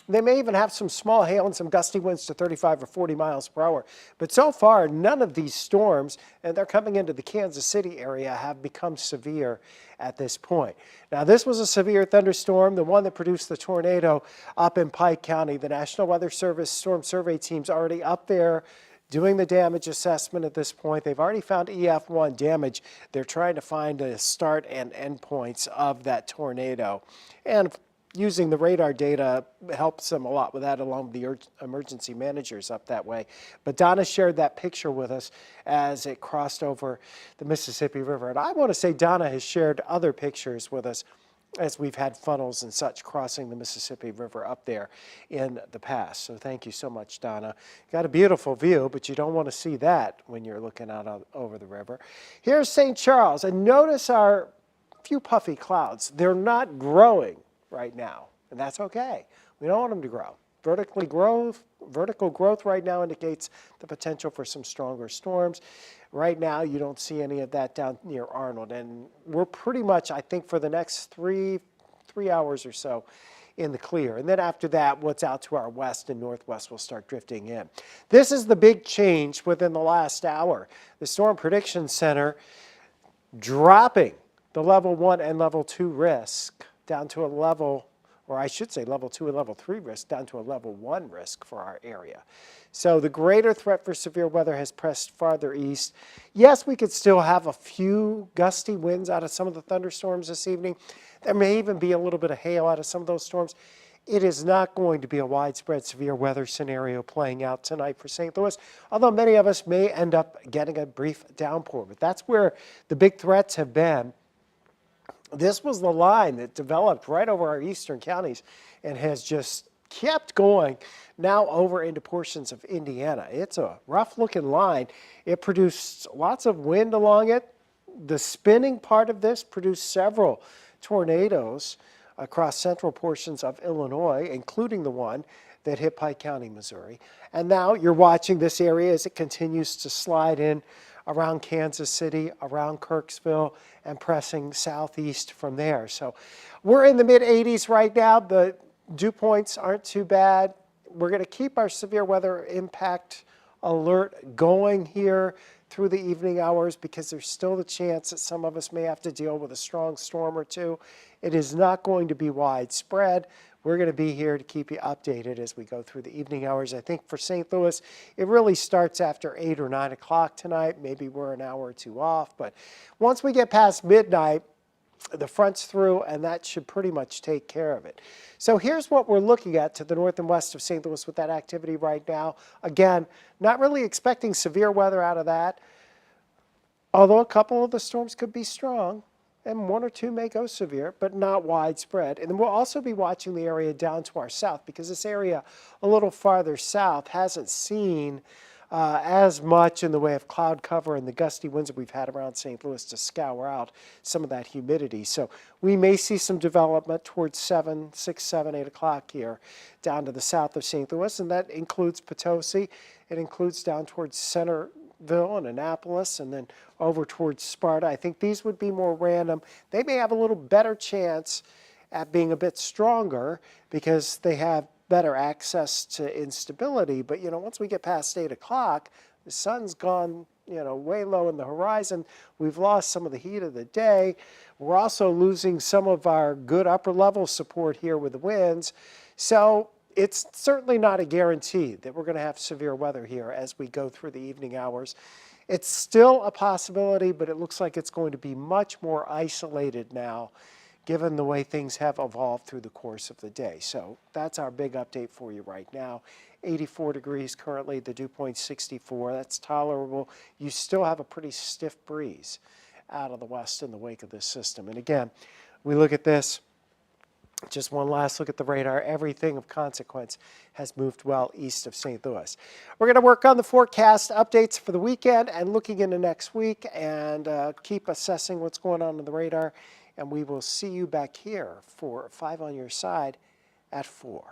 They may even have some small hail and some gusty winds to 35 or 40 miles per hour. But so far, none of these storms, and they're coming into the Kansas City area, have become severe at this point. Now, this was a severe thunderstorm, the one that produced the tornado up in Pike County. The National Weather Service Storm Survey team's already up there doing the damage assessment at this point. They've already found EF1 damage. They're trying to find the start and end points of that tornado. And using the radar data helps them a lot with that, along with the emergency managers up that way. But Donna shared that picture with us as it crossed over the Mississippi River. And I want to say Donna has shared other pictures with us as we've had funnels and such crossing the Mississippi River up there in the past. So thank you so much, Donna. Got a beautiful view, but you don't want to see that when you're looking out over the river. Here's St. Charles, and notice our few puffy clouds. They're not growing right now, and that's okay. We don't want them to grow. Vertical growth right now indicates the potential for some stronger storms. Right now, you don't see any of that down near Arnold, and we're pretty much, I think, for the next three hours or so in the clear. And then after that, what's out to our west and northwest will start drifting in. This is the big change within the last hour. The Storm Prediction Center dropping the level 1 and level 2 risk down to a level, or I should say level 2 and level 3 risk, down to a level 1 risk for our area. So the greater threat for severe weather has pressed farther east. Yes, we could still have a few gusty winds out of some of the thunderstorms this evening. There may even be a little bit of hail out of some of those storms. It is not going to be a widespread severe weather scenario playing out tonight for St. Louis, although many of us may end up getting a brief downpour. But that's where the big threats have been. This was the line that developed right over our eastern counties and has just kept going now over into portions of Indiana. It's a rough looking line. It produced lots of wind along it. The spinning part of this produced several tornadoes across central portions of Illinois, including the one that hit Pike County, Missouri. And now you're watching this area as it continues to slide in around Kansas City, around Kirksville, and pressing southeast from there. So we're in the mid-80s right now. The dew points aren't too bad. We're going to keep our severe weather impact alert going here through the evening hours because there's still the chance that some of us may have to deal with a strong storm or two. It is not going to be widespread. We're going to be here to keep you updated as we go through the evening hours. I think for St. Louis, it really starts after 8 or 9 o'clock tonight. Maybe we're an hour or two off. But once we get past midnight, the front's through, and that should pretty much take care of it. So here's what we're looking at to the north and west of St. Louis with that activity right now. Again, not really expecting severe weather out of that, although a couple of the storms could be strong, and 1 or 2 may go severe, but not widespread. And then we'll also be watching the area down to our south because this area a little farther south hasn't seen as much in the way of cloud cover and the gusty winds that we've had around St. Louis to scour out some of that humidity. So we may see some development towards 6, 7, 8 o'clock here down to the south of St. Louis, and that includes Potosi. It includes down towards Centerville and Annapolis, and then over towards Sparta. I think these would be more random. They may have a little better chance at being a bit stronger because they have better access to instability. But, once we get past 8 o'clock, the sun's gone, way low in the horizon. We've lost some of the heat of the day. We're also losing some of our good upper level support here with the winds. So it's certainly not a guarantee that we're going to have severe weather here as we go through the evening hours. It's still a possibility, but it looks like it's going to be much more isolated now, given the way things have evolved through the course of the day. So that's our big update for you right now. 84 degrees currently, the dew point 64. That's tolerable. You still have a pretty stiff breeze out of the west in the wake of this system. And again, we look at this. Just one last look at the radar. Everything of consequence has moved well east of St. Louis. We're going to work on the forecast updates for the weekend and looking into next week and keep assessing what's going on the radar. And we will see you back here for 5 on your side at 4.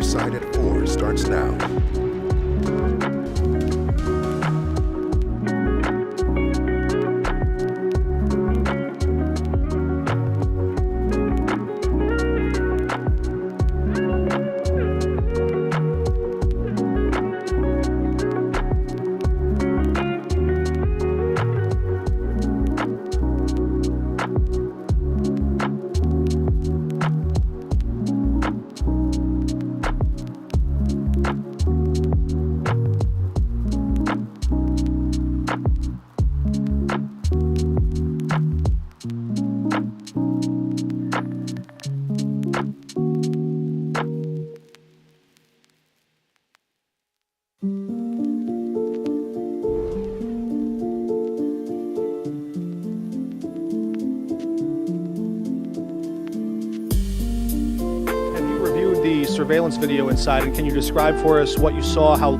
Side at 4 starts now. Have you reviewed the surveillance video inside, and can you describe for us what you saw, how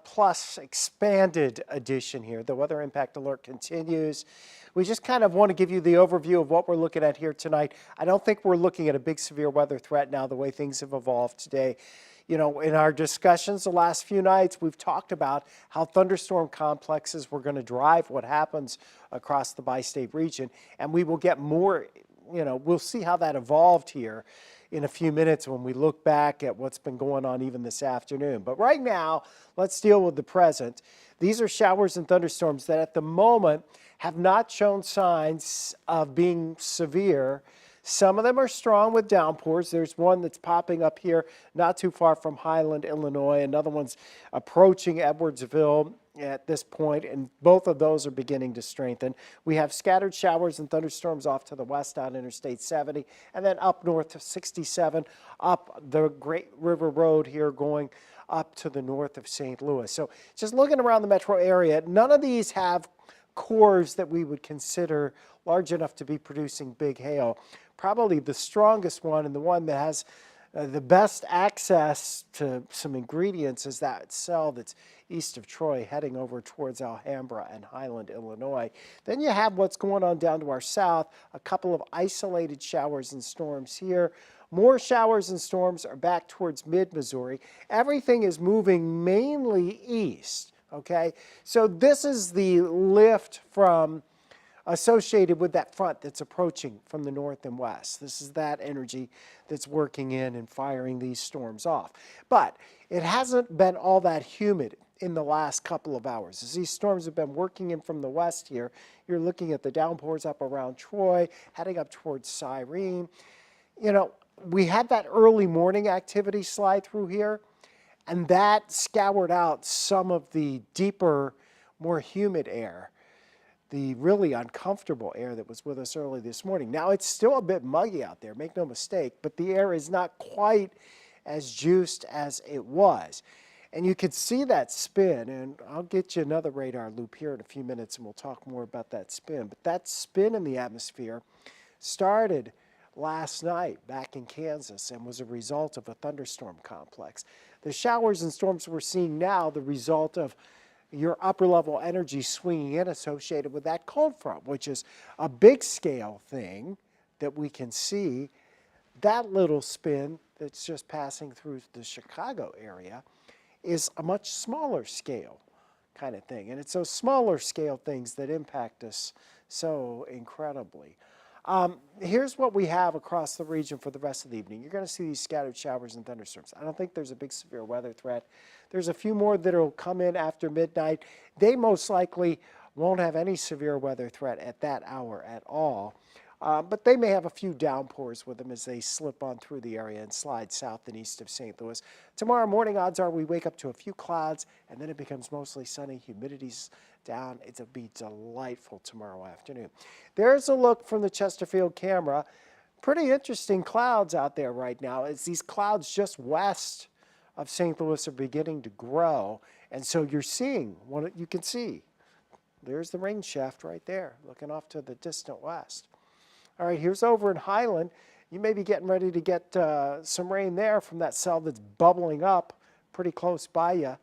plus expanded edition here. The weather impact alert continues. We just kind of want to give you the overview of what we're looking at here tonight. I don't think we're looking at a big severe weather threat now, the way things have evolved today. You know, in our discussions the last few nights, we've talked about how thunderstorm complexes were going to drive what happens across the bi-state region, and we will get more, you know, we'll see how that evolved here in a few minutes when we look back at what's been going on even this afternoon. But right now, let's deal with the present. These are showers and thunderstorms that at the moment have not shown signs of being severe. Some of them are strong with downpours. There's one that's popping up here not too far from Highland, Illinois. Another one's approaching Edwardsville at this point, and both of those are beginning to strengthen. We have scattered showers and thunderstorms off to the west on Interstate 70, and then up north to 67, up the Great River Road here going up to the north of St. Louis. So just looking around the metro area, none of these have cores that we would consider large enough to be producing big hail. Probably the strongest one and the one that has the best access to some ingredients is that cell that's east of Troy heading over towards Alhambra and Highland, Illinois. Then you have what's going on down to our south, a couple of isolated showers and storms here. More showers and storms are back towards mid-Missouri. Everything is moving mainly east, okay? So this is the lift from associated with that front that's approaching from the north and west. This is that energy that's working in and firing these storms off. But it hasn't been all that humid in the last couple of hours. As these storms have been working in from the west here, you're looking at the downpours up around Troy, heading up towards Cyrene. You know, we had that early morning activity slide through here, and that scoured out some of the deeper, more humid air, the really uncomfortable air that was with us early this morning. Now, it's still a bit muggy out there, make no mistake, but the air is not quite as juiced as it was. And you could see that spin, and I'll get you another radar loop here in a few minutes, and we'll talk more about that spin. But that spin in the atmosphere started last night back in Kansas and was a result of a thunderstorm complex. The showers and storms we're seeing now, the result of your upper level energy swinging in associated with that cold front, which is a big scale thing that we can see. That little spin that's just passing through the Chicago area is a much smaller scale kind of thing. And it's those smaller scale things that impact us so incredibly. Here's what we have across the region for the rest of the evening. You're going to see these scattered showers and thunderstorms. I don't think there's a big severe weather threat. There's a few more that will come in after midnight. They most likely won't have any severe weather threat at that hour at all. But they may have a few downpours with them as they slip on through the area and slide south and east of St. Louis. Tomorrow morning, odds are we wake up to a few clouds, and then it becomes mostly sunny. Humidity's down. It'll be delightful tomorrow afternoon. There's a look from the Chesterfield camera. Pretty interesting clouds out there right now. As these clouds just west of St. Louis are beginning to grow, and so you're seeing what you can see. There's the rain shaft right there, looking off to the distant west. All right, here's over in Highland. You may be getting ready to get some rain there from that cell that's bubbling up pretty close by you,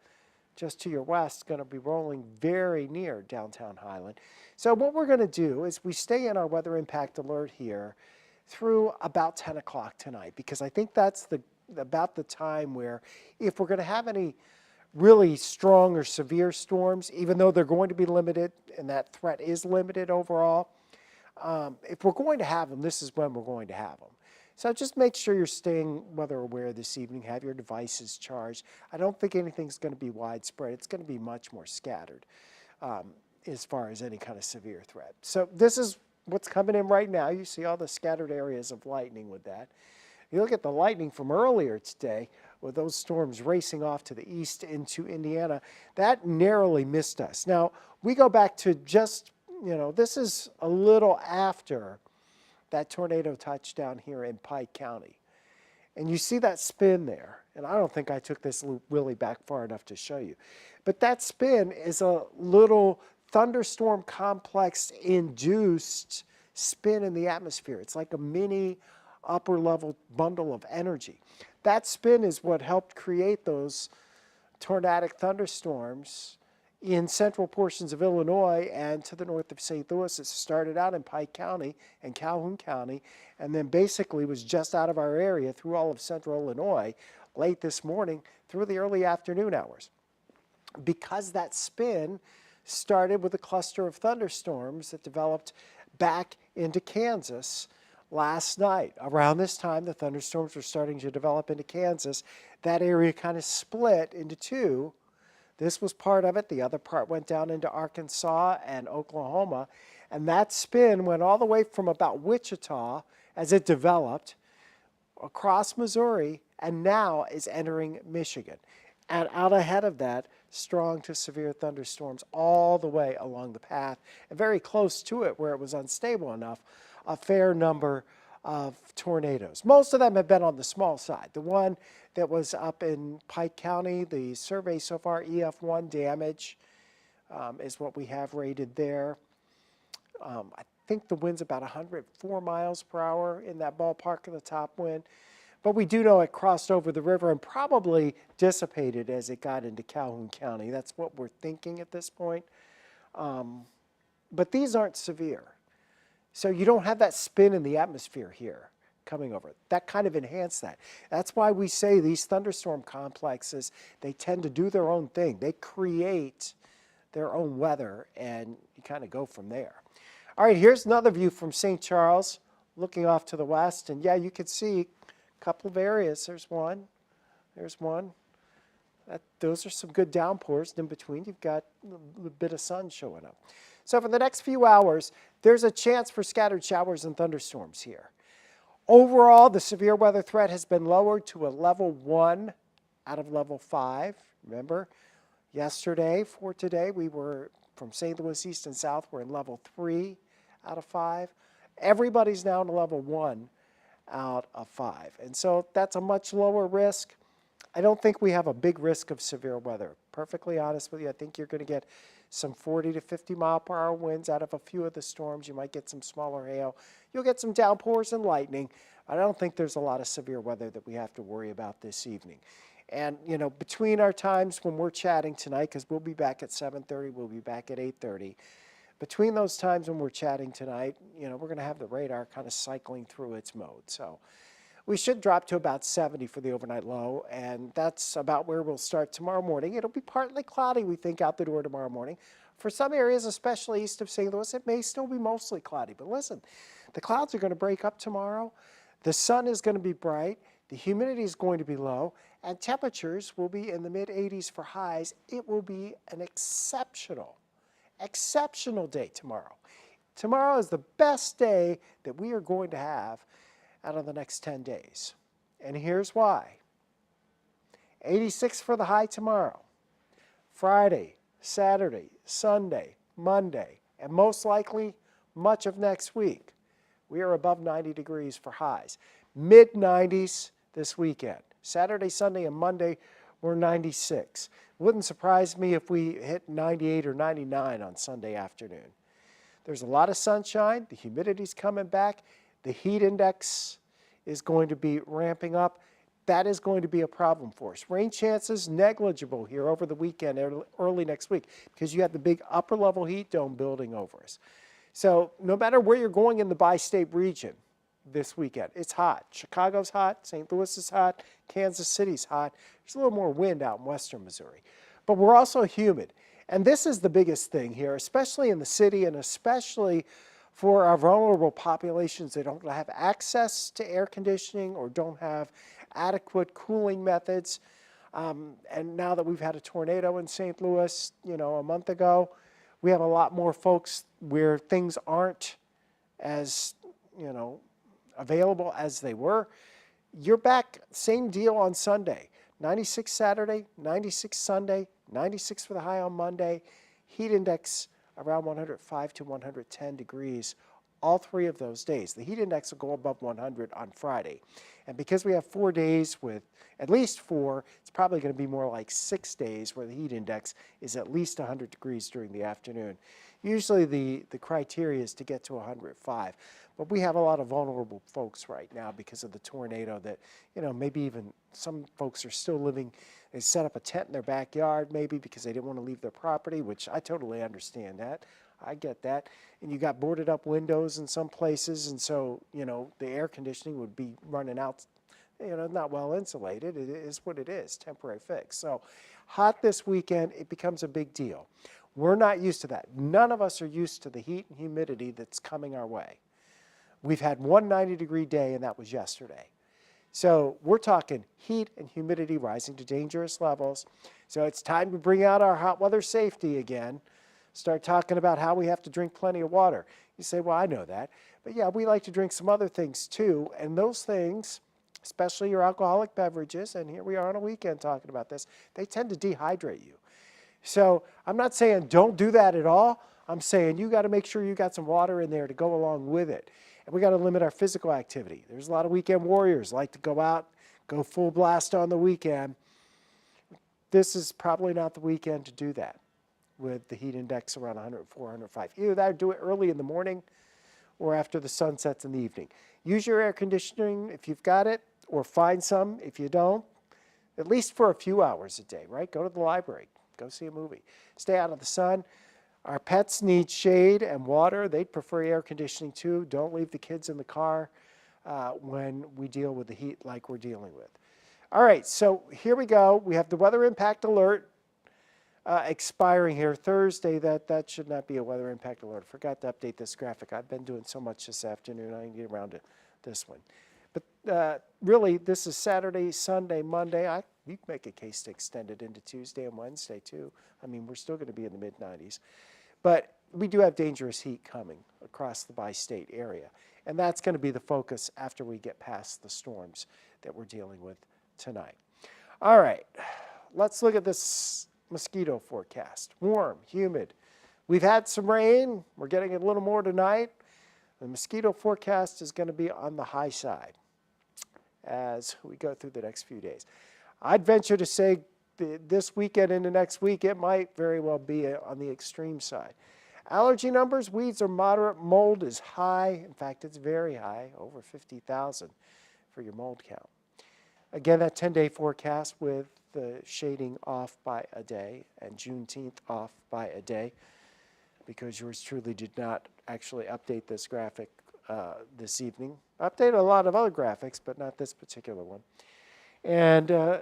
just to your west, going to be rolling very near downtown Highland. So what we're going to do is we stay in our weather impact alert here through about 10 o'clock tonight, because I think that's about the time where if we're going to have any really strong or severe storms, even though they're going to be limited, and that threat is limited overall, if we're going to have them, this is when we're going to have them. So just make sure you're staying weather aware this evening. Have your devices charged. I don't think anything's going to be widespread. It's going to be much more scattered as far as any kind of severe threat. So this is what's coming in right now. You see all the scattered areas of lightning with that. You look at the lightning from earlier today with those storms racing off to the east into Indiana. That narrowly missed us. Now, we go back to just, you know, this is a little after that tornado touchdown here in Pike County. And you see that spin there. And I don't think I took this loop really back far enough to show you. But that spin is a little thunderstorm complex induced spin in the atmosphere. It's like a mini upper level bundle of energy. That spin is what helped create those tornadic thunderstorms in central portions of Illinois and to the north of St. Louis. It started out in Pike County and Calhoun County, and then basically was just out of our area through all of central Illinois late this morning through the early afternoon hours. Because that spin started with a cluster of thunderstorms that developed back into Kansas last night. Around this time, the thunderstorms were starting to develop into Kansas. That area kind of split into two. This was part of it. The other part went down into Arkansas and Oklahoma. And that spin went all the way from about Wichita as it developed across Missouri and now is entering Michigan. And out ahead of that, strong to severe thunderstorms all the way along the path, and very close to it where it was unstable enough, a fair number of tornadoes. Most of them have been on the small side. The one that was up in Pike County, the survey so far, EF1 damage is what we have rated there. I think the wind's about 104 miles per hour in that ballpark of the top wind. But we do know it crossed over the river and probably dissipated as it got into Calhoun County. That's what we're thinking at this point. But these aren't severe. So you don't have that spin in the atmosphere here coming over. That kind of enhanced that. That's why we say these thunderstorm complexes, they tend to do their own thing. They create their own weather, and you kind of go from there. All right, here's another view from St. Charles, looking off to the west. And yeah, you can see couple of areas. There's one. There's one. Those are some good downpours. In between, you've got a bit of sun showing up. So for the next few hours, there's a chance for scattered showers and thunderstorms here. Overall, the severe weather threat has been lowered to a level 1 out of level 5. Remember, yesterday for today, we were from St. Louis east and south, we're in level 3 out of 5. Everybody's now in level 1 out of 5. And so that's a much lower risk. I don't think we have a big risk of severe weather. Perfectly honest with you, I think you're going to get some 40 to 50 mile per hour winds out of a few of the storms. You might get some smaller hail. You'll get some downpours and lightning. I don't think there's a lot of severe weather that we have to worry about this evening. And, you know, between our times when we're chatting tonight, because we'll be back at 7:30, we'll be back at 8:30, between those times when we're chatting tonight, you know, we're going to have the radar kind of cycling through its mode. So we should drop to about 70 for the overnight low, and that's about where we'll start tomorrow morning. It'll be partly cloudy, we think, out the door tomorrow morning. For some areas, especially east of St. Louis, it may still be mostly cloudy. But listen, the clouds are going to break up tomorrow. The sun is going to be bright. The humidity is going to be low, and temperatures will be in the mid-80s for highs. It will be an exceptional day tomorrow. Tomorrow is the best day that we are going to have out of the next 10 days. And here's why. 86 for the high tomorrow. Friday, Saturday, Sunday, Monday, and most likely much of next week, we are above 90 degrees for highs. Mid-90s this weekend. Saturday, Sunday, and Monday, we're 96. Wouldn't surprise me if we hit 98 or 99 on Sunday afternoon. There's a lot of sunshine. The humidity's coming back. The heat index is going to be ramping up. That is going to be a problem for us. Rain chances negligible here over the weekend, early next week, because you have the big upper level heat dome building over us. So no matter where you're going in the bi-state region this weekend, it's hot. Chicago's hot, St. Louis is hot, Kansas City's hot. There's a little more wind out in western Missouri. But we're also humid. And this is the biggest thing here, especially in the city and especially for our vulnerable populations that don't have access to air conditioning or don't have adequate cooling methods. And now that we've had a tornado in St. Louis, you know, a month ago, we have a lot more folks where things aren't as, you know, available as they were. You're back, same deal on Sunday. 96 Saturday, 96 Sunday, 96 for the high on Monday. Heat index around 105 to 110 degrees all 3 of those days. The heat index will go above 100 on Friday. And because we have 4 days with at least 4, it's probably going to be more like 6 days where the heat index is at least 100 degrees during the afternoon. Usually the criteria is to get to 105. But we have a lot of vulnerable folks right now because of the tornado that, maybe even some folks are still living. They set up a tent in their backyard maybe because they didn't want to leave their property, which I totally understand that. I get that. And you got boarded up windows in some places, and so, the air conditioning would be running out, not well insulated. It is what it is, temporary fix. So hot this weekend, it becomes a big deal. We're not used to that. None of us are used to the heat and humidity that's coming our way. We've had one 90-degree day, and that was yesterday. So we're talking heat and humidity rising to dangerous levels. So it's time to bring out our hot weather safety again. Start talking about how we have to drink plenty of water. You say, well, I know that. But yeah, we like to drink some other things too. And those things, especially your alcoholic beverages, and here we are on a weekend talking about this, they tend to dehydrate you. So I'm not saying don't do that at all. I'm saying you got to make sure you got some water in there to go along with it. And we got to limit our physical activity. There's a lot of weekend warriors like to go out, go full blast on the weekend. This is probably not the weekend to do that with the heat index around 104, 105. Either that or do it early in the morning or after the sun sets in the evening. Use your air conditioning if you've got it, or find some if you don't, at least for a few hours a day, right? Go to the library, go see a movie. Stay out of the sun. Our pets need shade and water. They'd prefer air conditioning too. Don't leave the kids in the car when we deal with the heat like we're dealing with. All right, so here we go. We have the weather impact alert expiring here Thursday. That should not be a weather impact alert. Forgot to update this graphic. I've been doing so much this afternoon. I didn't get around to this one. But really, this is Saturday, Sunday, Monday. You can make a case to extend it into Tuesday and Wednesday too. I mean, we're still going to be in the mid-90s. But we do have dangerous heat coming across the bi-state area. And that's going to be the focus after we get past the storms that we're dealing with tonight. All right, let's look at this mosquito forecast. Warm, humid. We've had some rain. We're getting a little more tonight. The mosquito forecast is going to be on the high side as we go through the next few days. I'd venture to say this weekend into next week, it might very well be on the extreme side. Allergy numbers, weeds are moderate, mold is high. In fact, it's very high, over 50,000 for your mold count. Again, that 10-day forecast with the shading off by a day and Juneteenth off by a day, because yours truly did not actually update this graphic this evening. Updated a lot of other graphics, but not this particular one. And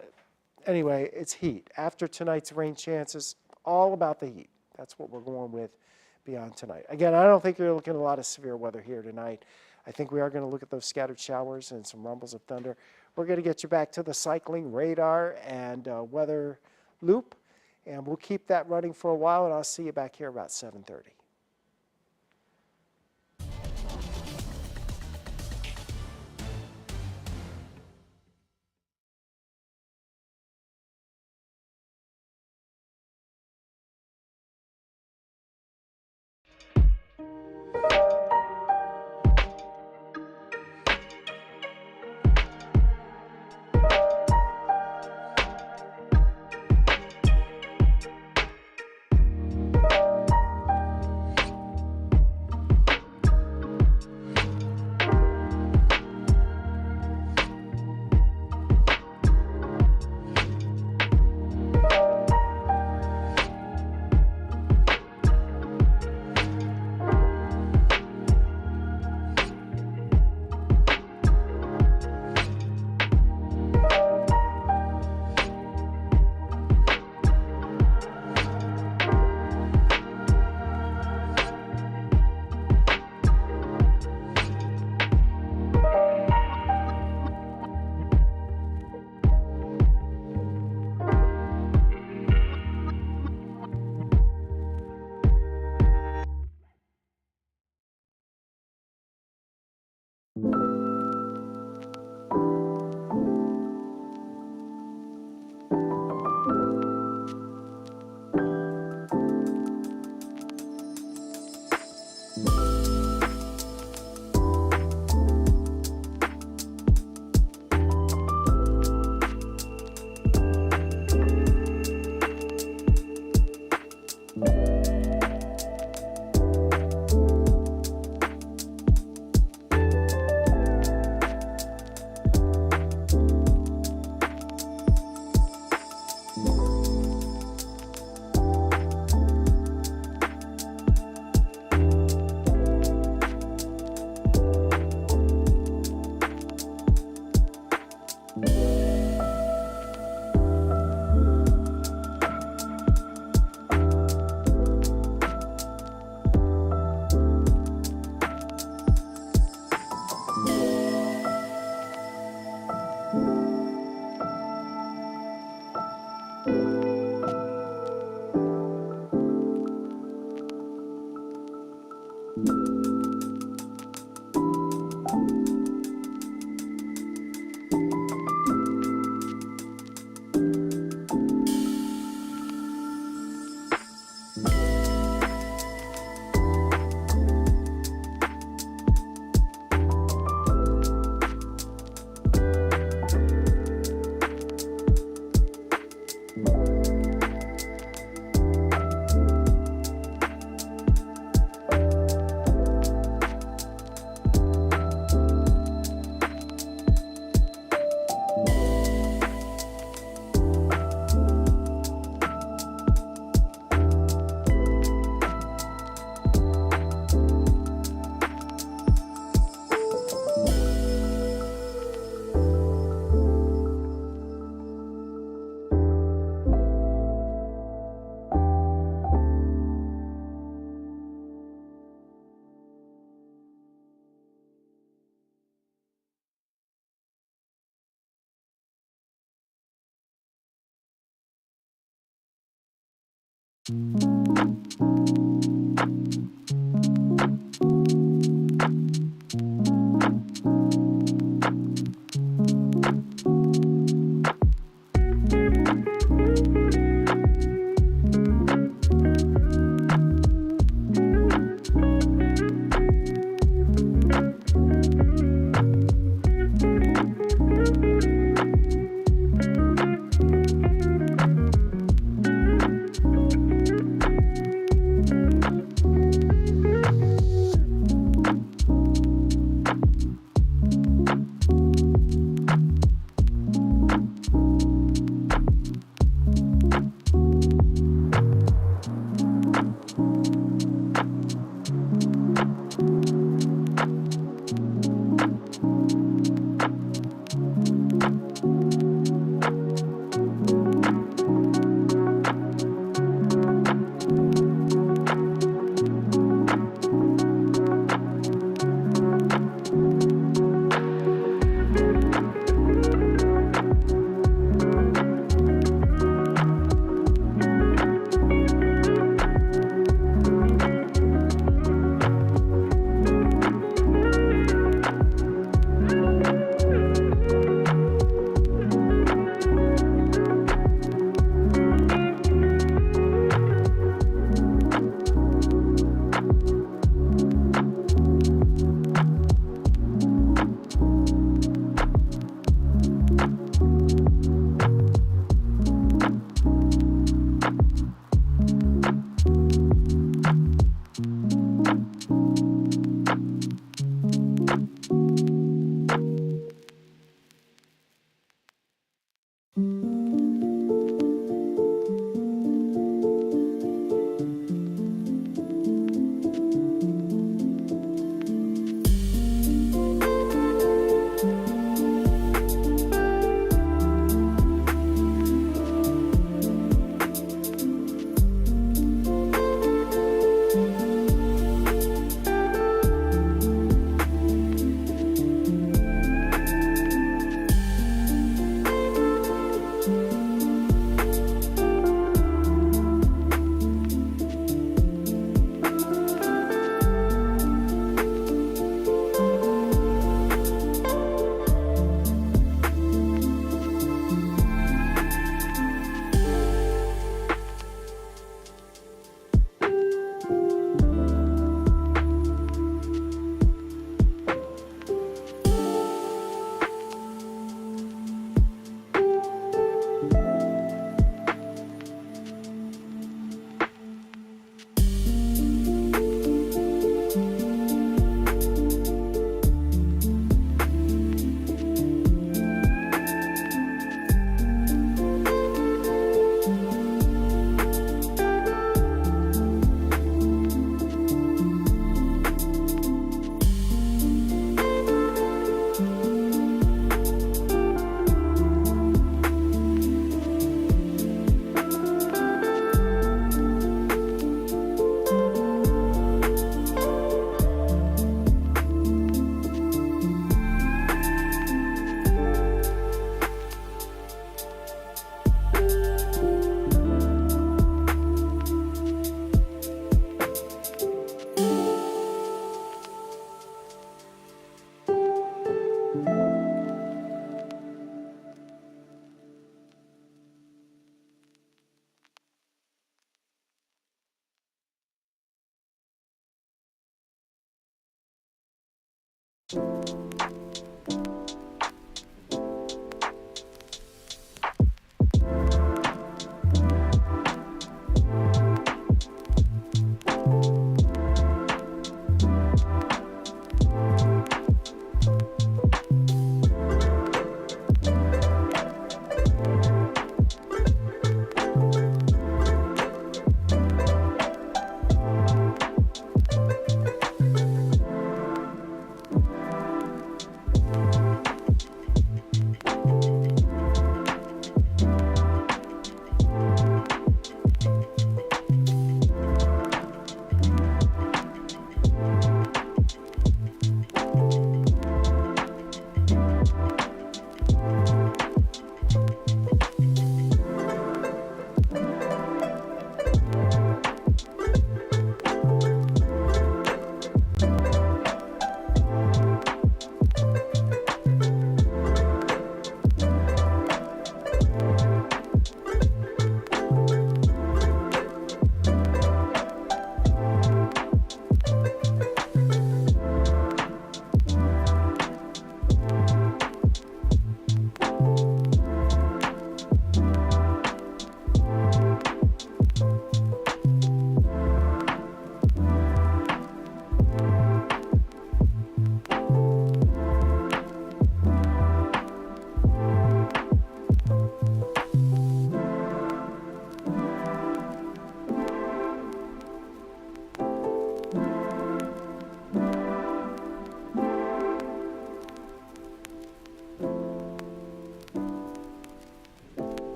anyway, it's heat. After tonight's rain chances, all about the heat. That's what we're going with beyond tonight. Again, I don't think you're looking at a lot of severe weather here tonight. I think we are going to look at those scattered showers and some rumbles of thunder. We're going to get you back to the cycling radar and weather loop, and we'll keep that running for a while, and I'll see you back here about 7:30.